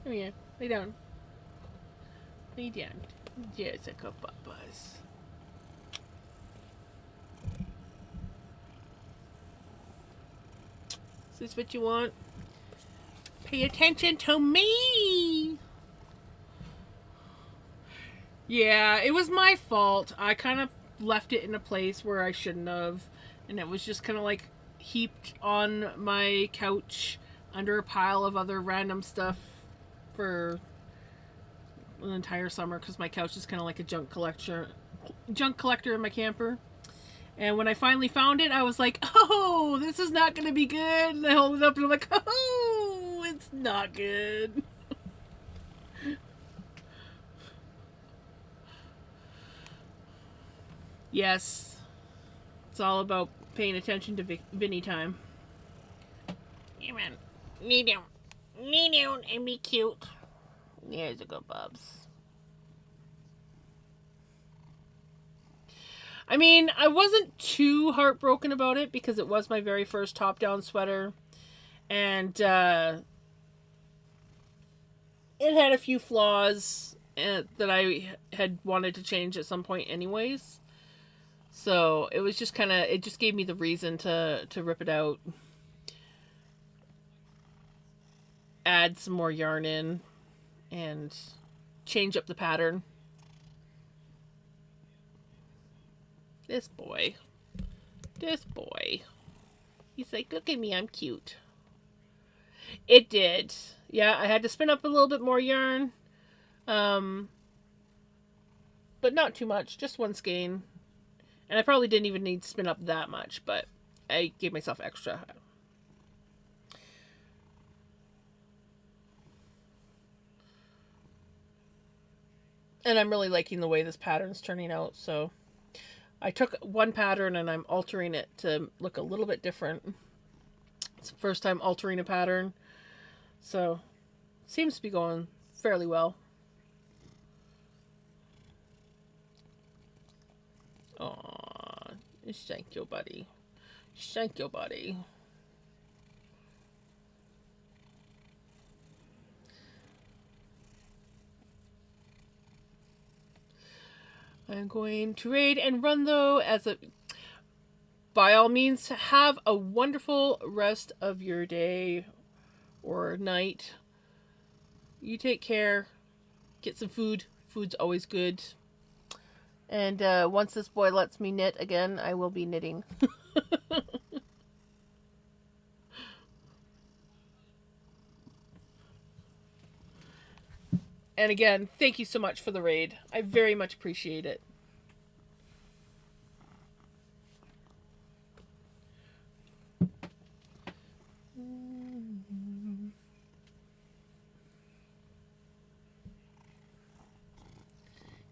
Oh yeah, lay down. Lay down. Jessica Papas. Is this what you want? Pay attention to me! Yeah, it was my fault. I kind of left it in a place where I shouldn't have. And it was just kind of like heaped on my couch under a pile of other random stuff for an entire summer because my couch is kind of like a junk collector in my camper. And when I finally found it, I was like, oh, this is not going to be good. And I hold it up and I'm like, oh, it's not good. Yes. It's all about paying attention to Vinny time. Hey, man. Knee down. Knee down and be cute. There's a good Bubs. I mean, I wasn't too heartbroken about it because it was my very first top-down sweater. And it had a few flaws that I had wanted to change at some point anyways. So it was just kind of, it just gave me the reason to rip it out. Add some more yarn in and change up the pattern. This boy. He's like, look at me, I'm cute. It did. Yeah, I had to spin up a little bit more yarn. But not too much, just one skein. And I probably didn't even need to spin up that much, but I gave myself extra. And I'm really liking the way this pattern's turning out, so I took one pattern and I'm altering it to look a little bit different. It's the first time altering a pattern, so it seems to be going fairly well. Aww, thank you, buddy. Thank you, buddy. I'm going to raid and run though, by all means, have a wonderful rest of your day or night. You take care. Get some food. Food's always good. And once this boy lets me knit again, I will be knitting. And again, thank you so much for the raid. I very much appreciate it.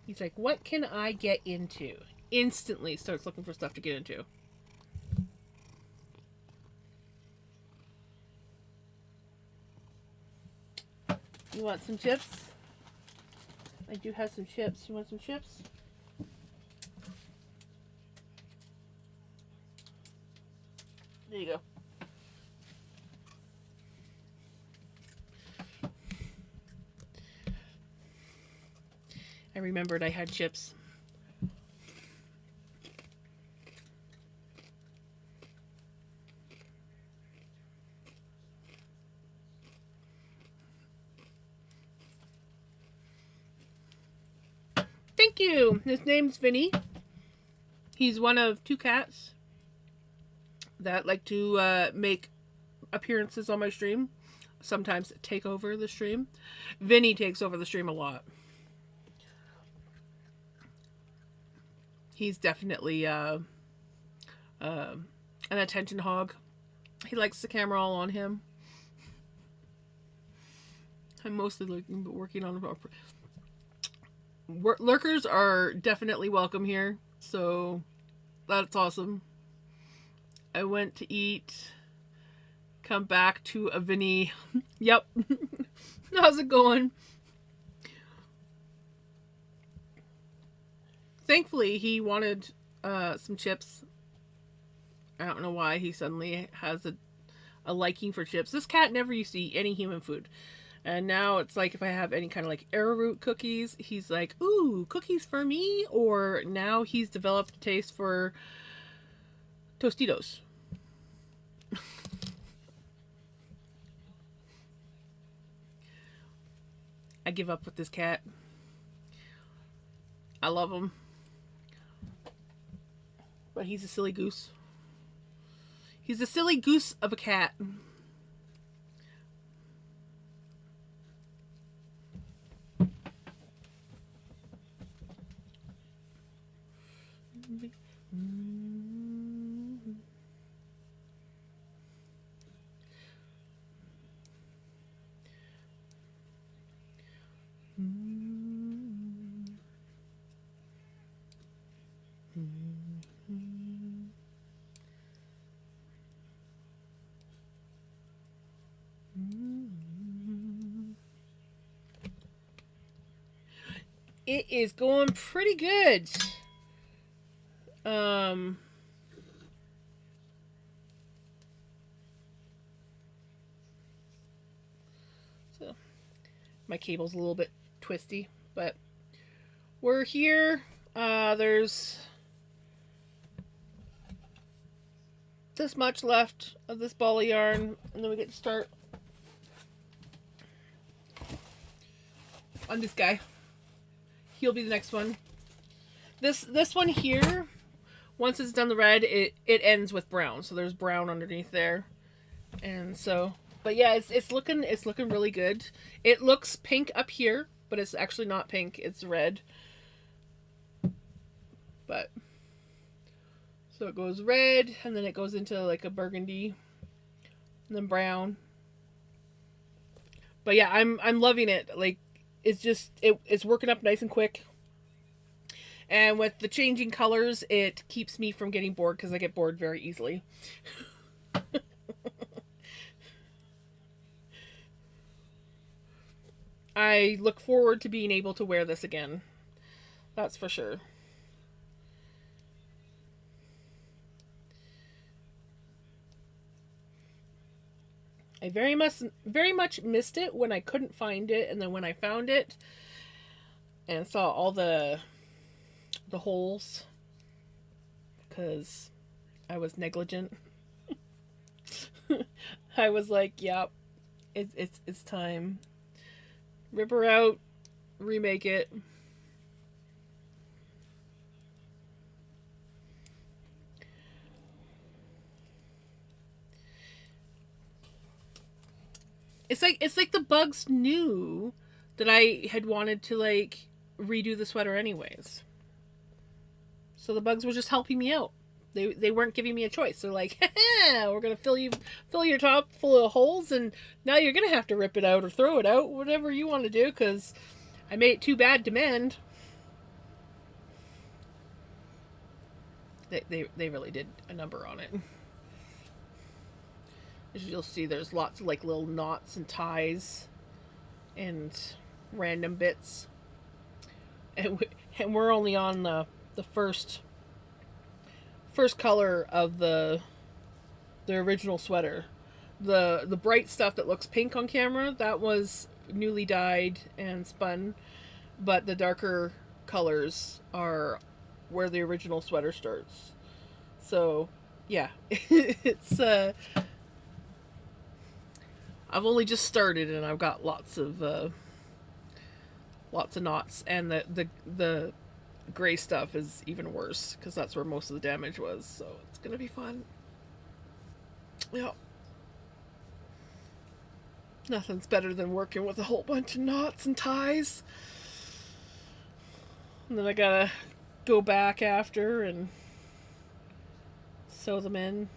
He's like, what can I get into? Instantly starts looking for stuff to get into. You want some chips? I do have some chips. You want some chips? There you go. I remembered I had chips. you. His name's Vinny. He's one of 2 cats that like to make appearances on my stream. Sometimes take over the stream. Vinny takes over the stream a lot. He's definitely an attention hog. He likes the camera all on him. I'm mostly working on lurkers are definitely welcome here, so that's awesome. I went to eat, come back to a Vinny. Yep. How's it going? Thankfully, he wanted some chips. I don't know why he suddenly has a liking for chips. This cat never used to eat any human food. And now it's like if I have any kind of like arrowroot cookies, he's like, ooh, cookies for me? Or now he's developed a taste for Tostitos. I give up with this cat. I love him. But he's a silly goose. He's a silly goose of a cat. It is going pretty good. So my cable's a little bit twisty, but we're here. There's this much left of this ball of yarn, and then we get to start on this guy. He'll be the next one. This one here, once it's done the red, it ends with brown. So there's brown underneath there. And so, but yeah, it's looking really good. It looks pink up here, but it's actually not pink. It's red. But so it goes red, and then it goes into like a burgundy, and then brown. But yeah, I'm loving it. Like, it's just it's working up nice and quick. And with the changing colors, it keeps me from getting bored because I get bored very easily. I look forward to being able to wear this again. That's for sure. I very much missed it when I couldn't find it, and then when I found it and saw all the holes, because I was negligent. I was like, yep, it's time. Rip her out, remake it. It's like the bugs knew that I had wanted to like redo the sweater anyways. So the bugs were just helping me out. They weren't giving me a choice. They're like, we're gonna fill your top full of holes, and now you're gonna have to rip it out or throw it out, whatever you want to do, because I made it too bad to mend. They really did a number on it. As you'll see, there's lots of like little knots and ties and random bits, and we're only on the first color of the original sweater. The bright stuff that looks pink on camera, that was newly dyed and spun, but the darker colors are where the original sweater starts. So yeah, it's I've only just started, and I've got lots of knots, and the gray stuff is even worse because that's where most of the damage was. So it's gonna be fun. Yeah. Nothing's better than working with a whole bunch of knots and ties. And then I gotta go back after and sew them in.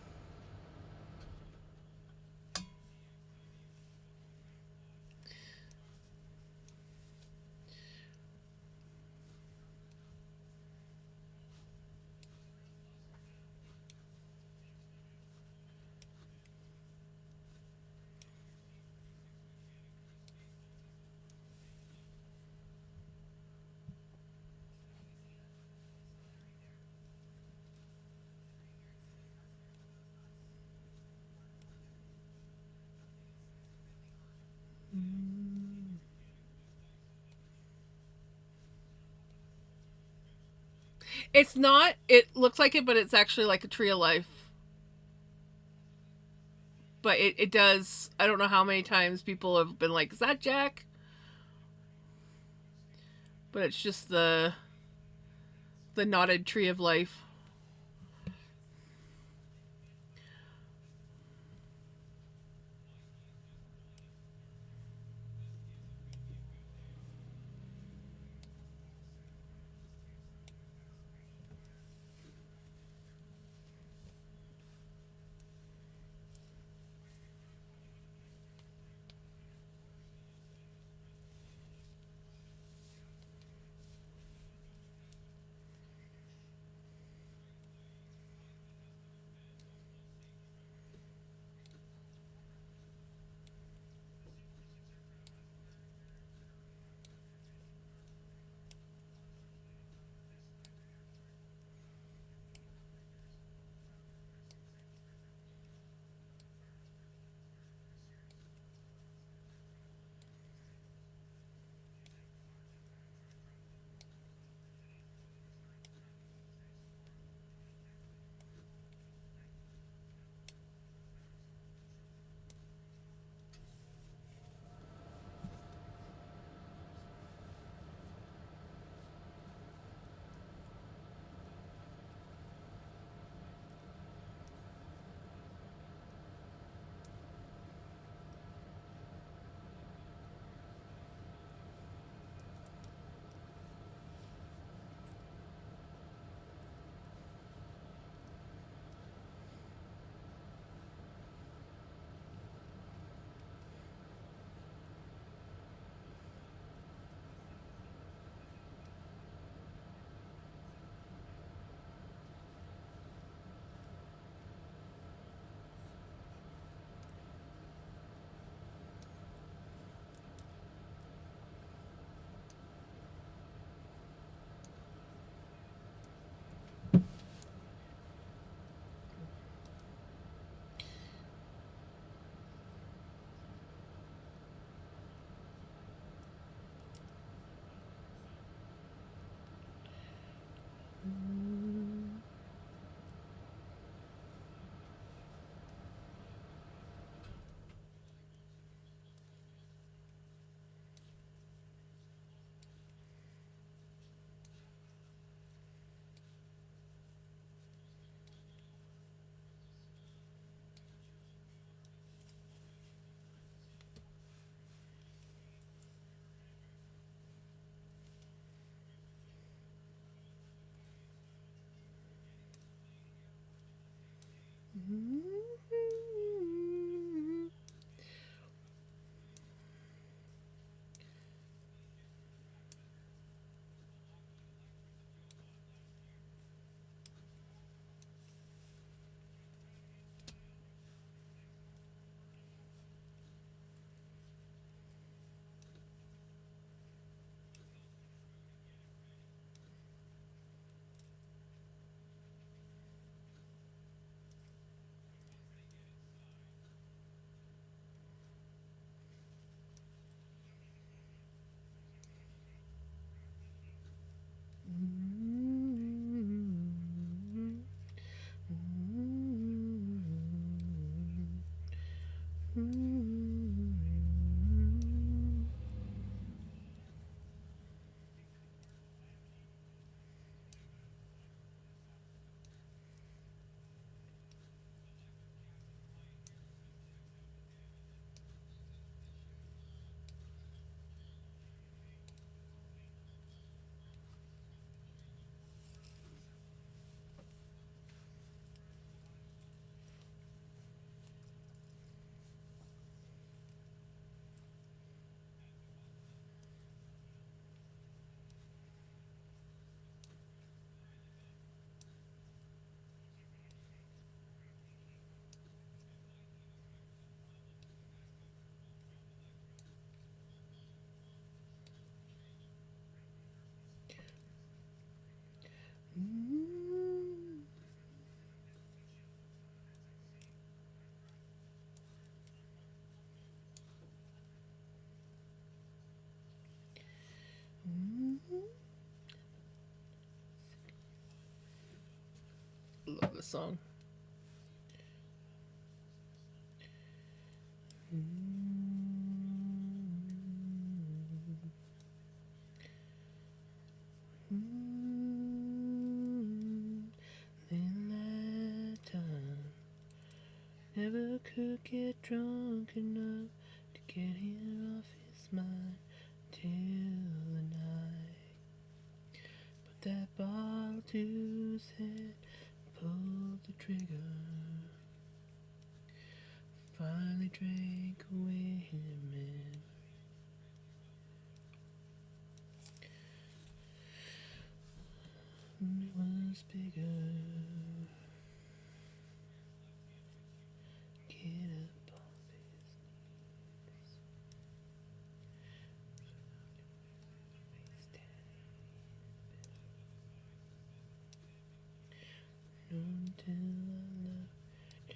It's not. It looks like it, but it's actually like a tree of life. But it does. I don't know how many times people have been like, "Is that Jack?" But it's just the knotted tree of life. this song. In that time, never could get drunk enough to get him off his mind till the night. Put that bottle to his head, pulled the trigger. Finally drank away his memory. It was bigger. Get up off his knees. Until I left.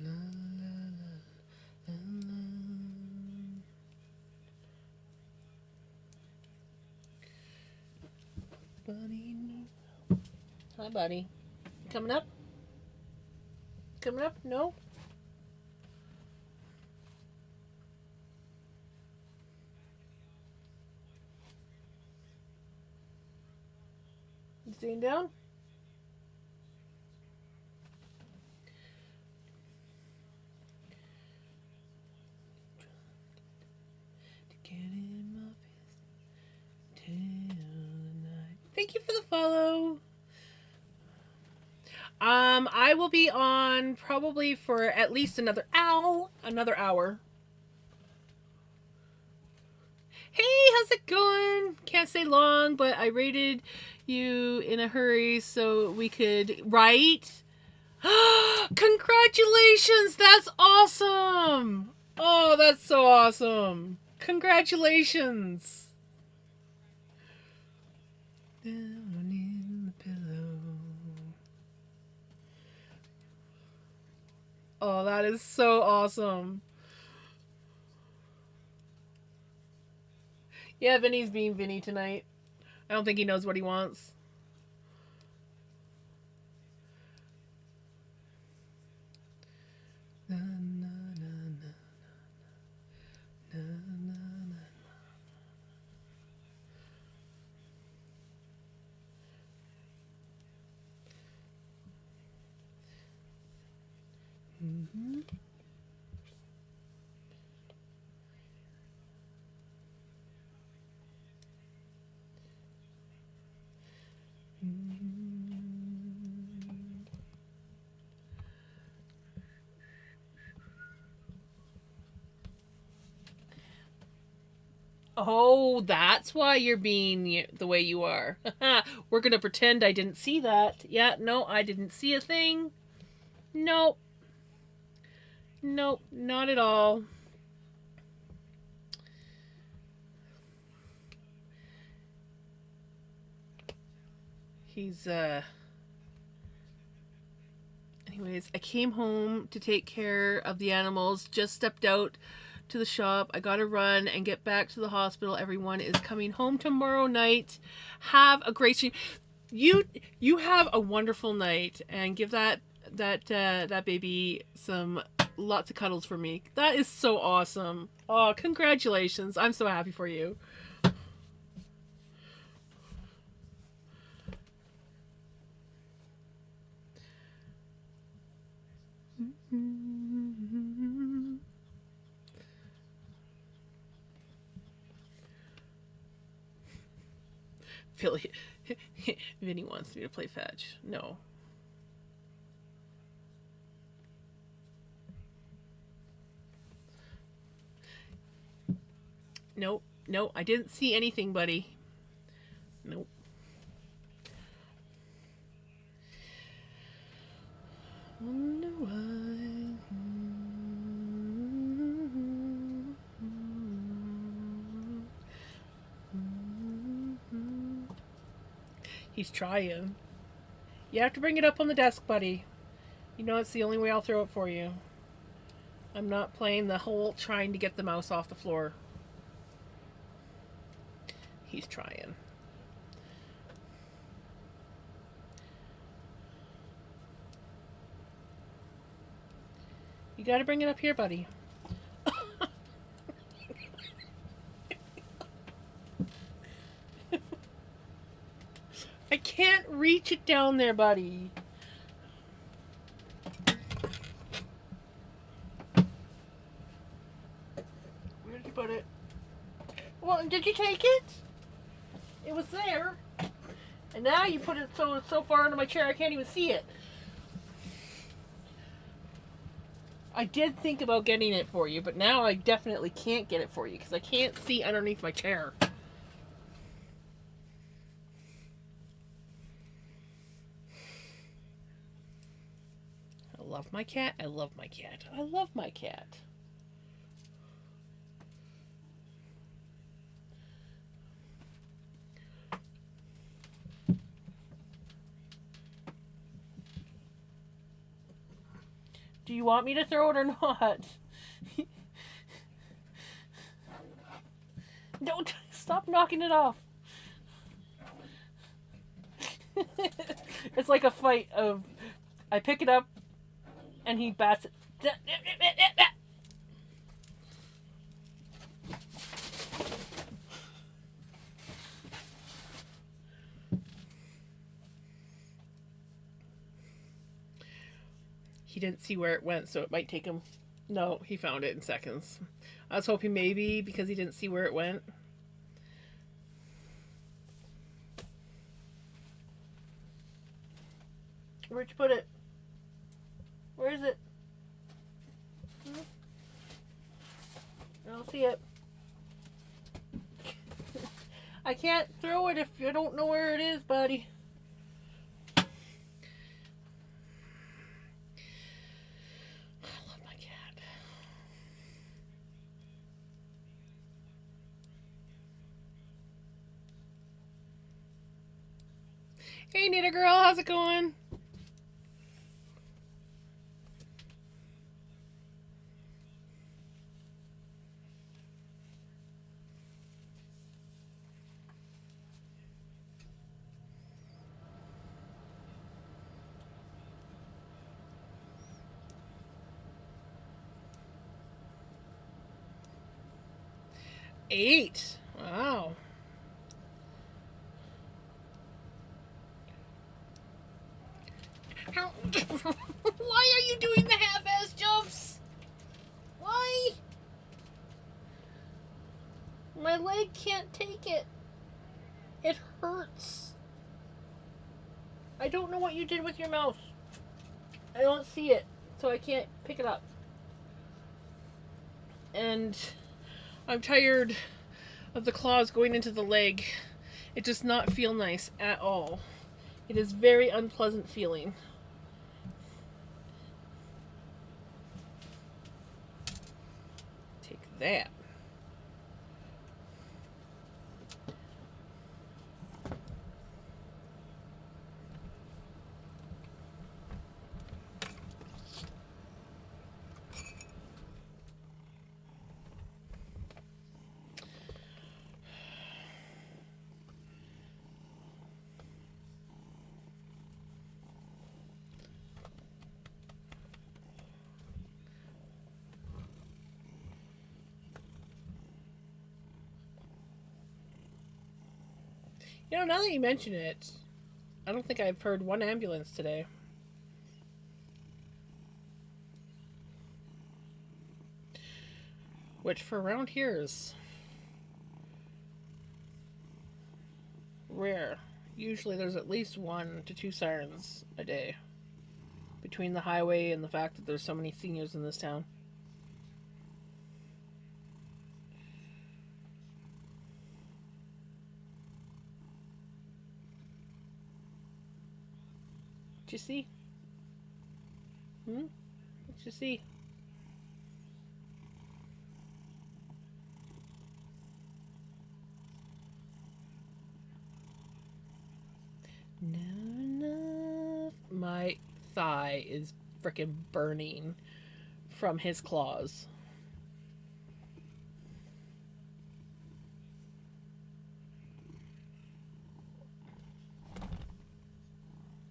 La, la, la, la, la. Buddy. Hi, buddy. Coming up? Coming up? No? You staying down? To get him off his till the night. Thank you for the follow. I will be on probably for at least another hour. Hey, how's it going? Can't stay long, but I rated you in a hurry so we could write. Congratulations! That's awesome! Oh, that's so awesome! Congratulations! Down in the pillow. Oh, that is so awesome. Yeah, Vinny's being Vinny tonight. I don't think he knows what he wants. Na, na, na, na, na, na, na. Mm-hmm. Oh, that's why you're being the way you are. We're gonna pretend I didn't see that. Yeah, no, I didn't see a thing. Nope. Nope, not at all. He's, Anyways, I came home to take care of the animals, just stepped out to the shop. I gotta run and get back to the hospital. Everyone is coming home tomorrow night. Have a great stream. You have a wonderful night and give that baby some lots of cuddles for me. That is so awesome. Oh, congratulations. I'm so happy for you. Philly. Vinny wants me to play fetch. No. Nope. Nope. I didn't see anything, buddy. Nope. Wonder why. He's trying. You have to bring it up on the desk, buddy. You know it's the only way I'll throw it for you. I'm not playing the whole trying to get the mouse off the floor. He's trying. You gotta bring it up here, buddy. I can't reach it down there, buddy. Where did you put it? Well, did you take it? It was there. And now you put it so far under my chair I can't even see it. I did think about getting it for you, but now I definitely can't get it for you because I can't see underneath my chair. I love my cat. I love my cat. I love my cat. Do you want me to throw it or not? Don't stop knocking it off. It's like a fight of I pick it up and he bats it. He didn't see where it went, so it might take him. No, he found it in seconds. I was hoping maybe because he didn't see where it went. Where'd you put it? Where is it? I don't see it. I can't throw it if you don't know where it is, buddy. Hey, Nita girl, how's it going? Eight. Wow. Why are you doing the half-ass jumps? Why? My leg can't take it. It hurts. I don't know what you did with your mouse. I don't see it, so I can't pick it up. And I'm tired of the claws going into the leg. It does not feel nice at all. It is very unpleasant feeling. Take that. You know, now that you mention it, I don't think I've heard one ambulance today. Which for around here is rare. Usually there's at least 1 to 2 sirens a day. Between the highway and the fact that there's so many seniors in this town. What'd you see? What'd you see? No enough. My thigh is freaking burning from his claws.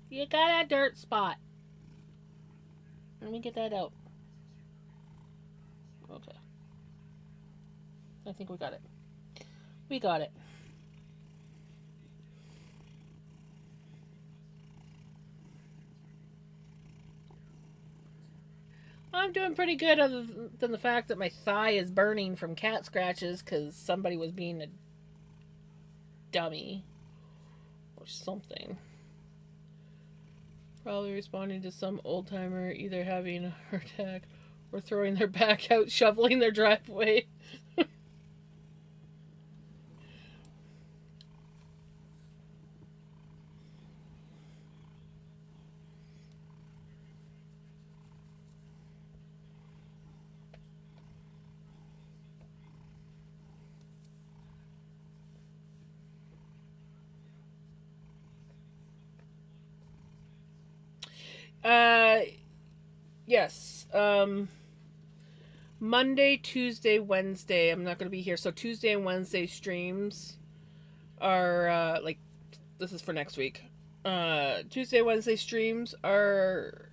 You got a dirt spot. Let me get that out. Okay. I think we got it. We got it. I'm doing pretty good, other than the fact that my thigh is burning from cat scratches because somebody was being a dummy or something. Probably responding to some old timer either having a heart attack or throwing their back out, shoveling their driveway. Uh, yes. Monday, Tuesday, Wednesday. I'm not going to be here. So Tuesday and Wednesday streams are like this is for next week. Tuesday, Wednesday streams are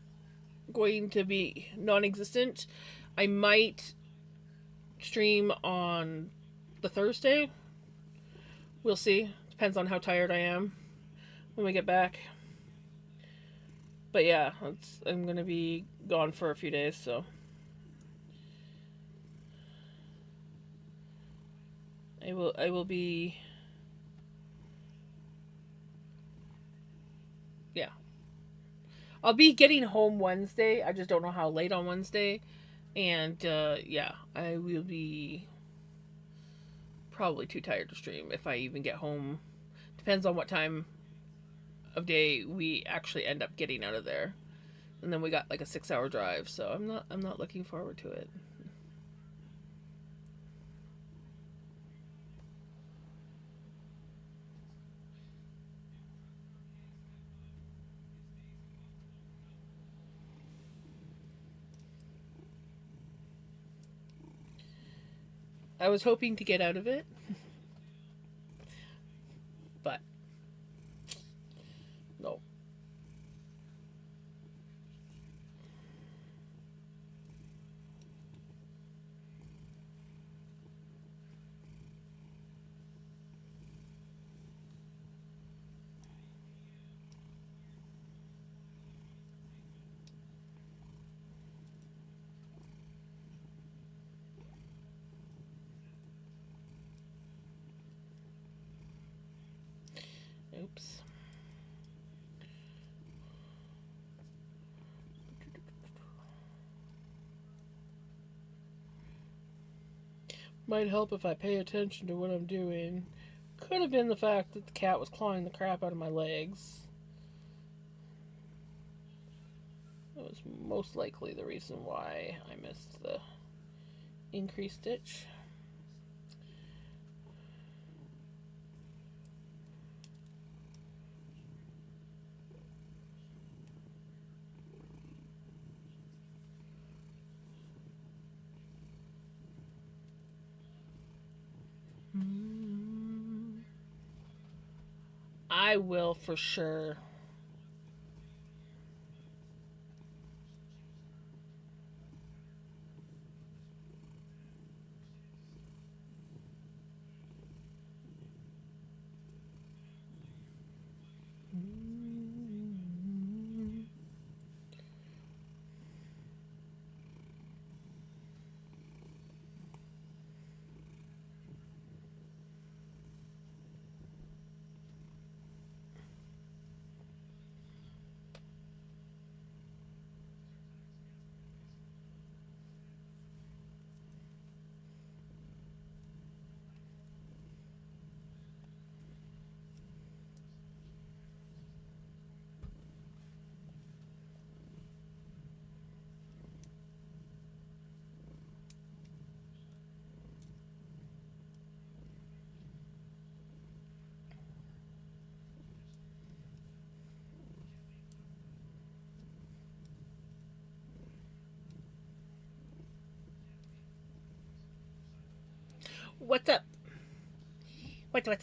going to be non-existent. I might stream on the Thursday. We'll see. Depends on how tired I am when we get back. But yeah, I'm gonna be gone for a few days, so I will be, yeah. I'll be getting home Wednesday. I just don't know how late on Wednesday. And yeah, I will be probably too tired to stream if I even get home. Depends on what time of day we actually end up getting out of there. And then we got like a 6-hour drive, so I'm not looking forward to it. I was hoping to get out of it, but no. Oops. Might help if I pay attention to what I'm doing. Could have been the fact that the cat was clawing the crap out of my legs. That was most likely the reason why I missed the increased stitch. I will for sure. What's up? What? These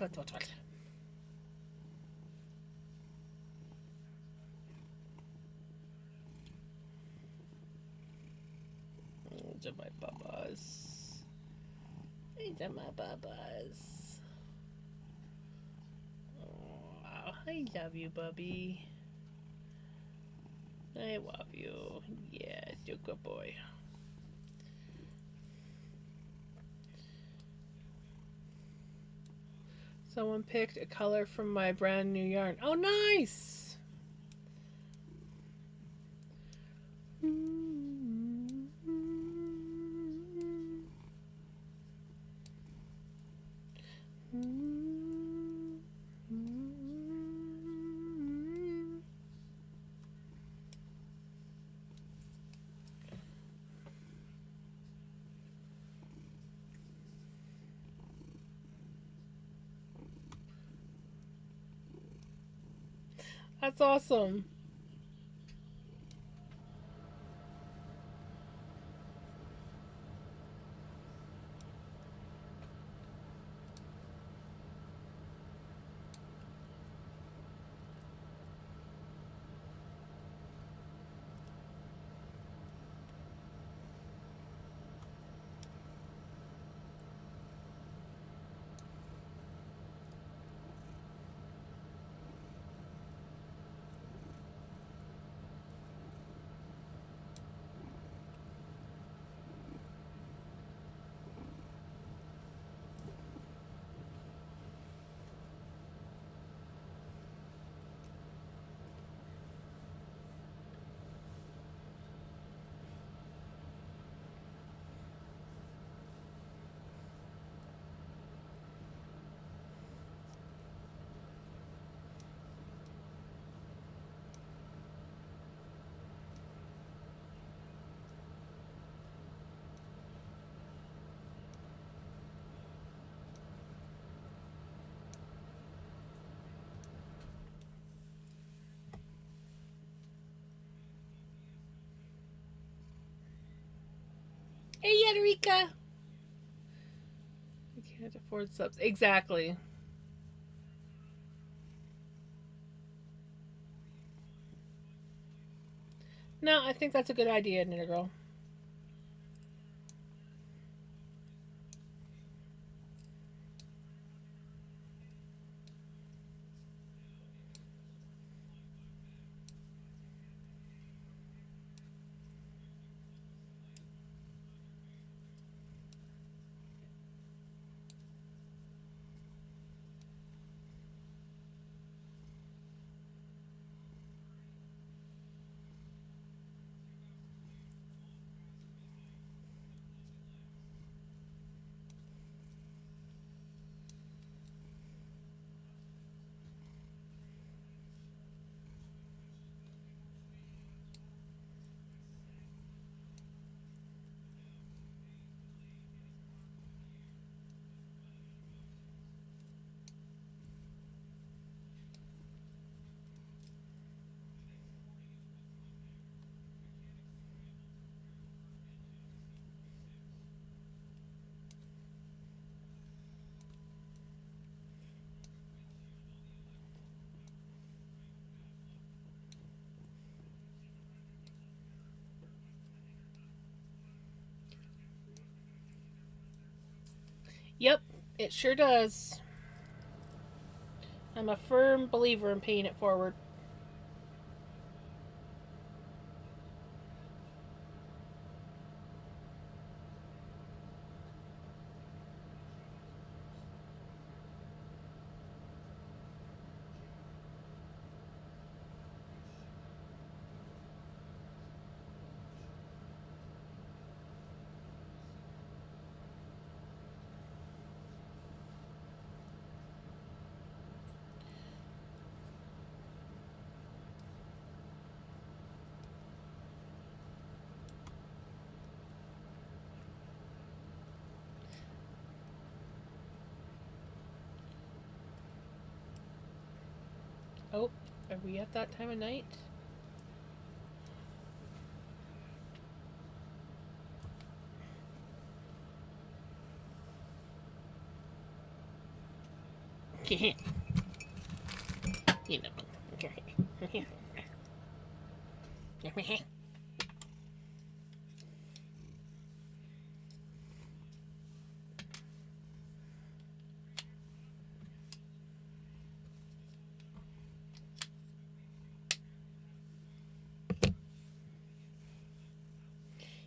are my babas. These are my babas. Oh, I love you, Bubby. I love you. Yes, you're a good boy. Someone picked a color from my brand new yarn. Oh, nice! That's awesome. Hey, Yadarika! I can't afford subs. Exactly. No, I think that's a good idea, Knitter Girl. Yep, it sure does. I'm a firm believer in paying it forward. Oh, are we at that time of night? You know.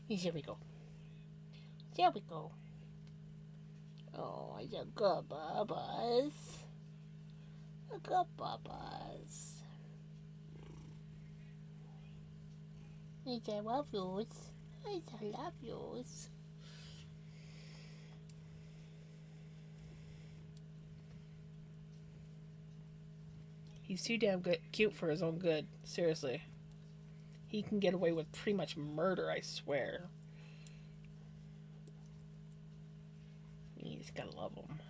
Here we go. There we go. Oh, the good bubbles. The good bubbles. I love yours. I love yours. He's too damn good, cute for his own good. Seriously. He can get away with pretty much murder, I swear. You just gotta love him.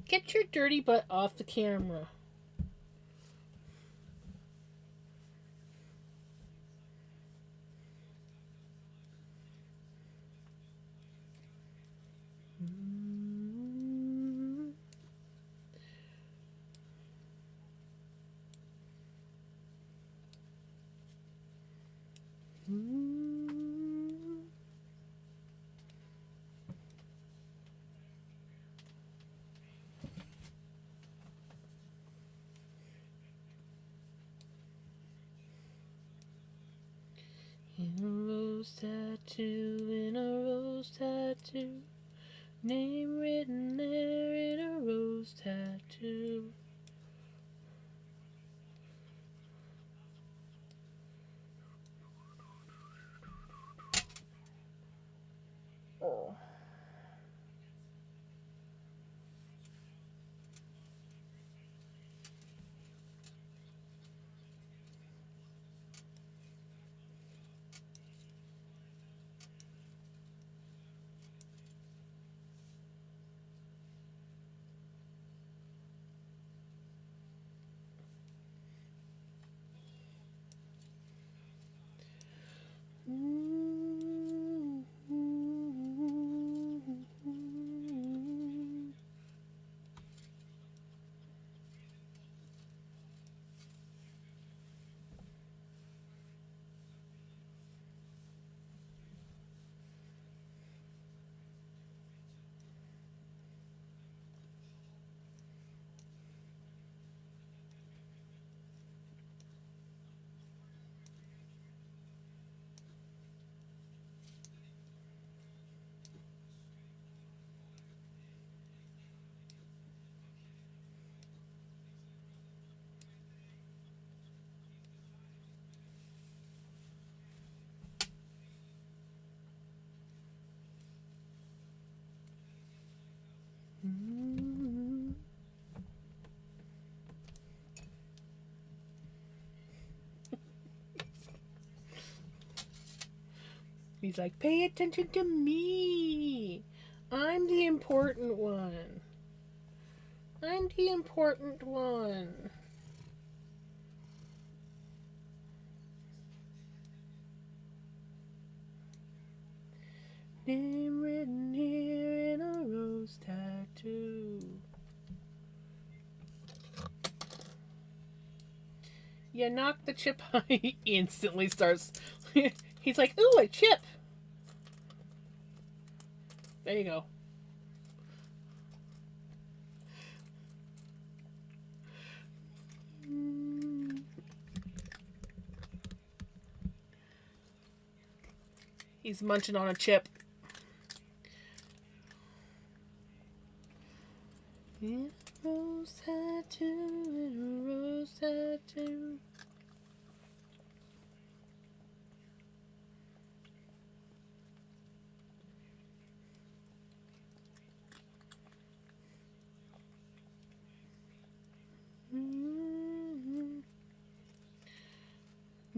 Get your dirty butt off the camera. In a rose tattoo, in a rose tattoo, name written there in a rose tattoo. Oh. He's like, pay attention to me. I'm the important one. I'm the important one. Name written here in a rose tattoo. You knock the chip on. He instantly starts. He's like, ooh, a chip. There you go. He's munching on a chip. Rose tattoo, rose tattoo.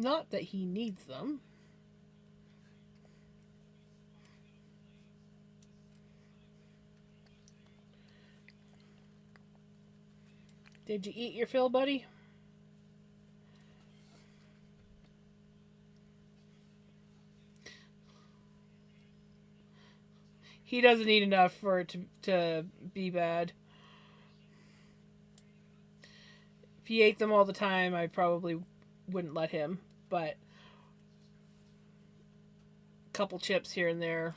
Not that he needs them. Did you eat your fill, buddy? He doesn't eat enough for it to be bad. If he ate them all the time, I probably wouldn't let him. But a couple chips here and there,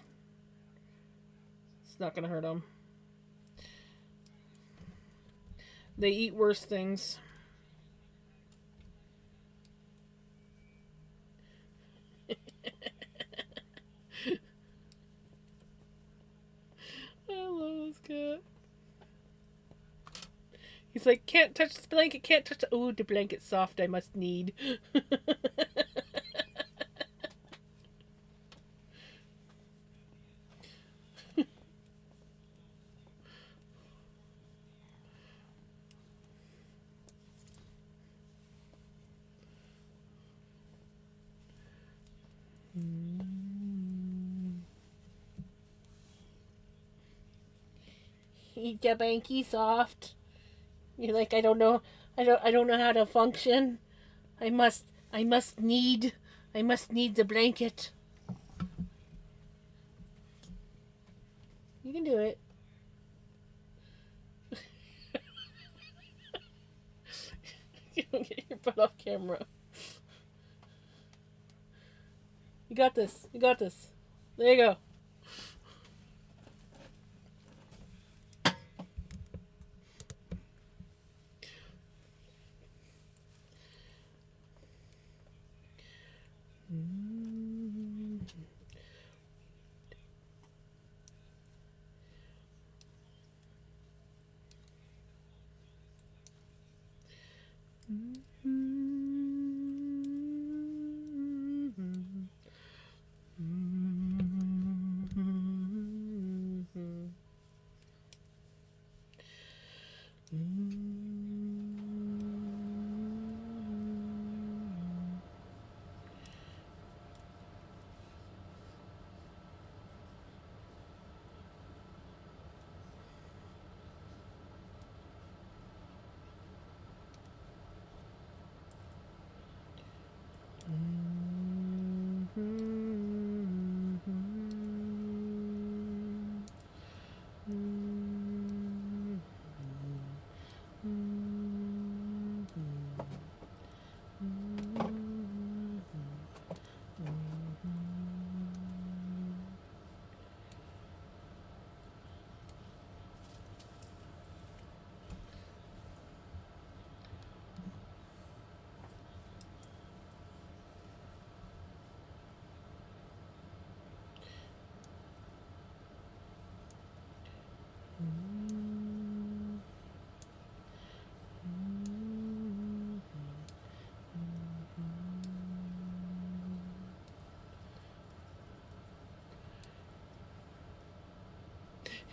it's not going to hurt him. They eat worse things. I love this cat. He's like, can't touch the blanket, can't touch the... Oh, the blanket's soft, I must need. Eat the blankie soft. You're like, I don't know how to function. I must need the blanket. You can do it. You don't get your butt off camera. You got this. You got this. There you go.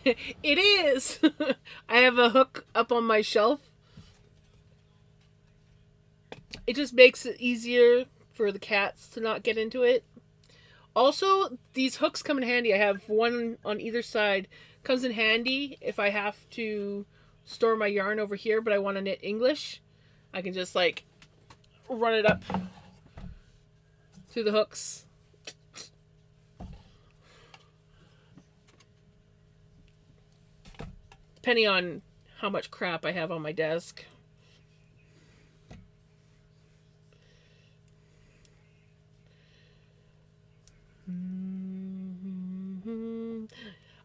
It is. I have a hook up on my shelf. It just makes it easier for the cats to not get into it. Also, these hooks come in handy. I have one on either side. Comes in handy if I have to store my yarn over here, but I want to knit English. I can just like run it up through the hooks. Depending on how much crap I have on my desk.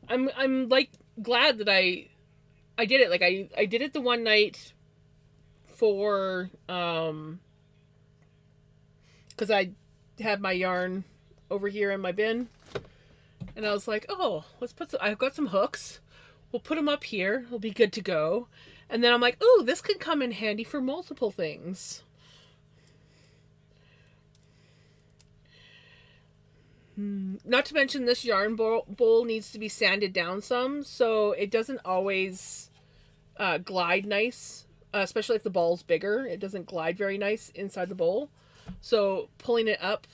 I'm like glad that I did it. Like I did it the one night for because I had my yarn over here in my bin, and I was like, oh, let's put some. I've got some hooks. We'll put them up here. It'll be good to go. And then I'm like, ooh, this could come in handy for multiple things. Not to mention this yarn bowl needs to be sanded down some, so it doesn't always glide nice, especially if the ball's bigger. It doesn't glide very nice inside the bowl. So pulling it up,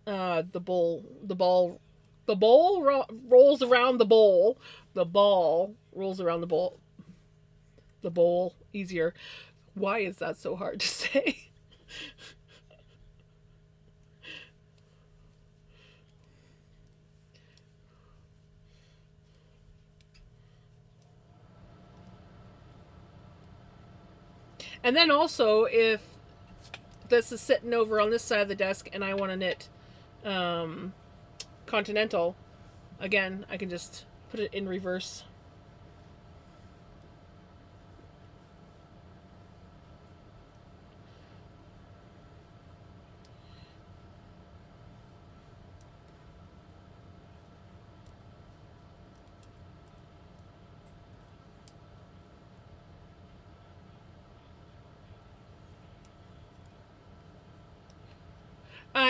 the ball rolls around the bowl. The ball rolls around the bowl. The bowl easier. Why is that so hard to say? And then also, if this is sitting over on this side of the desk and I want to knit um, continental, again, I can just put it in reverse.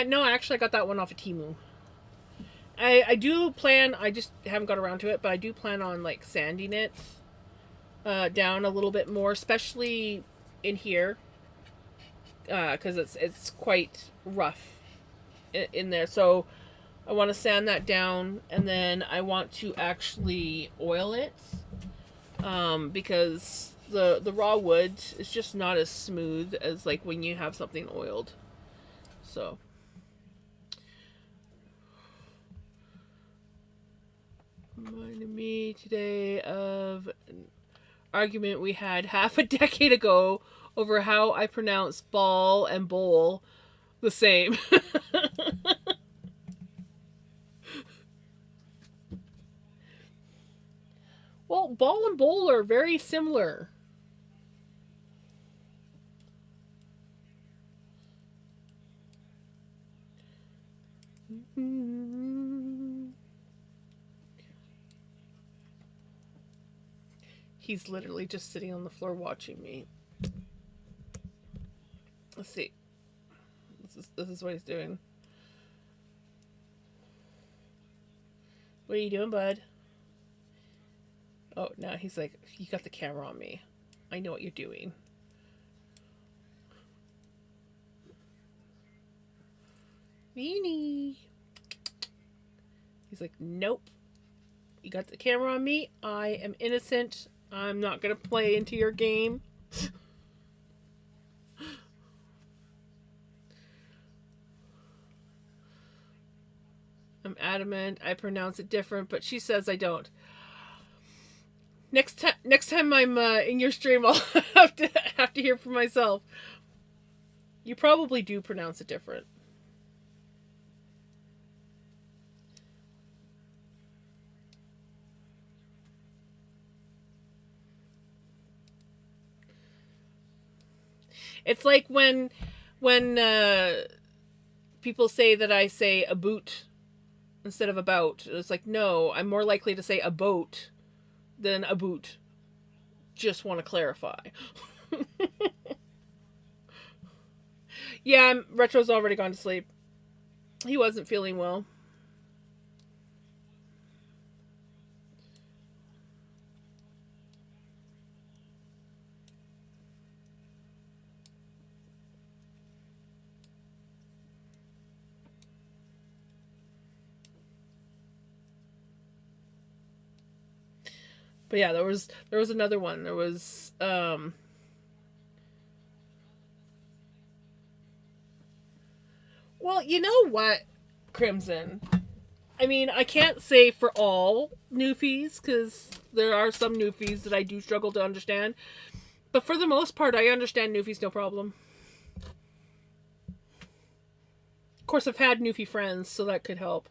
No, actually, I got that one off of Temu. I do plan. I just haven't got around to it, but I do plan on like sanding it down a little bit more, especially in here, because it's quite rough in there. So I want to sand that down, and then I want to actually oil it, because the raw wood is just not as smooth as like when you have something oiled. So. Reminded me today of an argument we had half a decade ago over how I pronounce ball and bowl the same. Well, ball and bowl are very similar. He's literally just sitting on the floor watching me. Let's see. This is what he's doing. What are you doing, bud? Oh, now he's like, you got the camera on me. I know what you're doing. Beanie. He's like, nope. You got the camera on me. I am innocent. I'm not going to play into your game. I'm adamant. I pronounce it different, but she says I don't. Next time I'm in your stream, I'll have to hear for myself. You probably do pronounce it different. It's like when people say that I say a boot instead of about. It's like, no, I'm more likely to say a boat than a boot. Just want to clarify. Yeah, Retro's already gone to sleep. He wasn't feeling well. But yeah, there was another one. There was well, you know what, Crimson? I mean, I can't say for all Newfies, because there are some Newfies that I do struggle to understand. But for the most part, I understand Newfies no problem. Of course, I've had Newfie friends, so that could help.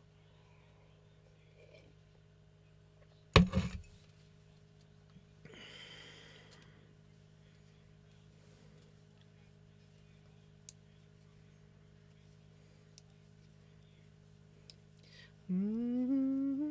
Mm-hmm.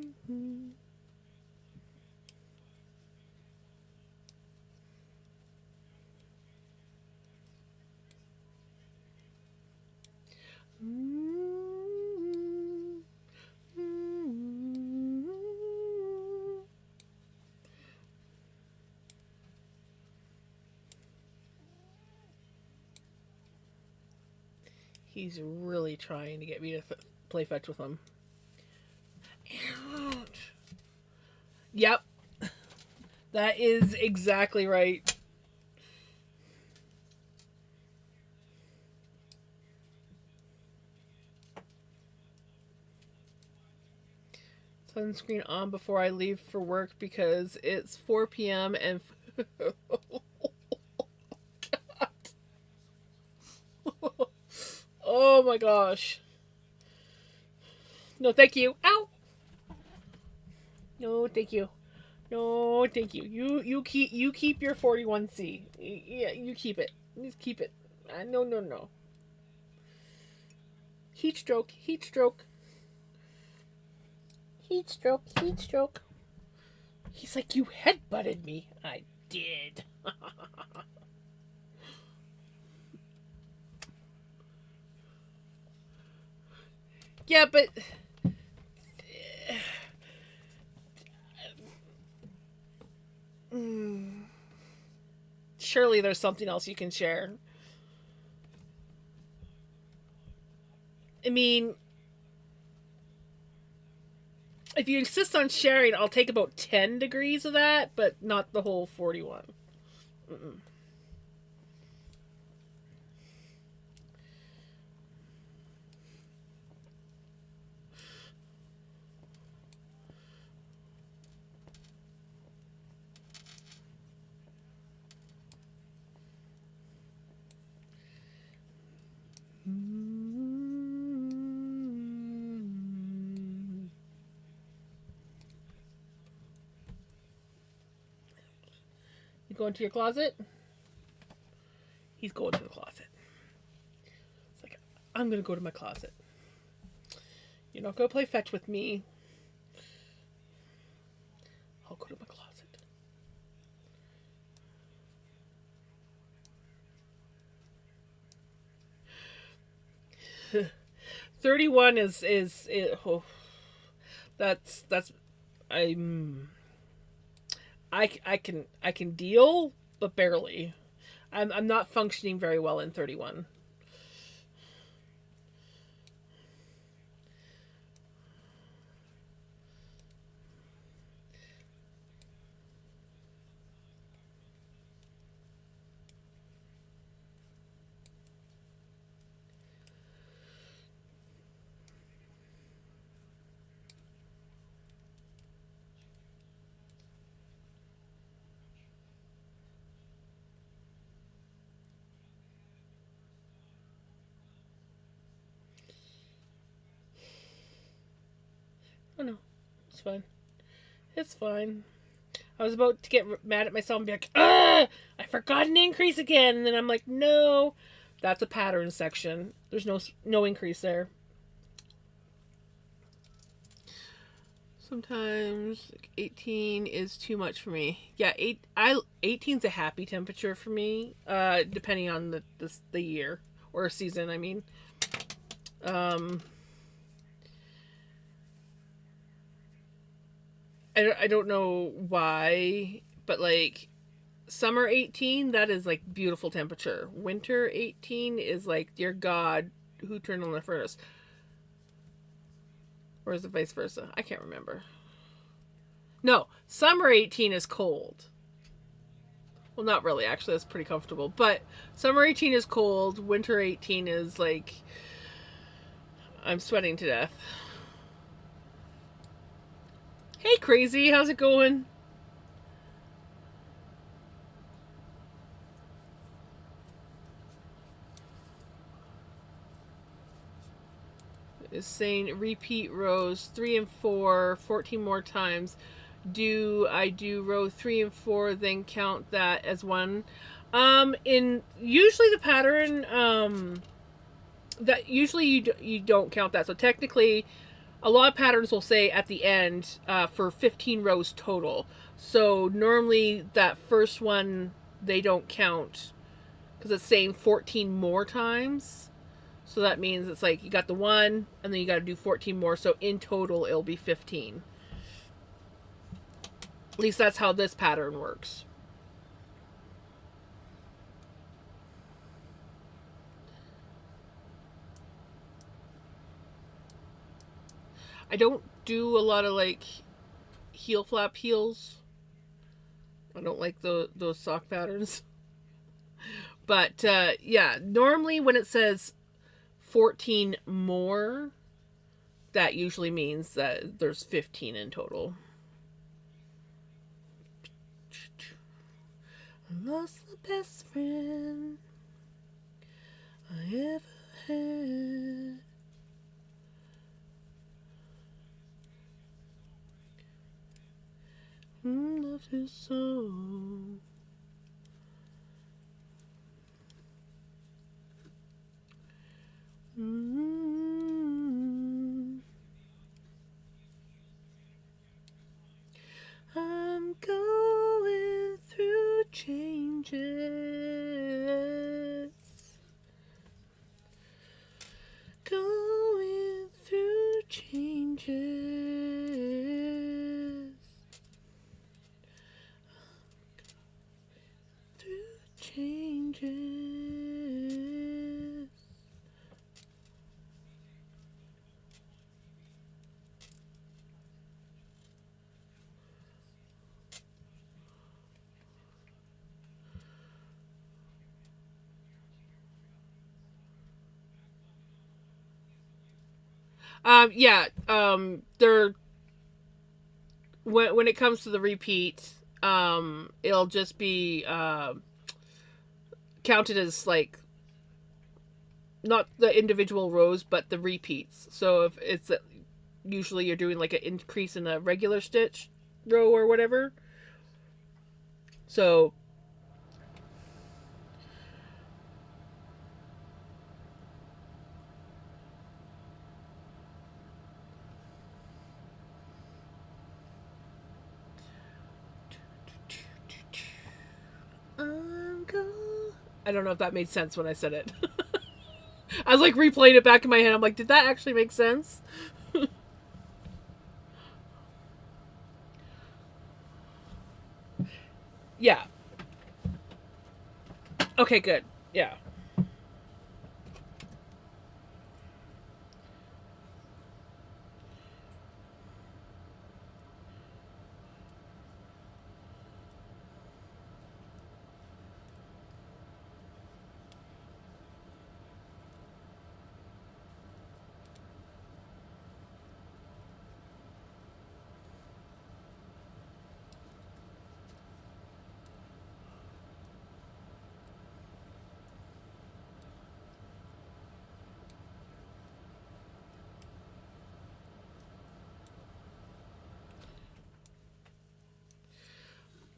He's really trying to get me to play fetch with him. Ouch. Yep. That is exactly right. Sunscreen on before I leave for work because it's 4 p.m. and oh my gosh. No, thank you. Ow. No, thank you. No, thank you. You keep your 41C. Yeah, you keep it. Just keep it. No, no, no. Heat stroke. Heat stroke. Heat stroke. Heat stroke. He's like, you headbutted me. I did. Yeah, but surely there's something else you can share. I mean, if you insist on sharing, I'll take about 10 degrees of that, but not the whole 41. Mm-mm. You go into your closet? He's going to the closet. It's like, I'm going to go to my closet. You're not going to play fetch with me. I'll go to my closet. 31 is oh, that's I'm I can deal, but barely. I'm not functioning very well in 31. Oh no, it's fine. It's fine. I was about to get mad at myself and be like, "Ah, I forgot an increase again," and then I'm like, "No, that's a pattern section. There's no increase there." Sometimes 18 is too much for me. Yeah, 18's a happy temperature for me. Depending on the year or season. I mean, um, I don't know why, but like summer 18, that is like beautiful temperature. Winter 18 is like, dear God, who turned on the furnace? Or is it vice versa? I can't remember. No, summer 18 is cold. Well, not really, actually. That's pretty comfortable. But summer 18 is cold. Winter 18 is like, I'm sweating to death. Hey, Crazy. How's it going? Is saying repeat rows 3 and 4 14 more times. Do I do row 3 and 4, then count that as one? In usually the pattern, that usually you don't count that. So technically, a lot of patterns will say at the end for 15 rows total. So normally that first one they don't count because it's saying 14 more times. So that means it's like you got the one and then you got to do 14 more. So in total, it'll be 15. At least that's how this pattern works. I don't do a lot of like heel flap heels. I don't like those sock patterns. But yeah, normally when it says 14 more, that usually means that there's 15 in total. I lost the best friend I ever had. Love his soul. I'm going through changes. Going through changes. Through changes. Yeah. They're when it comes to the repeat, it'll just be counted as like not the individual rows, but the repeats. So if it's usually you're doing like an increase in a regular stitch row or whatever. So I don't know if that made sense when I said it. I was like replaying it back in my head. I'm like, did that actually make sense? Yeah. Okay, good. Yeah.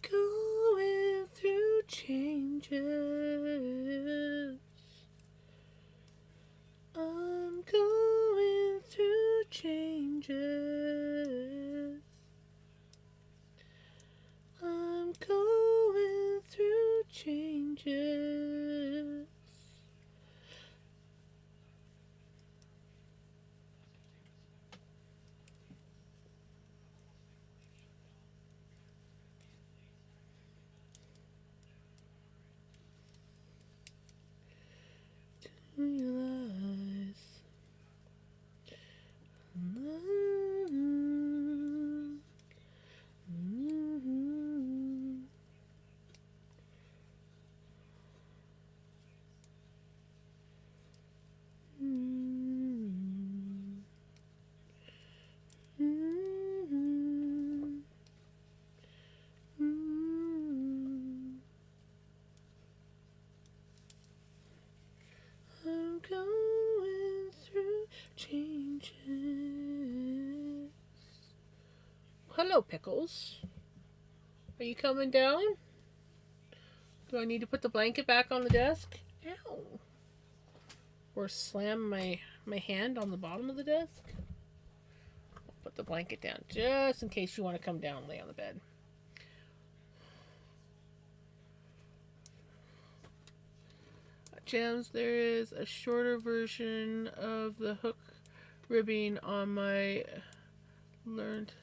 Going through changes. I'm going through changes. I'm going through changes. Realize. I'm going through changes. Hello, Pickles. Are you coming down? Do I need to put the blanket back on the desk? Ow. Or slam my hand on the bottom of the desk? I'll put the blanket down just in case you want to come down and lay on the bed. Gems, there is a shorter version of the hook ribbing on my learned.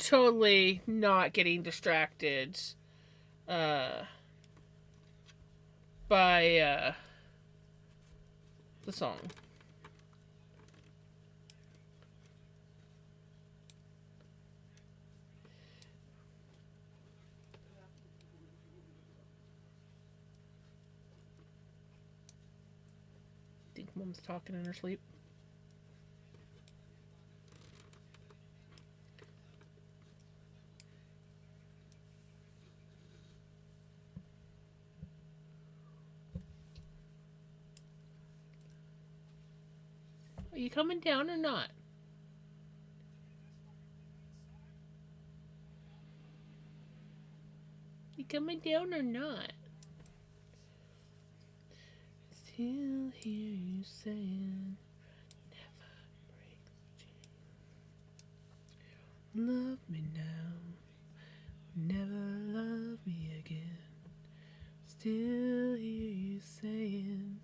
totally not getting distracted uh, by the song. Think mom's talking in her sleep. Are you coming down or not? You coming down or not? Still hear you saying, never break the chain. Love me now, never love me again. Still hear you saying,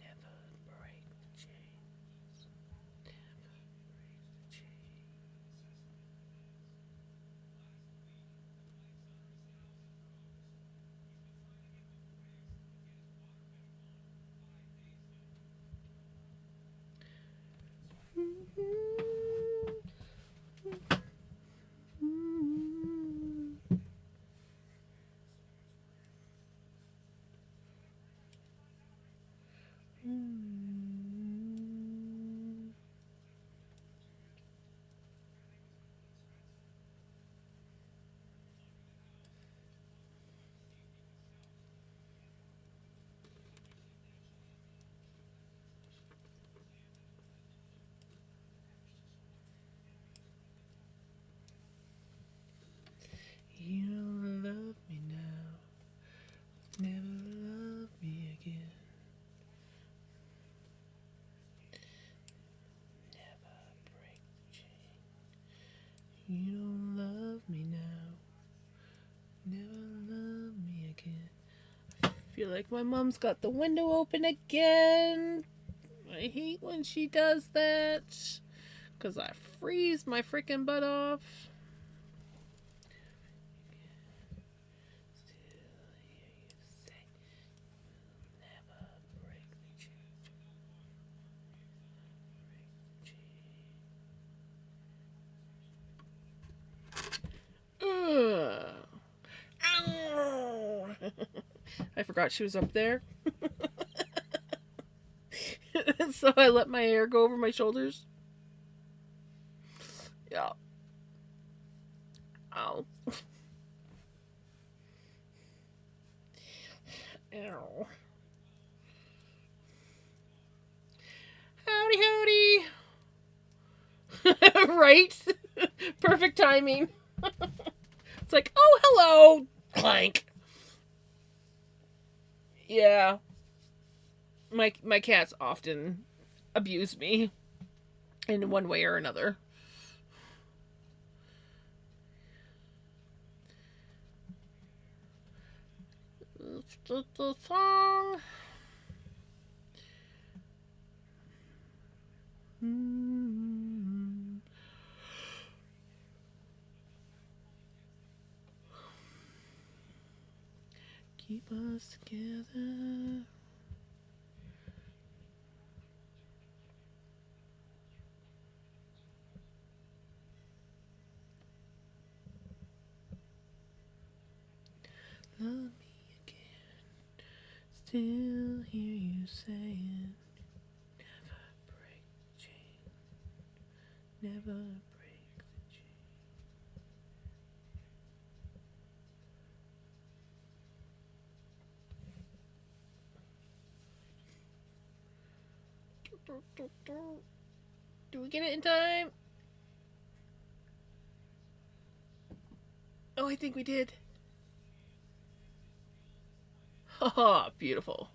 never break the chains. Never break the chains. You don't love me now, never love me again. Never break the chain. You don't love me now, never love me again. I feel like my mom's got the window open again. I hate when she does that, because I freeze my freaking butt off. I forgot she was up there. So I let my hair go over my shoulders. Yeah. Ow. Ow. Howdy, howdy. Right? Perfect timing. It's like, oh, hello. Clank. Yeah. My cats often abuse me in one way or another. The song. Keep us together. Love me again. Still hear you saying, never break the chain. Never break the chain. Do we get it in time? Oh, I think we did. Haha, beautiful.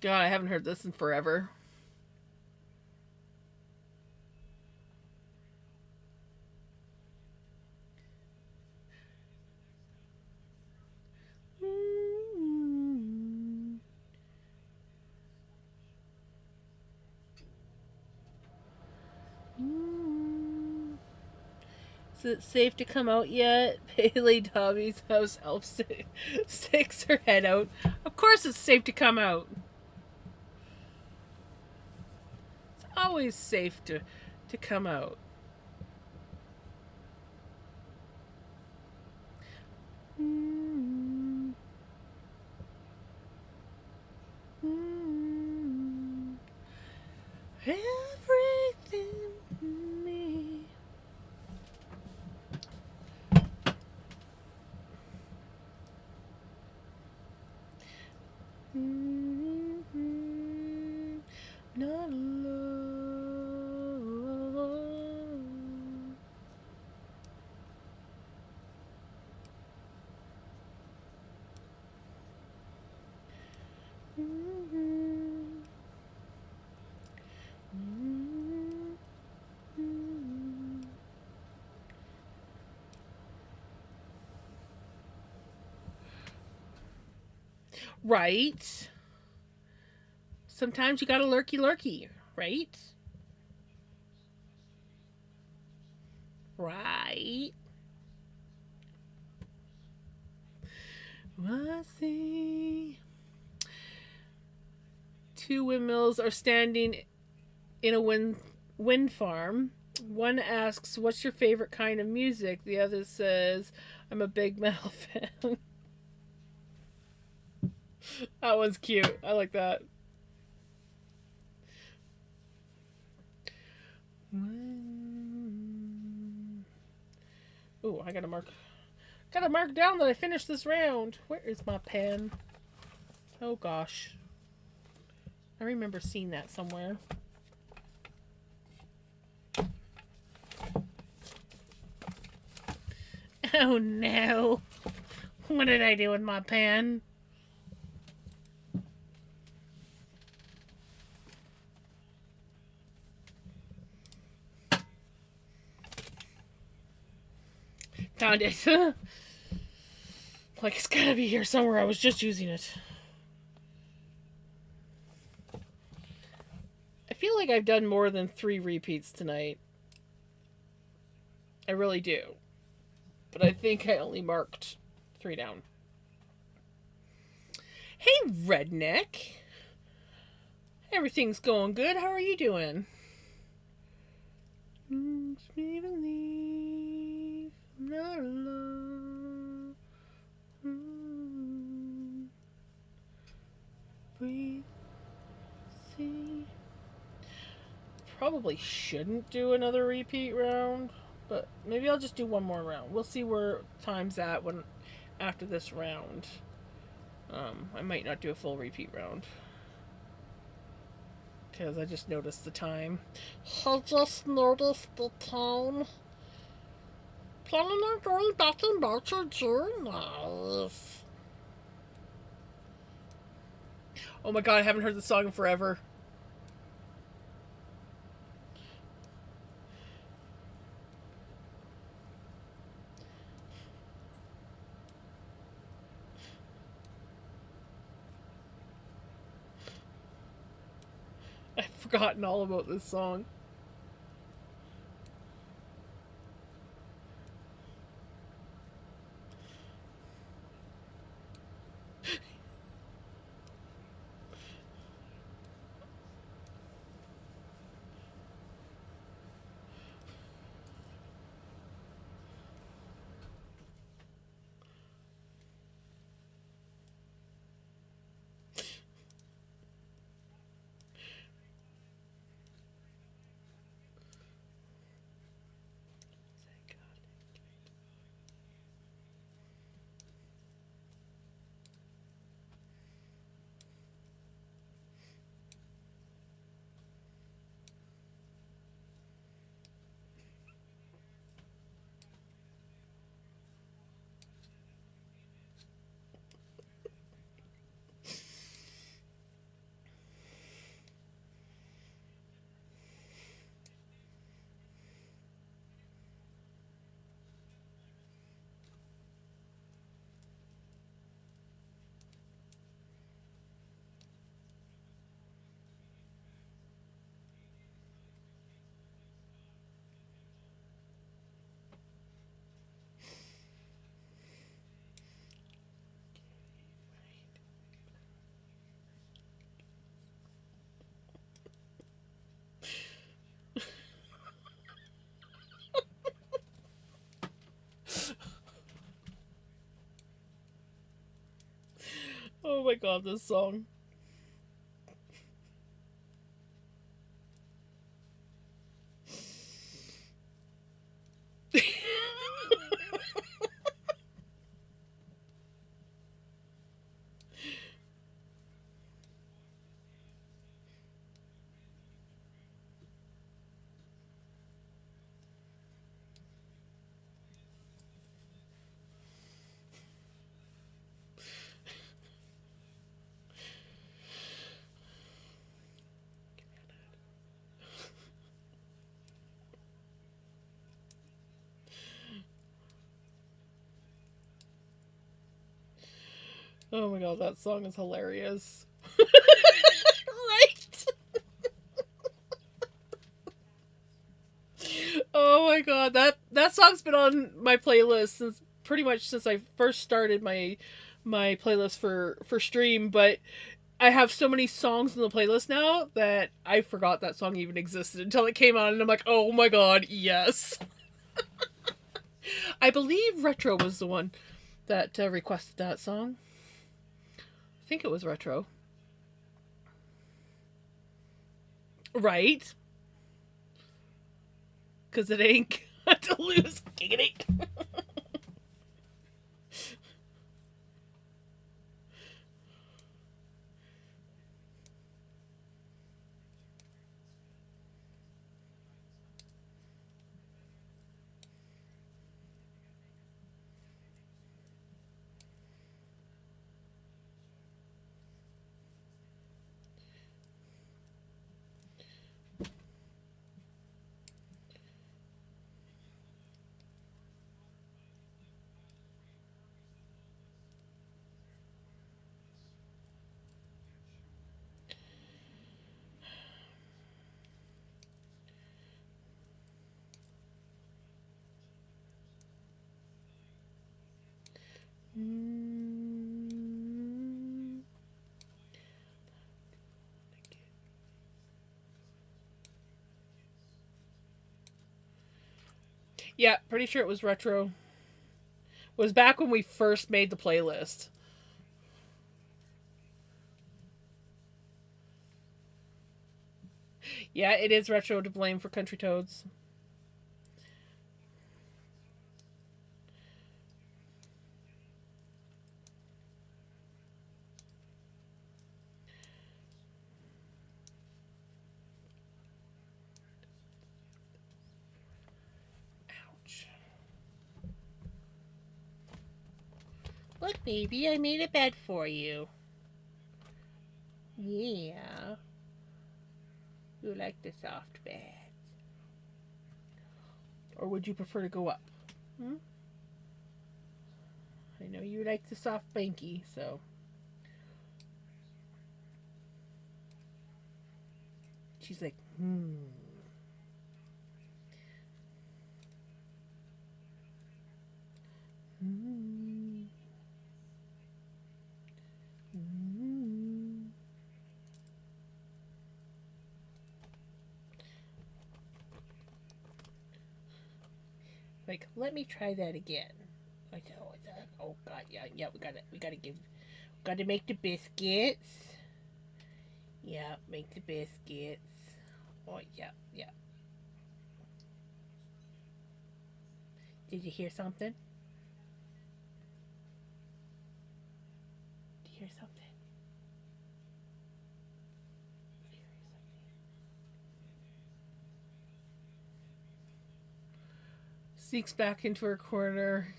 God, I haven't heard this in forever. Is it safe to come out yet? Haley Dobby's house elf sticks her head out. Of course it's safe to come out. It's always safe to come out. Everything in me. Not alone. Right. Sometimes you gotta lurky, right? Right. I see. Two windmills are standing in a wind farm. One asks, "What's your favorite kind of music?" The other says, "I'm a big metal fan." That one's cute. I like that. Ooh, I gotta mark. Gotta mark down that I finished this round. Where is my pen? Oh gosh. I remember seeing that somewhere. Oh no. What did I do with my pen? Found it. Like it's gotta be here somewhere. I was just using it. I feel like I've done more than 3 repeats tonight. I really do. But I think I only marked 3 down. Hey, Redneck. Everything's going good. How are you doing? Makes me believe I'm not alone. Breathe. See. Probably shouldn't do another repeat round, but maybe I'll just do one more round. We'll see where time's at when after this round. I might not do a full repeat round because I just noticed the time. I just noticed the time. Planning on going back in March or June. Nice. Oh my god, I haven't heard the song in forever. I've forgotten all about this song. my god, this song. Oh my god, that song is hilarious. Right? Oh my god, that song's been on my playlist since pretty much since I first started my playlist for stream, but I have so many songs in the playlist now that I forgot that song even existed until it came on, and I'm like, oh my god, yes. I believe Retro was the one that requested that song. I think it was Retro. Right? Because it ain't got to lose. Giggity. Yeah, pretty sure it was Retro. It was back when we first made the playlist. Yeah, it is Retro to blame for Country Toads. Ouch. Look, baby, I made a bed for you. Yeah. You like the soft bed. Or would you prefer to go up? Hmm? I know you like the soft blankie, so. She's like, hmm. Hmm. Hmm. Like, let me try that again. Like, oh god, yeah, we gotta make the biscuits. Yeah, make the biscuits. Oh, yeah. Did you hear something? Did you hear something? Sneaks back into her corner.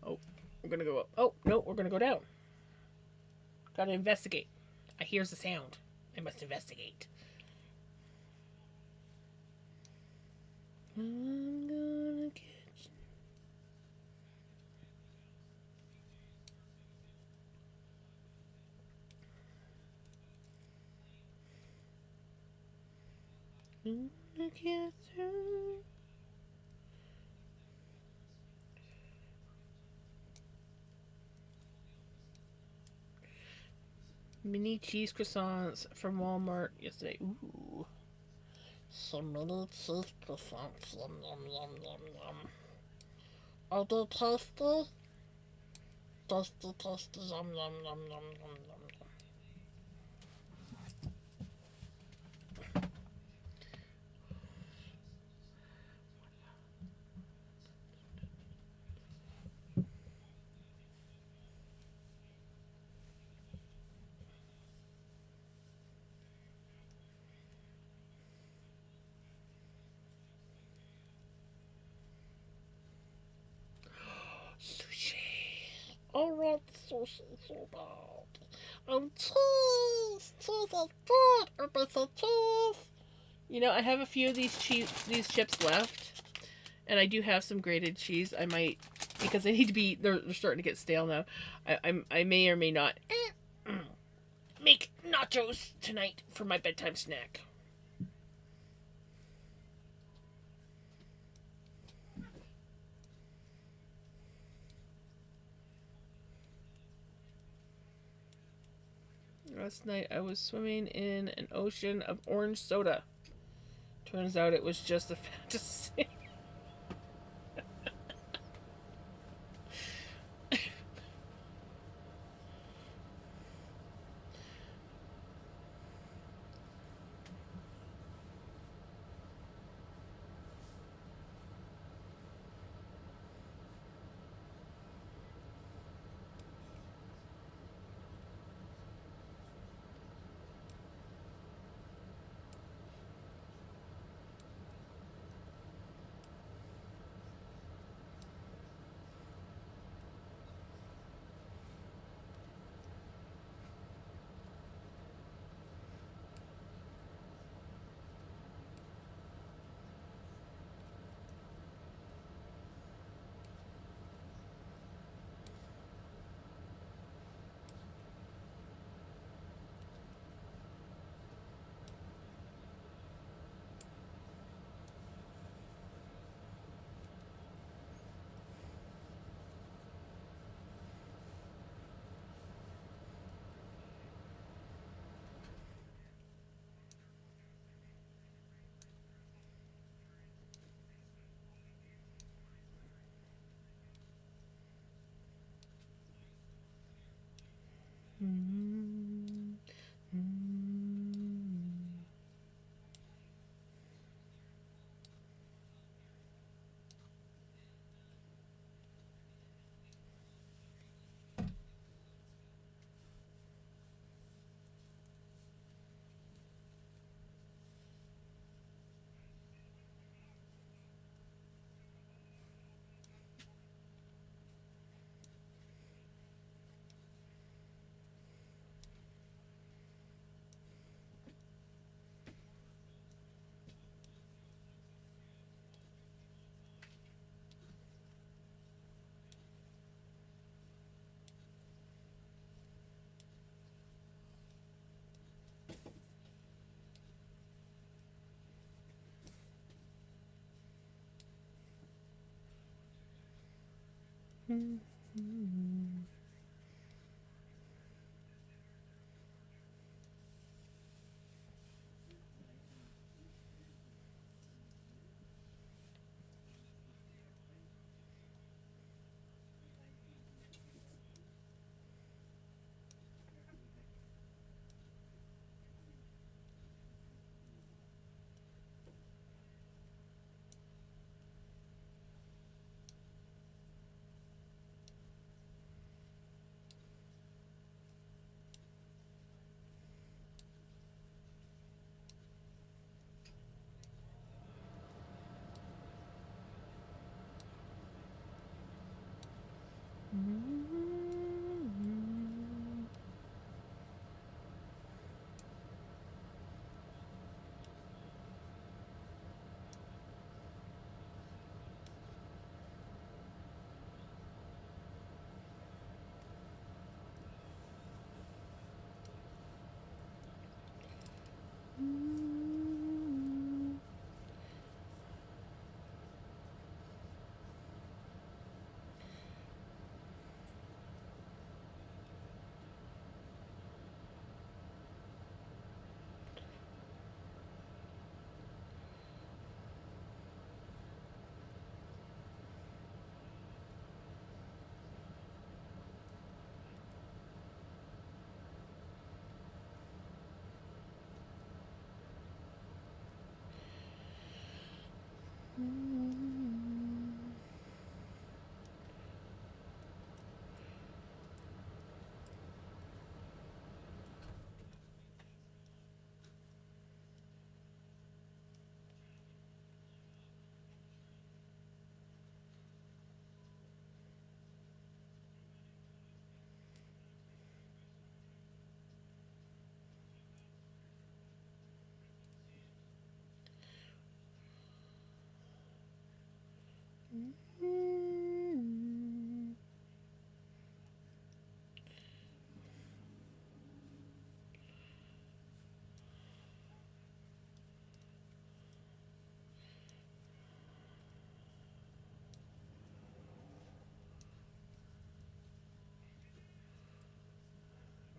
Oh, we're gonna go up. Oh, no, we're gonna go down. Gotta investigate. I hears the sound. I must investigate. I'm gonna get you. I'm gonna get through. Mini cheese croissants from Walmart yesterday. Ooh. Some mini cheese croissants. Yum, yum, yum, yum, yum. Are they tasty? tasty, tasty, yum, yum, yum, yum, yum, yum. Sushi. I want sushi so bad. And cheese. Cheese is good. Everybody say cheese. You know, I have a few of these chips left, and I do have some grated cheese. I might, because they need to be. They're starting to get stale now. I may or may not make nachos tonight for my bedtime snack. Last night I was swimming in an ocean of orange soda. Turns out it was just a fantasy.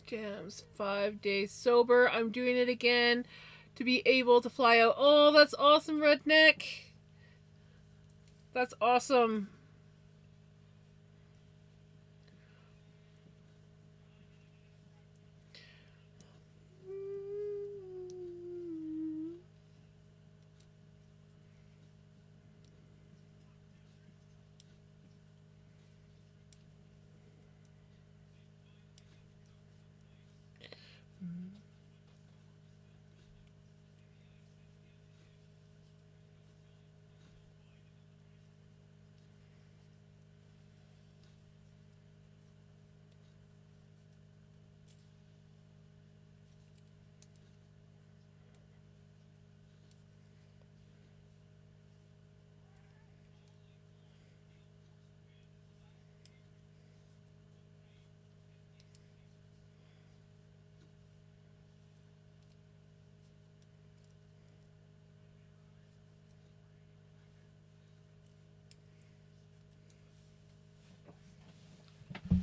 Jams, 5 days sober. I'm doing it again to be able to fly out. Oh, that's awesome, Redneck. That's awesome.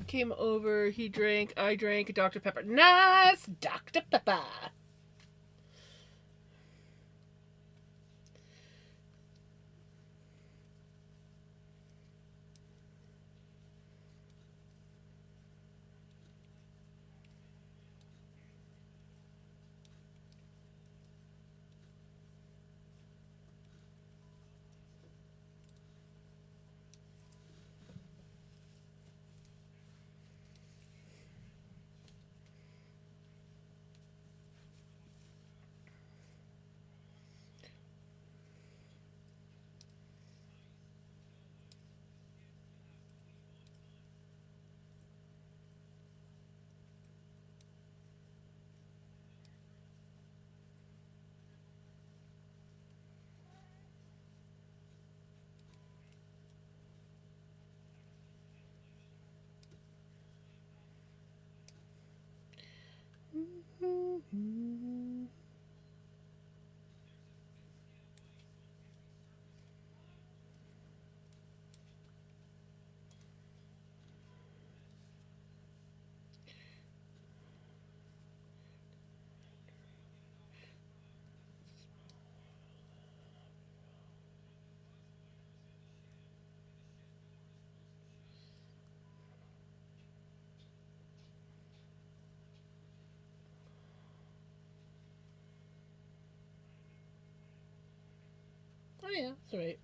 Came over, he drank, I drank, Dr. Pepper. Nice, Dr. Pepper. Oh yeah, that's right.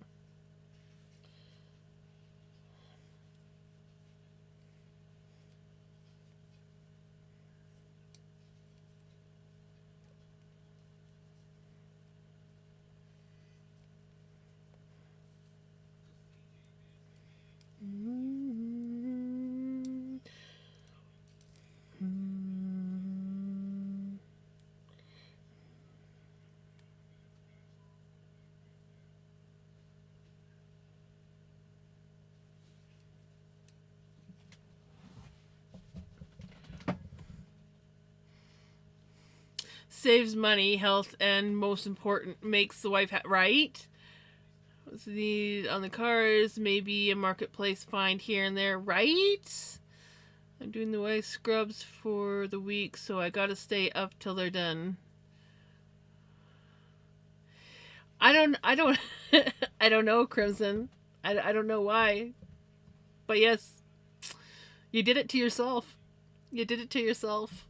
Saves money, health, and most important, makes the wife right. What's the need on the cars? Maybe a marketplace find here and there, right? I'm doing the wife scrubs for the week, so I gotta stay up till they're done. I don't, I don't know, Crimson. I don't know why. But yes, you did it to yourself. You did it to yourself.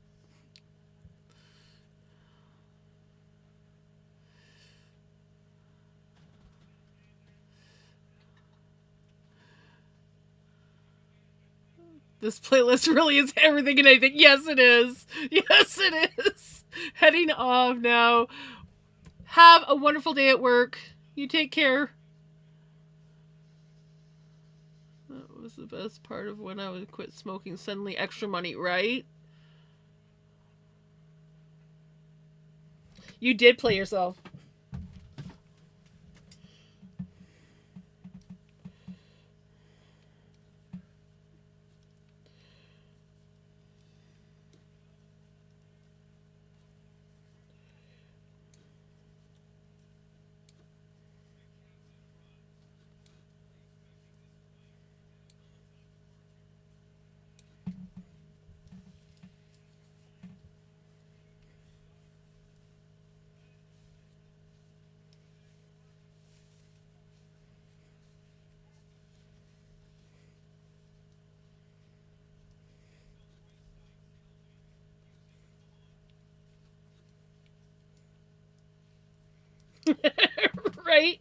This playlist really is everything and anything. Yes, it is. Yes, it is. Heading off now. Have a wonderful day at work. You take care. That was the best part of when I would quit smoking. Suddenly extra money, right? You did play yourself. Right?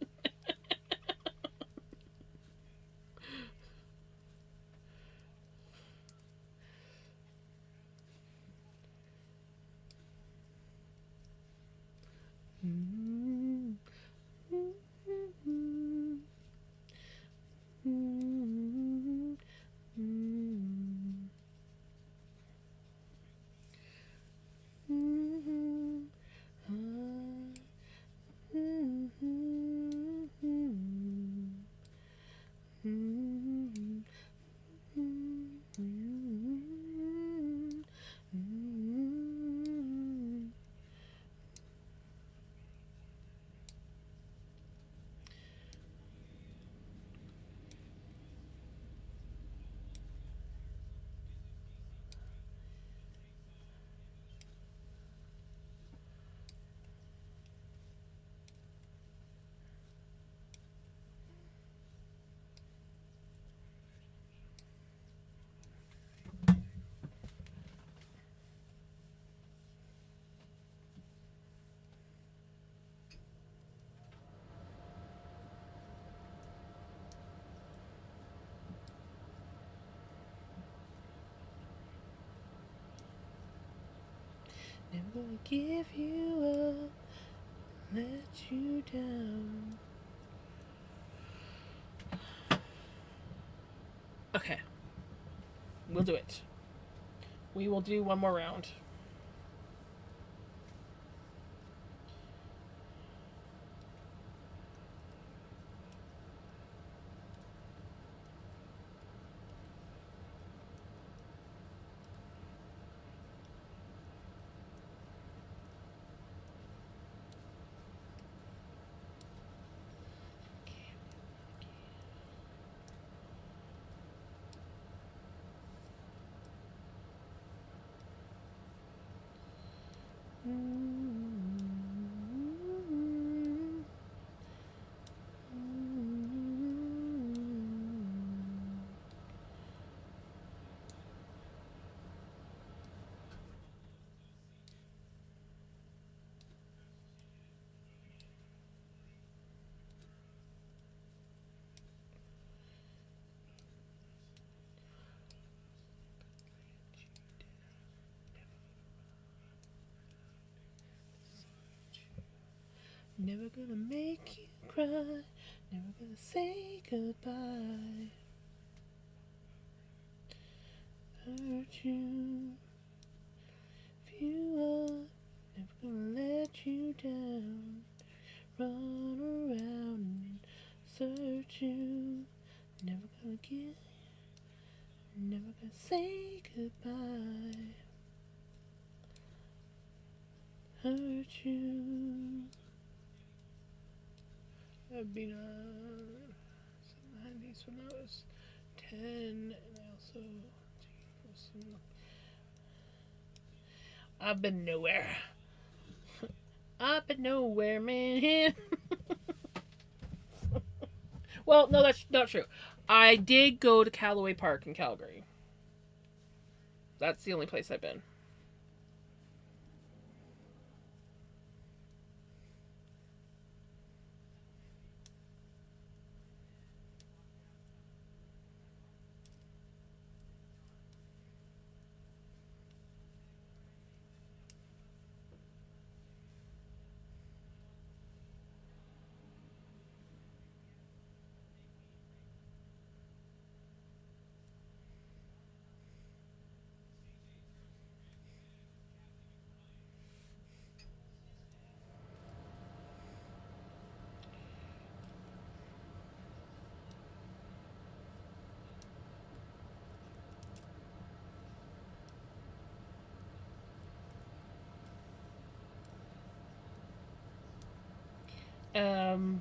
Never gonna give you up, let you down. Okay, we'll do it. We will do one more round. Never gonna make you cry, never gonna say goodbye. Hurt you, if you are, never gonna let you down. Run around and search you, never gonna give, never gonna say goodbye. Hurt you. I've been some 90s when I was 10, and I also I've been nowhere. I've been nowhere, man. Well, no, that's not true. I did go to Callaway Park in Calgary. That's the only place I've been. Um,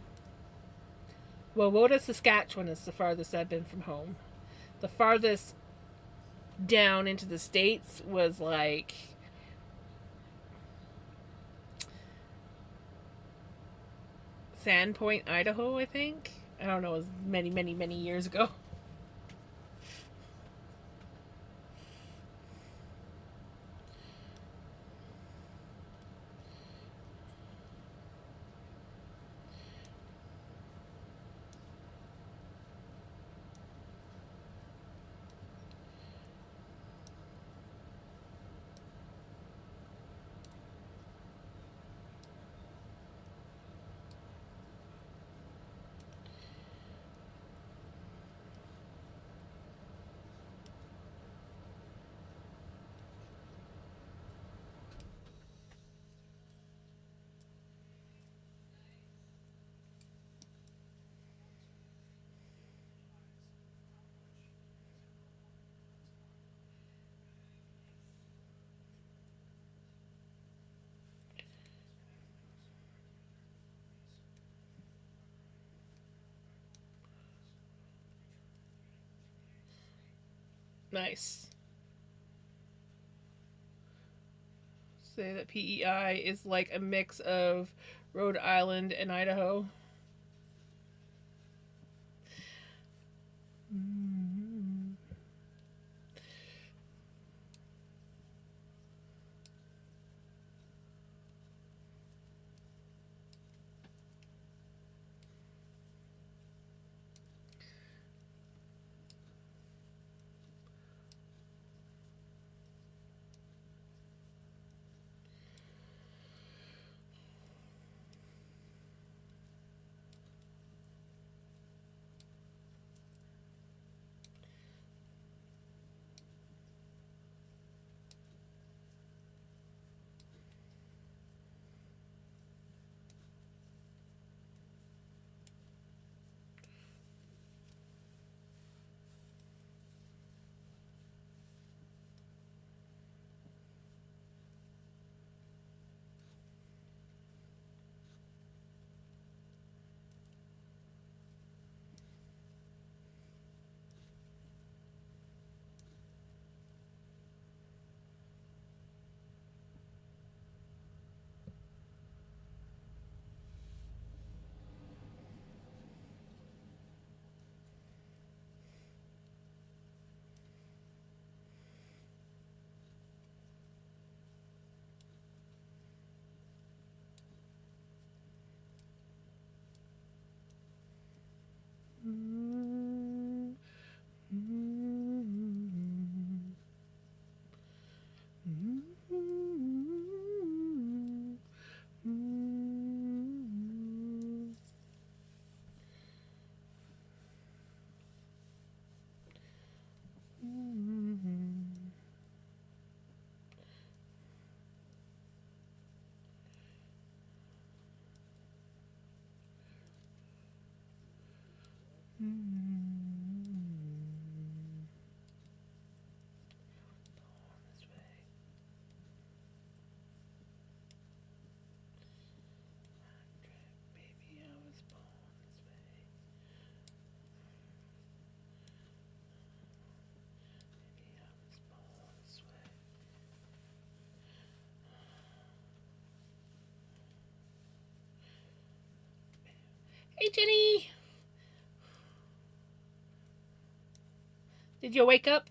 Wawota, Saskatchewan is the farthest I've been from home. The farthest down into the States was like Sandpoint, Idaho, I think. I don't know, it was many, many, many years ago. Nice. Say that PEI is like a mix of Rhode Island and Idaho. Mm-hmm. Hey, Jenny! Did you wake up?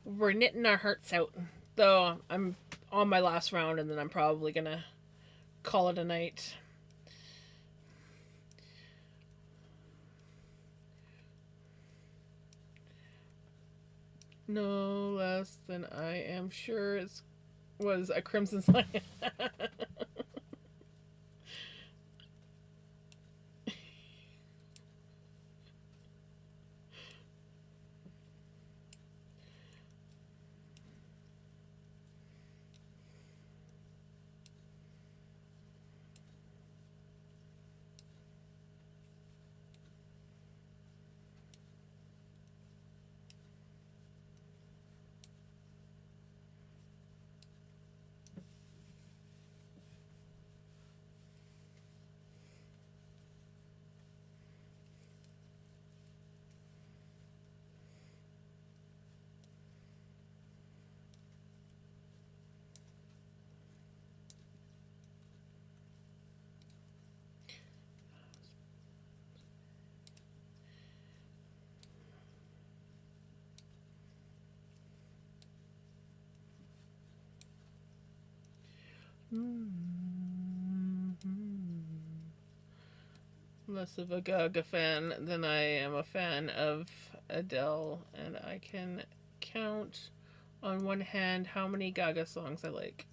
We're knitting our hearts out. Though I'm on my last round, and then I'm probably gonna call it a night. No less than I am sure it was a Crimson Slice. Less of a Gaga fan than I am a fan of Adele, and I can count on one hand how many Gaga songs I like.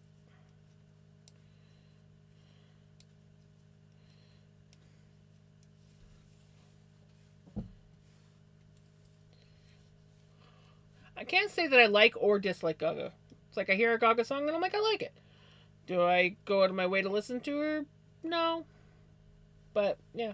I can't say that I like or dislike Gaga. It's like I hear a Gaga song and I'm like, I like it. Do I go out of my way to listen to her? No. But yeah.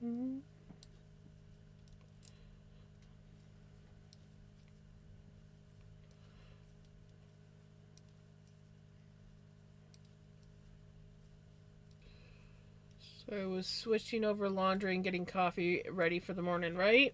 Mm-hmm. So I was switching over laundry and getting coffee ready for the morning, right?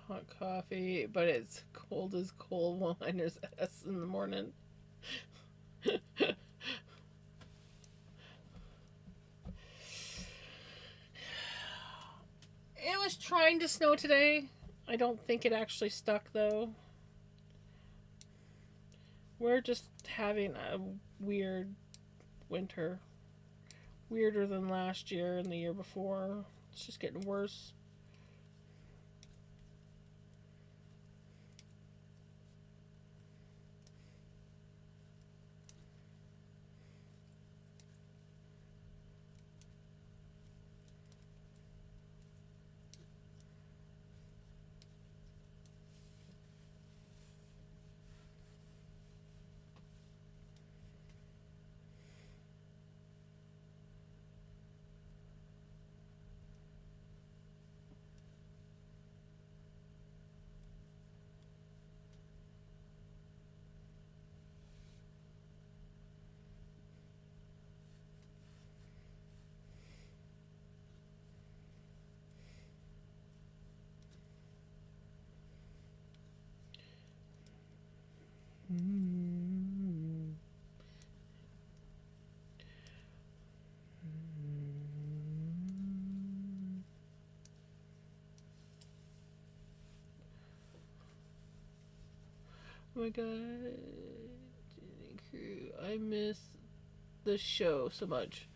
Hot coffee, but it's cold as cold wine. There's S in the morning. It was trying to snow today. I don't think it actually stuck though. We're just having a weird winter. Weirder than last year and the year before. It's just getting worse. Oh my god. I miss the show so much.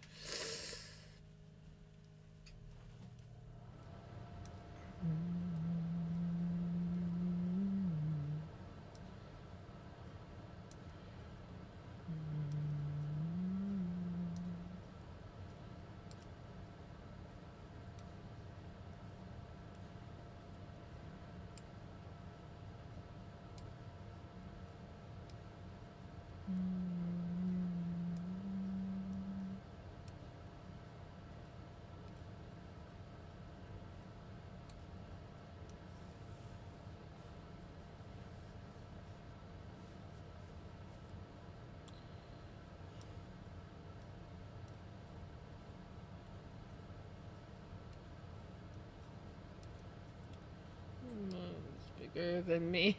It's bigger than me.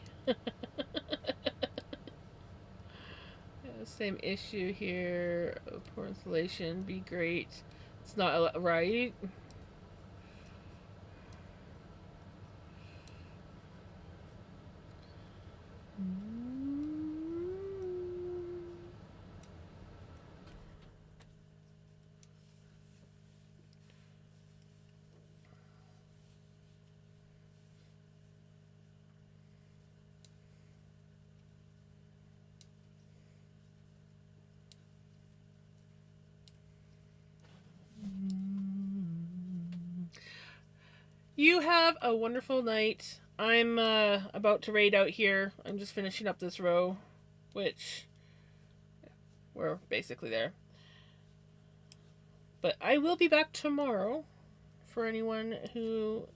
Same issue here. Poor installation. Be great. It's not right. You have a wonderful night. I'm about to raid out here. I'm just finishing up this row, which we're basically there. But I will be back tomorrow for anyone who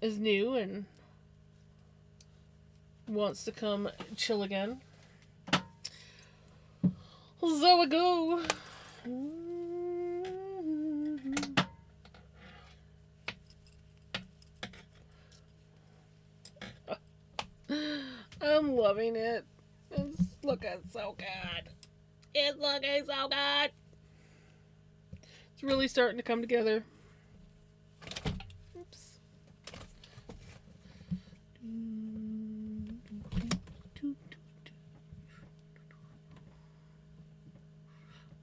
is new and wants to come chill again. So we go. I'm loving it. It's looking so good. It's looking so good. It's really starting to come together. Oops.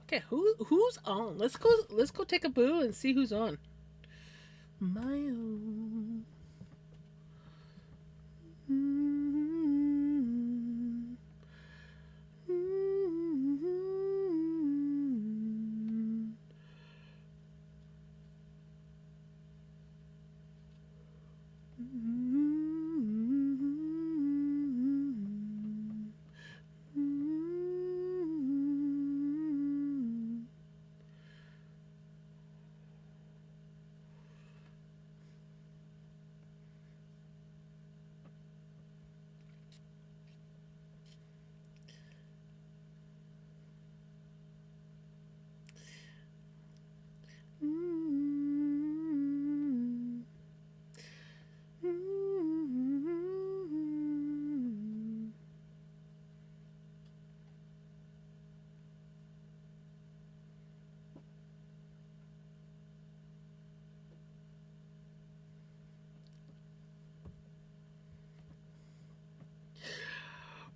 Okay, who's on? Let's go take a boo and see who's on. My own.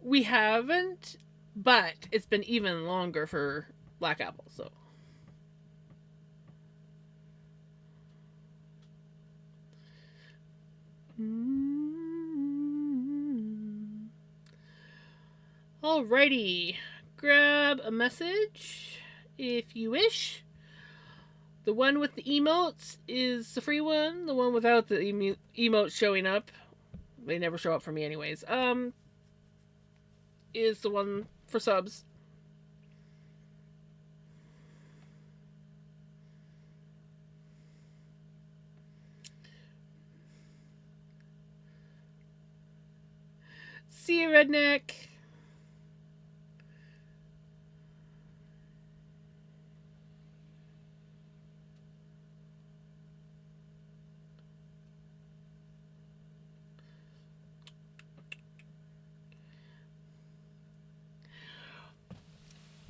We haven't, but it's been even longer for Black Apple, so. Alrighty. Grab a message if you wish. The one with the emotes is the free one. The one without the emotes showing up, they never show up for me anyways, is the one for subs. See you, redneck.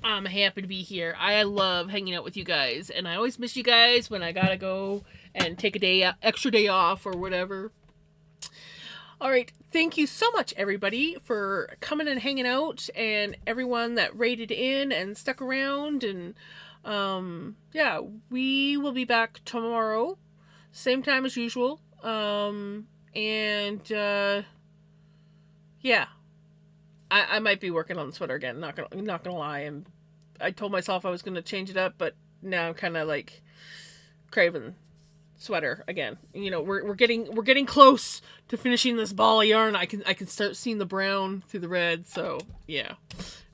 I'm happy to be here. I love hanging out with you guys, and I always miss you guys when I gotta go and take a extra day off or whatever. All right. Thank you so much, everybody, for coming and hanging out, and everyone that rated in and stuck around. And yeah, we will be back tomorrow, same time as usual. And yeah, I might be working on the sweater again. Not gonna lie. I told myself I was gonna change it up, but now I'm kind of like craving sweater again. You know, we're getting close to finishing this ball of yarn. I can start seeing the brown through the red. So yeah.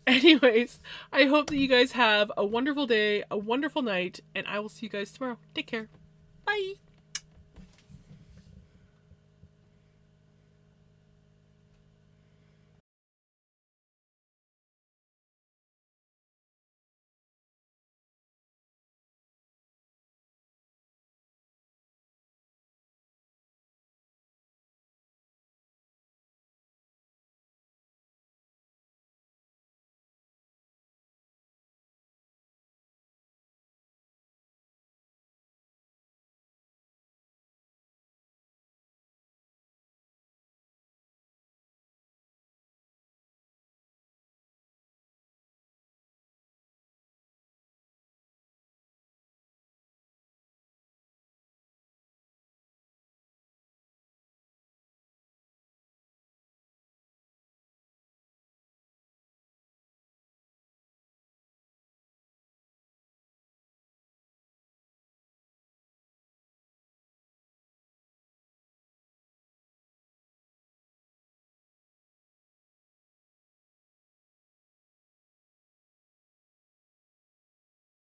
Anyways, I hope that you guys have a wonderful day, a wonderful night, and I will see you guys tomorrow. Take care. Bye.